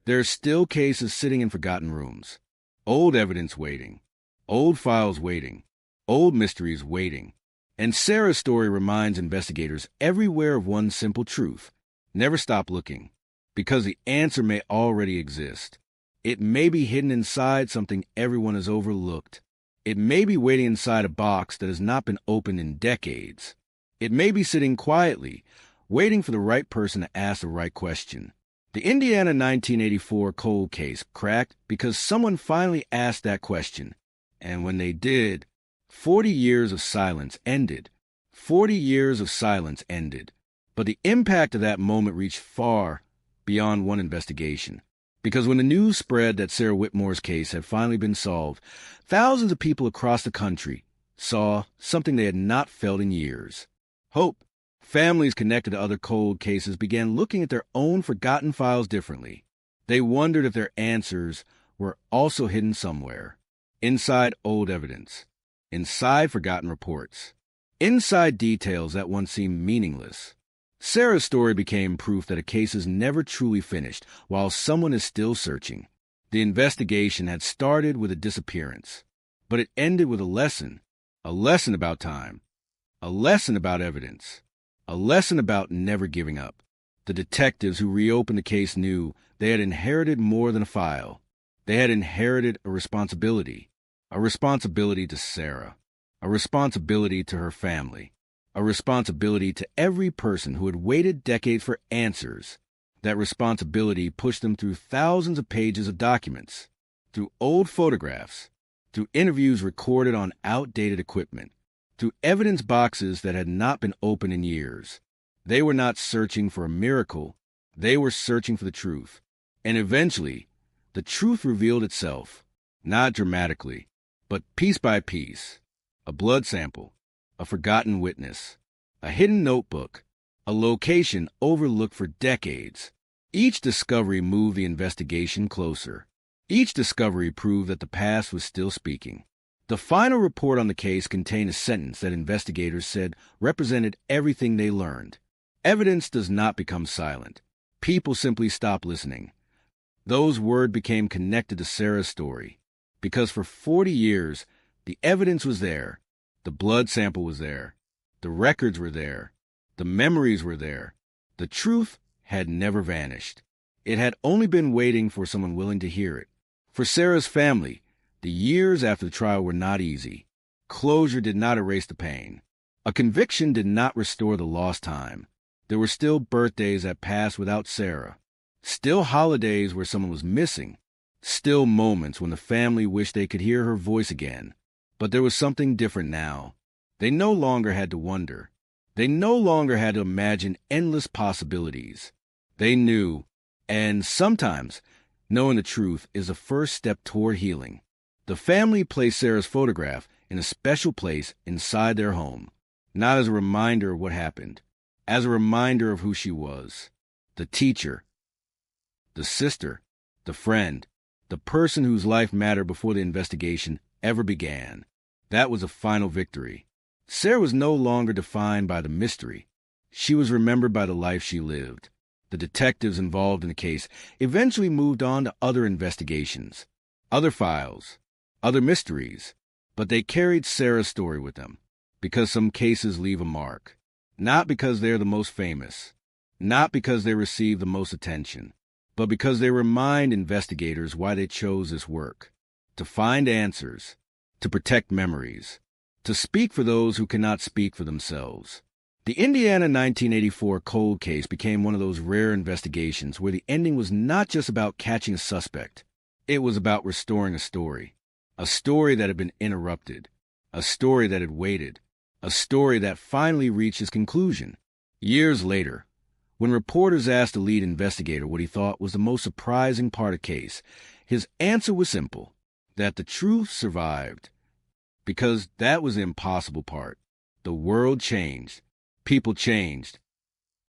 there are still cases sitting in forgotten rooms. Old evidence waiting. Old files waiting. Old mysteries waiting. And Sarah's story reminds investigators everywhere of one simple truth: never stop looking, because the answer may already exist. It may be hidden inside something everyone has overlooked. It may be waiting inside a box that has not been opened in decades. It may be sitting quietly, waiting for the right person to ask the right question. The Indiana 1984 cold case cracked because someone finally asked that question. And when they did, 40 years of silence ended. 40 years of silence ended. But the impact of that moment reached far beyond one investigation. Because when the news spread that Sarah Whitmore's case had finally been solved, thousands of people across the country saw something they had not felt in years: hope. Families connected to other cold cases began looking at their own forgotten files differently. They wondered if their answers were also hidden somewhere. Inside old evidence. Inside forgotten reports. Inside details that once seemed meaningless. Sarah's story became proof that a case is never truly finished while someone is still searching. The investigation had started with a disappearance, but it ended with a lesson about time, a lesson about evidence, a lesson about never giving up. The detectives who reopened the case knew they had inherited more than a file. They had inherited a responsibility to Sarah, a responsibility to her family, a responsibility to every person who had waited decades for answers. That responsibility pushed them through thousands of pages of documents, through old photographs, through interviews recorded on outdated equipment, through evidence boxes that had not been opened in years. They were not searching for a miracle. They were searching for the truth. And eventually, the truth revealed itself, not dramatically, but piece by piece. A blood sample, a forgotten witness, a hidden notebook, a location overlooked for decades. Each discovery moved the investigation closer. Each discovery proved that the past was still speaking. The final report on the case contained a sentence that investigators said represented everything they learned. Evidence does not become silent. People simply stop listening. Those words became connected to Sarah's story, because for 40 years, the evidence was there. The blood sample was there. The records were there. The memories were there. The truth had never vanished. It had only been waiting for someone willing to hear it. For Sarah's family, the years after the trial were not easy. Closure did not erase the pain. A conviction did not restore the lost time. There were still birthdays that passed without Sarah. Still holidays where someone was missing. Still moments when the family wished they could hear her voice again. But there was something different now. They no longer had to wonder. They no longer had to imagine endless possibilities. They knew, and sometimes knowing the truth is the first step toward healing. The family placed Sarah's photograph in a special place inside their home, not as a reminder of what happened, as a reminder of who she was. The teacher, the sister, the friend, the person whose life mattered before the investigation ever began. That was a final victory. Sarah was no longer defined by the mystery. She was remembered by the life she lived. The detectives involved in the case eventually moved on to other investigations, other files, other mysteries, but they carried Sarah's story with them, because some cases leave a mark, not because they're the most famous, not because they receive the most attention, but because they remind investigators why they chose this work: to find answers, to protect memories, to speak for those who cannot speak for themselves. The Indiana 1984 cold case became one of those rare investigations where the ending was not just about catching a suspect. It was about restoring a story that had been interrupted, a story that had waited, a story that finally reached its conclusion. Years later, when reporters asked the lead investigator what he thought was the most surprising part of the case, his answer was simple: that the truth survived. Because that was the impossible part. The world changed. People changed.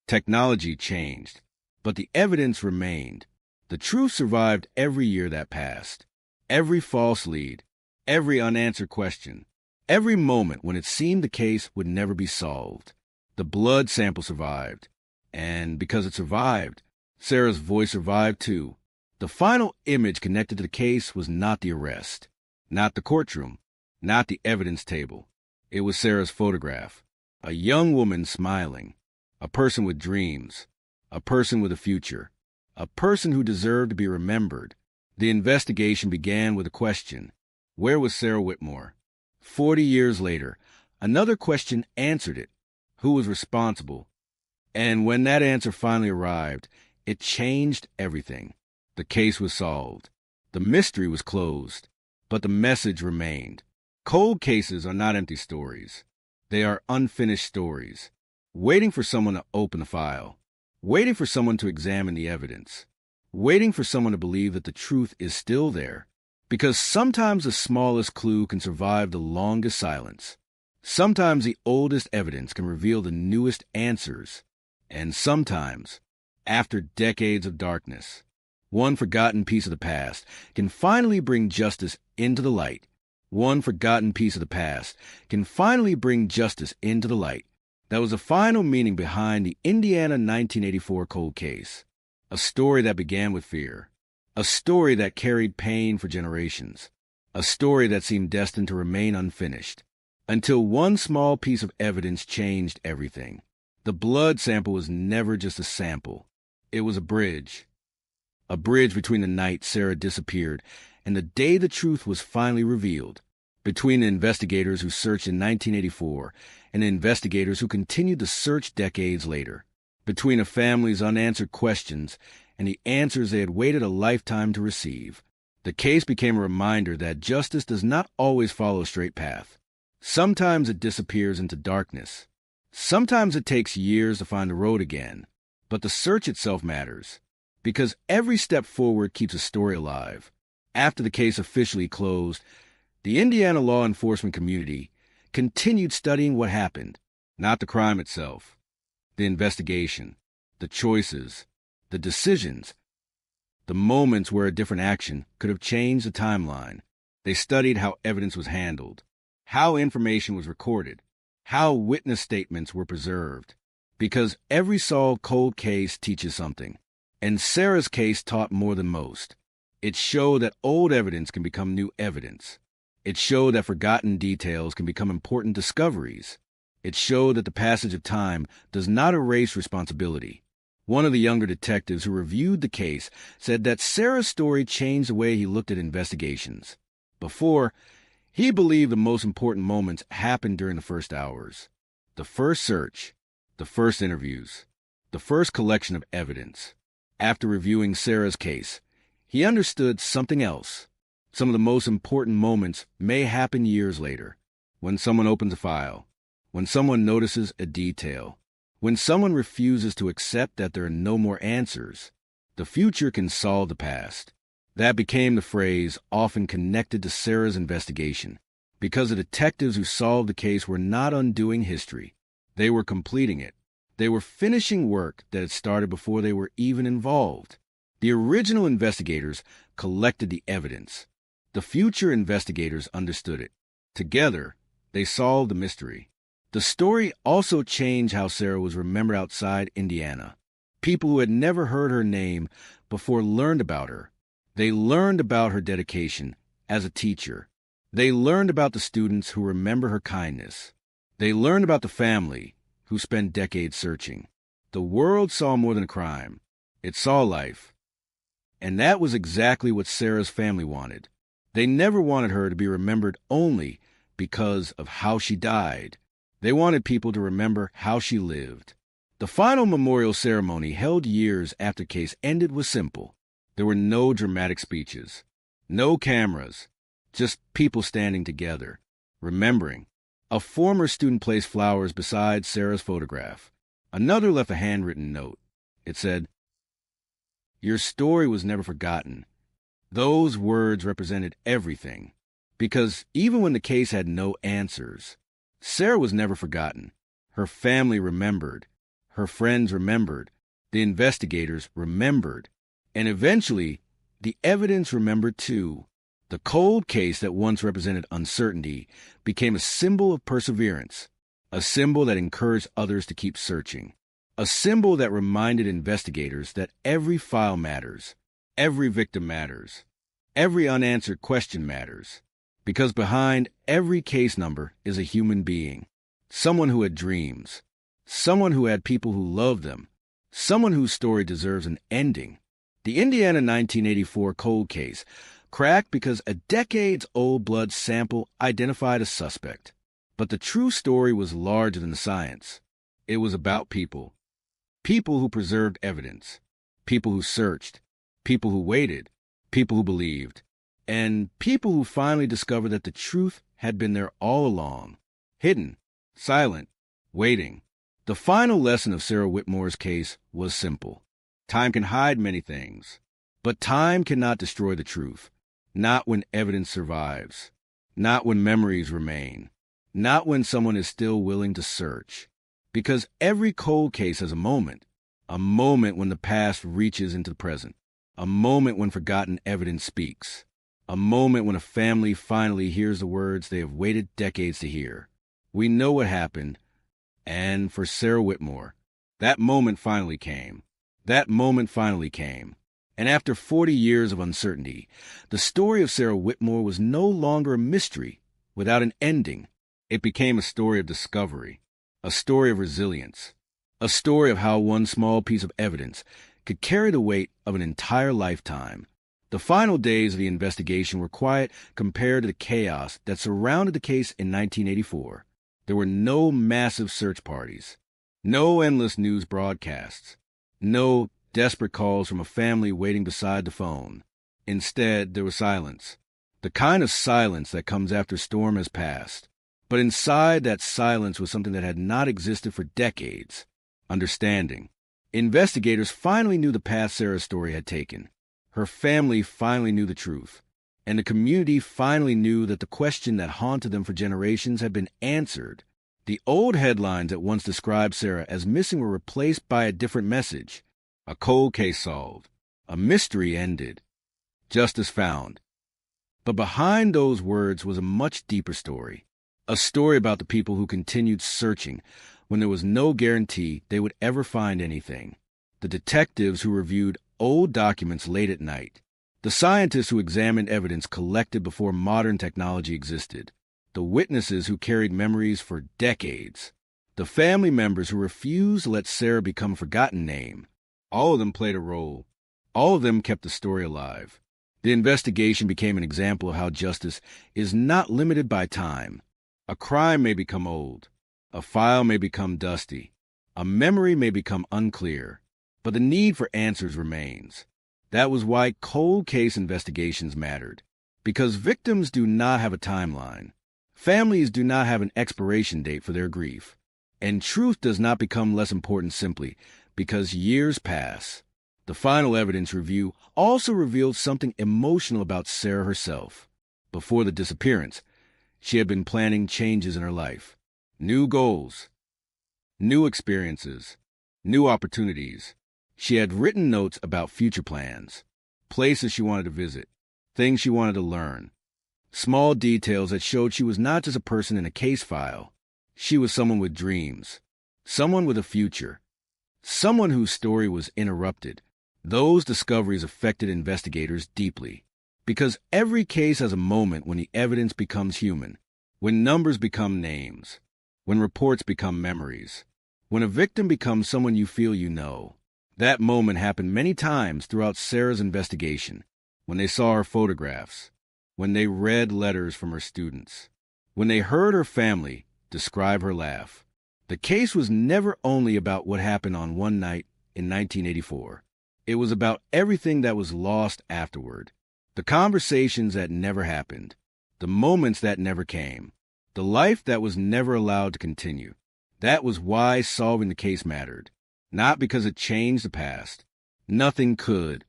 Technology changed. But the evidence remained. The truth survived every year that passed. Every false lead. Every unanswered question. Every moment when it seemed the case would never be solved. The blood sample survived. And because it survived, Sarah's voice survived too. The final image connected to the case was not the arrest, not the courtroom, not the evidence table. It was Sarah's photograph. A young woman smiling. A person with dreams. A person with a future. A person who deserved to be remembered. The investigation began with a question. Where was Sarah Whitmore? 40 years later, another question answered it. Who was responsible? And when that answer finally arrived, it changed everything. The case was solved. The mystery was closed. But the message remained. Cold cases are not empty stories. They are unfinished stories, waiting for someone to open the file, waiting for someone to examine the evidence, waiting for someone to believe that the truth is still there. Because sometimes the smallest clue can survive the longest silence. Sometimes the oldest evidence can reveal the newest answers. And sometimes, after decades of darkness, one forgotten piece of the past can finally bring justice into the light. One forgotten piece of the past can finally bring justice into the light. That was the final meaning behind the Indiana 1984 cold case. A story that began with fear. A story that carried pain for generations. A story that seemed destined to remain unfinished. Until one small piece of evidence changed everything. The blood sample was never just a sample. It was a bridge. A bridge between the night Sarah disappeared and the day the truth was finally revealed. Between the investigators who searched in 1984 and the investigators who continued the search decades later. Between a family's unanswered questions and the answers they had waited a lifetime to receive. The case became a reminder that justice does not always follow a straight path. Sometimes it disappears into darkness. Sometimes it takes years to find the road again. But the search itself matters, because every step forward keeps a story alive. After the case officially closed, the Indiana law enforcement community continued studying what happened, not the crime itself, the investigation, the choices, the decisions, the moments where a different action could have changed the timeline. They studied how evidence was handled, how information was recorded, how witness statements were preserved, because every solved cold case teaches something. And Sarah's case taught more than most. It showed that old evidence can become new evidence. It showed that forgotten details can become important discoveries. It showed that the passage of time does not erase responsibility. One of the younger detectives who reviewed the case said that Sarah's story changed the way he looked at investigations. Before, he believed the most important moments happened during the first hours. The first search, the first interviews, the first collection of evidence. After reviewing Sarah's case, He understood something else. Some of the most important moments may happen years later, when someone opens a file, when someone notices a detail, when someone refuses to accept that there are no more answers. The future can solve the past. That became the phrase often connected to Sarah's investigation, because the detectives who solved the case were not undoing history. They were completing it. They were finishing work that had started before they were even involved. The original investigators collected the evidence. The future investigators understood it. Together, they solved the mystery. The story also changed how Sarah was remembered outside Indiana. People who had never heard her name before learned about her. They learned about her dedication as a teacher. They learned about the students who remember her kindness. They learned about the family who spent decades searching. The world saw more than a crime. It saw life. And that was exactly what Sarah's family wanted. They never wanted her to be remembered only because of how she died. They wanted people to remember how she lived. The final memorial ceremony, held years after the case ended, was simple. There were no dramatic speeches, no cameras, just people standing together, remembering. A former student placed flowers beside Sarah's photograph. Another left a handwritten note. It said, "Your story was never forgotten." Those words represented everything, because even when the case had no answers, Sarah was never forgotten. Her family remembered. Her friends remembered. The investigators remembered. And eventually, the evidence remembered too. The cold case that once represented uncertainty became a symbol of perseverance, a symbol that encouraged others to keep searching, a symbol that reminded investigators that every file matters, every victim matters, every unanswered question matters, because behind every case number is a human being, someone who had dreams, someone who had people who loved them, someone whose story deserves an ending. The Indiana 1984 cold case cracked because a decades-old blood sample identified a suspect. But the true story was larger than the science. It was about people. People who preserved evidence. People who searched. People who waited. People who believed. And people who finally discovered that the truth had been there all along. Hidden. Silent. Waiting. The final lesson of Sarah Whitmore's case was simple. Time can hide many things, but time cannot destroy the truth. Not when evidence survives. Not when memories remain. Not when someone is still willing to search. Because every cold case has a moment when the past reaches into the present, a moment when forgotten evidence speaks, a moment when a family finally hears the words they have waited decades to hear. We know what happened, and for Sarah Whitmore, that moment finally came. That moment finally came. And after 40 years of uncertainty, the story of Sarah Whitmore was no longer a mystery without an ending. It became a story of discovery, a story of resilience, a story of how one small piece of evidence could carry the weight of an entire lifetime. The final days of the investigation were quiet compared to the chaos that surrounded the case in 1984. There were no massive search parties, no endless news broadcasts, no desperate calls from a family waiting beside the phone. Instead, there was silence, the kind of silence that comes after a storm has passed. But inside that silence was something that had not existed for decades: understanding. Investigators finally knew the path Sarah's story had taken. Her family finally knew the truth. And the community finally knew that the question that haunted them for generations had been answered. The old headlines that once described Sarah as missing were replaced by a different message. A cold case solved. A mystery ended. Justice found. But behind those words was a much deeper story. A story about the people who continued searching when there was no guarantee they would ever find anything. The detectives who reviewed old documents late at night. The scientists who examined evidence collected before modern technology existed. The witnesses who carried memories for decades. The family members who refused to let Sarah become a forgotten name. All of them played a role. All of them kept the story alive. The investigation became an example of how justice is not limited by time. A crime may become old. A file may become dusty. A memory may become unclear. But the need for answers remains. That was why cold case investigations mattered, because victims do not have a timeline. Families do not have an expiration date for their grief. And truth does not become less important simply because years pass. The final evidence review also revealed something emotional about Sarah herself. Before the disappearance, she had been planning changes in her life. New goals, new experiences, new opportunities. She had written notes about future plans, places she wanted to visit, things she wanted to learn. Small details that showed she was not just a person in a case file. She was someone with dreams, someone with a future, someone whose story was interrupted. Those discoveries affected investigators deeply, because every case has a moment when the evidence becomes human, when numbers become names, when reports become memories, when a victim becomes someone you feel you know. That moment happened many times throughout Sarah's investigation, when they saw her photographs, when they read letters from her students, when they heard her family describe her laugh. The case was never only about what happened on one night in 1984. It was about everything that was lost afterward. The conversations that never happened, the moments that never came, the life that was never allowed to continue. That was why solving the case mattered. Not because it changed the past. Nothing could.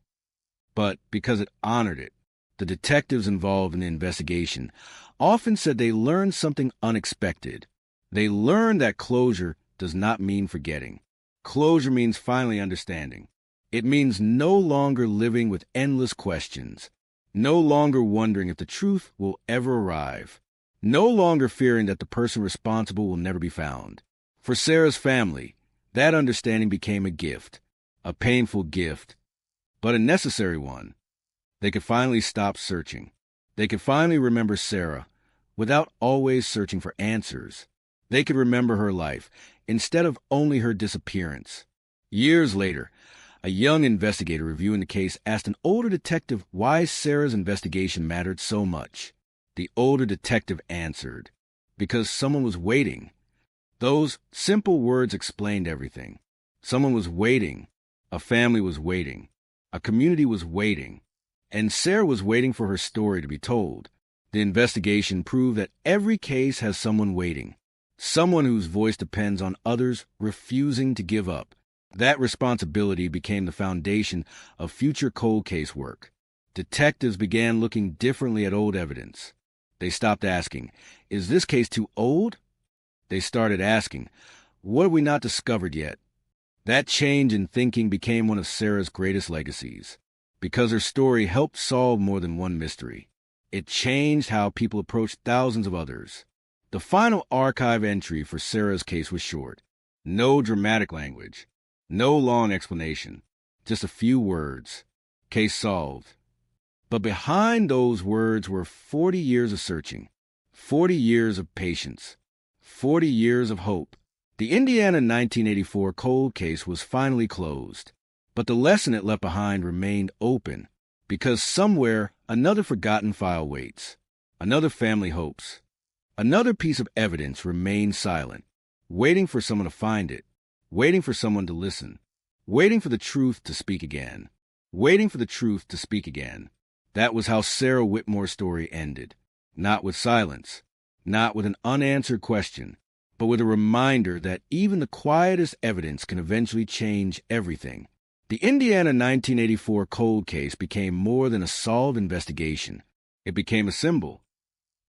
But because it honored it. The detectives involved in the investigation often said they learned something unexpected. They learned that closure does not mean forgetting. Closure means finally understanding. It means no longer living with endless questions, no longer wondering if the truth will ever arrive, no longer fearing that the person responsible will never be found. For Sarah's family, that understanding became a gift, a painful gift, but a necessary one. They could finally stop searching. They could finally remember Sarah without always searching for answers. They could remember her life instead of only her disappearance. Years later, a young investigator reviewing the case asked an older detective why Sarah's investigation mattered so much. The older detective answered, because someone was waiting. Those simple words explained everything. Someone was waiting. A family was waiting. A community was waiting. And Sarah was waiting for her story to be told. The investigation proved that every case has someone waiting. Someone whose voice depends on others refusing to give up. That responsibility became the foundation of future cold case work. Detectives began looking differently at old evidence. They stopped asking, "Is this case too old?" They started asking, "What have we not discovered yet?" That change in thinking became one of Sarah's greatest legacies, because her story helped solve more than one mystery. It changed how people approached thousands of others. The final archive entry for Sarah's case was short. No dramatic language. No long explanation. Just a few words. Case solved. But behind those words were 40 years of searching. 40 years of patience. 40 years of hope. The Indiana 1984 cold case was finally closed. But the lesson it left behind remained open, because somewhere another forgotten file waits. Another family hopes. Another piece of evidence remains silent, waiting for someone to find it, waiting for someone to listen, waiting for the truth to speak again, waiting for the truth to speak again. That was how Sarah Whitmore's story ended. Not with silence, not with an unanswered question, but with a reminder that even the quietest evidence can eventually change everything. The Indiana 1984 cold case became more than a solved investigation. It became a symbol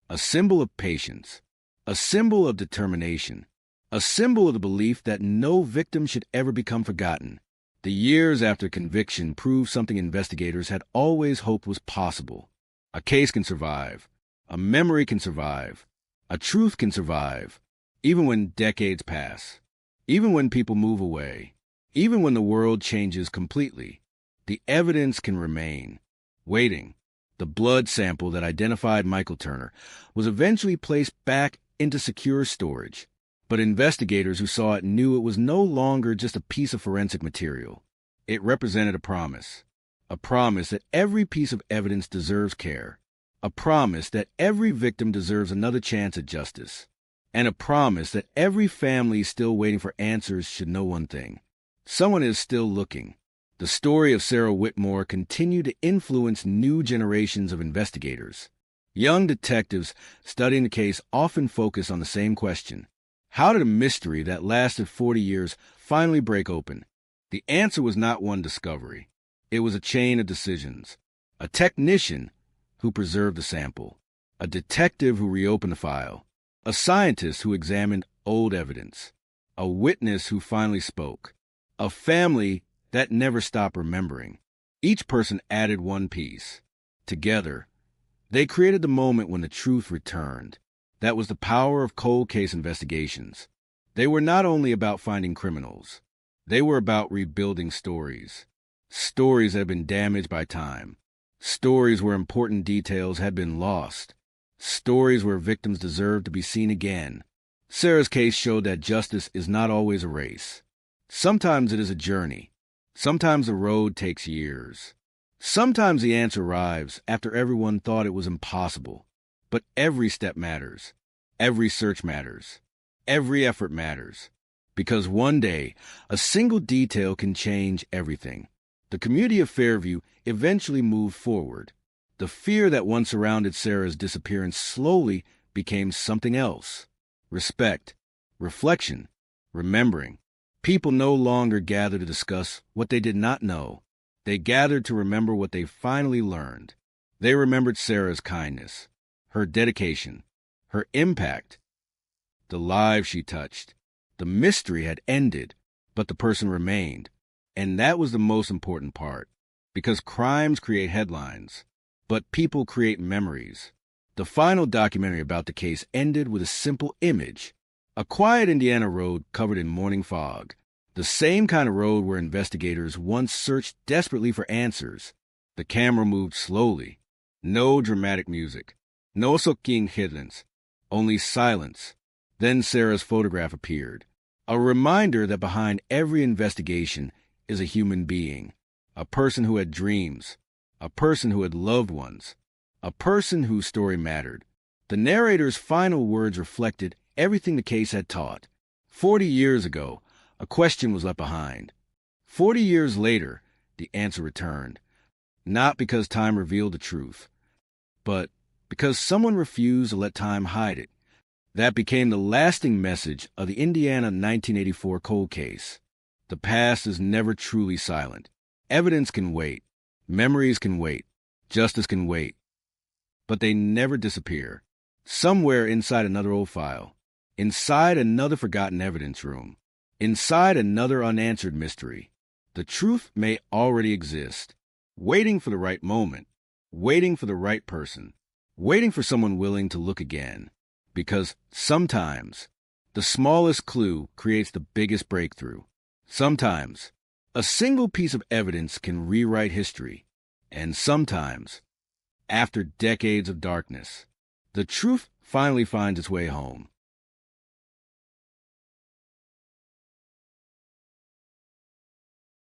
of patience, a symbol of determination, a symbol of the belief that no victim should ever become forgotten. The years after conviction proved something investigators had always hoped was possible. A case can survive, a memory can survive, a truth can survive, even when decades pass, even when people move away, even when the world changes completely. The evidence can remain, waiting. The blood sample that identified Michael Turner was eventually placed back into secure storage, but investigators who saw it knew it was no longer just a piece of forensic material. It represented a promise that every piece of evidence deserves care, a promise that every victim deserves another chance at justice, and a promise that every family still waiting for answers should know one thing: someone is still looking. The The story of Sarah Whitmore continued to influence new generations of investigators. Young detectives studying the case often focus on the same question. How did a mystery that lasted 40 years finally break open? The answer was not one discovery. It was a chain of decisions. A technician who preserved the sample. A detective who reopened the file. A scientist who examined old evidence. A witness who finally spoke. A family that never stopped remembering. Each person added one piece. Together, they created the moment when the truth returned. That was the power of cold case investigations. They were not only about finding criminals. They were about rebuilding stories. Stories that had been damaged by time. Stories where important details had been lost. Stories where victims deserved to be seen again. Sarah's case showed that justice is not always a race. Sometimes it is a journey. Sometimes the road takes years. Sometimes the answer arrives after everyone thought it was impossible. But every step matters. Every search matters. Every effort matters. Because one day, a single detail can change everything. The community of Fairview eventually moved forward. The fear that once surrounded Sarah's disappearance slowly became something else. Respect, reflection, remembering. People no longer gathered to discuss what they did not know. They gathered to remember what they finally learned. They remembered Sarah's kindness, her dedication, her impact, the lives she touched. The mystery had ended, but the person remained. And that was the most important part, because crimes create headlines, but people create memories. The final documentary about the case ended with a simple image. A quiet Indiana road covered in morning fog. The same kind of road where investigators once searched desperately for answers. The camera moved slowly. No dramatic music. No soaking headlines. Only silence. Then Sarah's photograph appeared. A reminder that behind every investigation is a human being. A person who had dreams. A person who had loved ones. A person whose story mattered. The narrator's final words reflected everything the case had taught. 40 years ago, a question was left behind. 40 years later, the answer returned. Not because time revealed the truth, but because someone refused to let time hide it. That became the lasting message of the Indiana 1984 cold case. The past is never truly silent. Evidence can wait. Memories can wait. Justice can wait. But they never disappear. Somewhere inside another old file. Inside another forgotten evidence room. Inside another unanswered mystery. The truth may already exist. Waiting for the right moment. Waiting for the right person. Waiting for someone willing to look again. Because sometimes the smallest clue creates the biggest breakthrough. Sometimes a single piece of evidence can rewrite history. And sometimes, after decades of darkness, the truth finally finds its way home.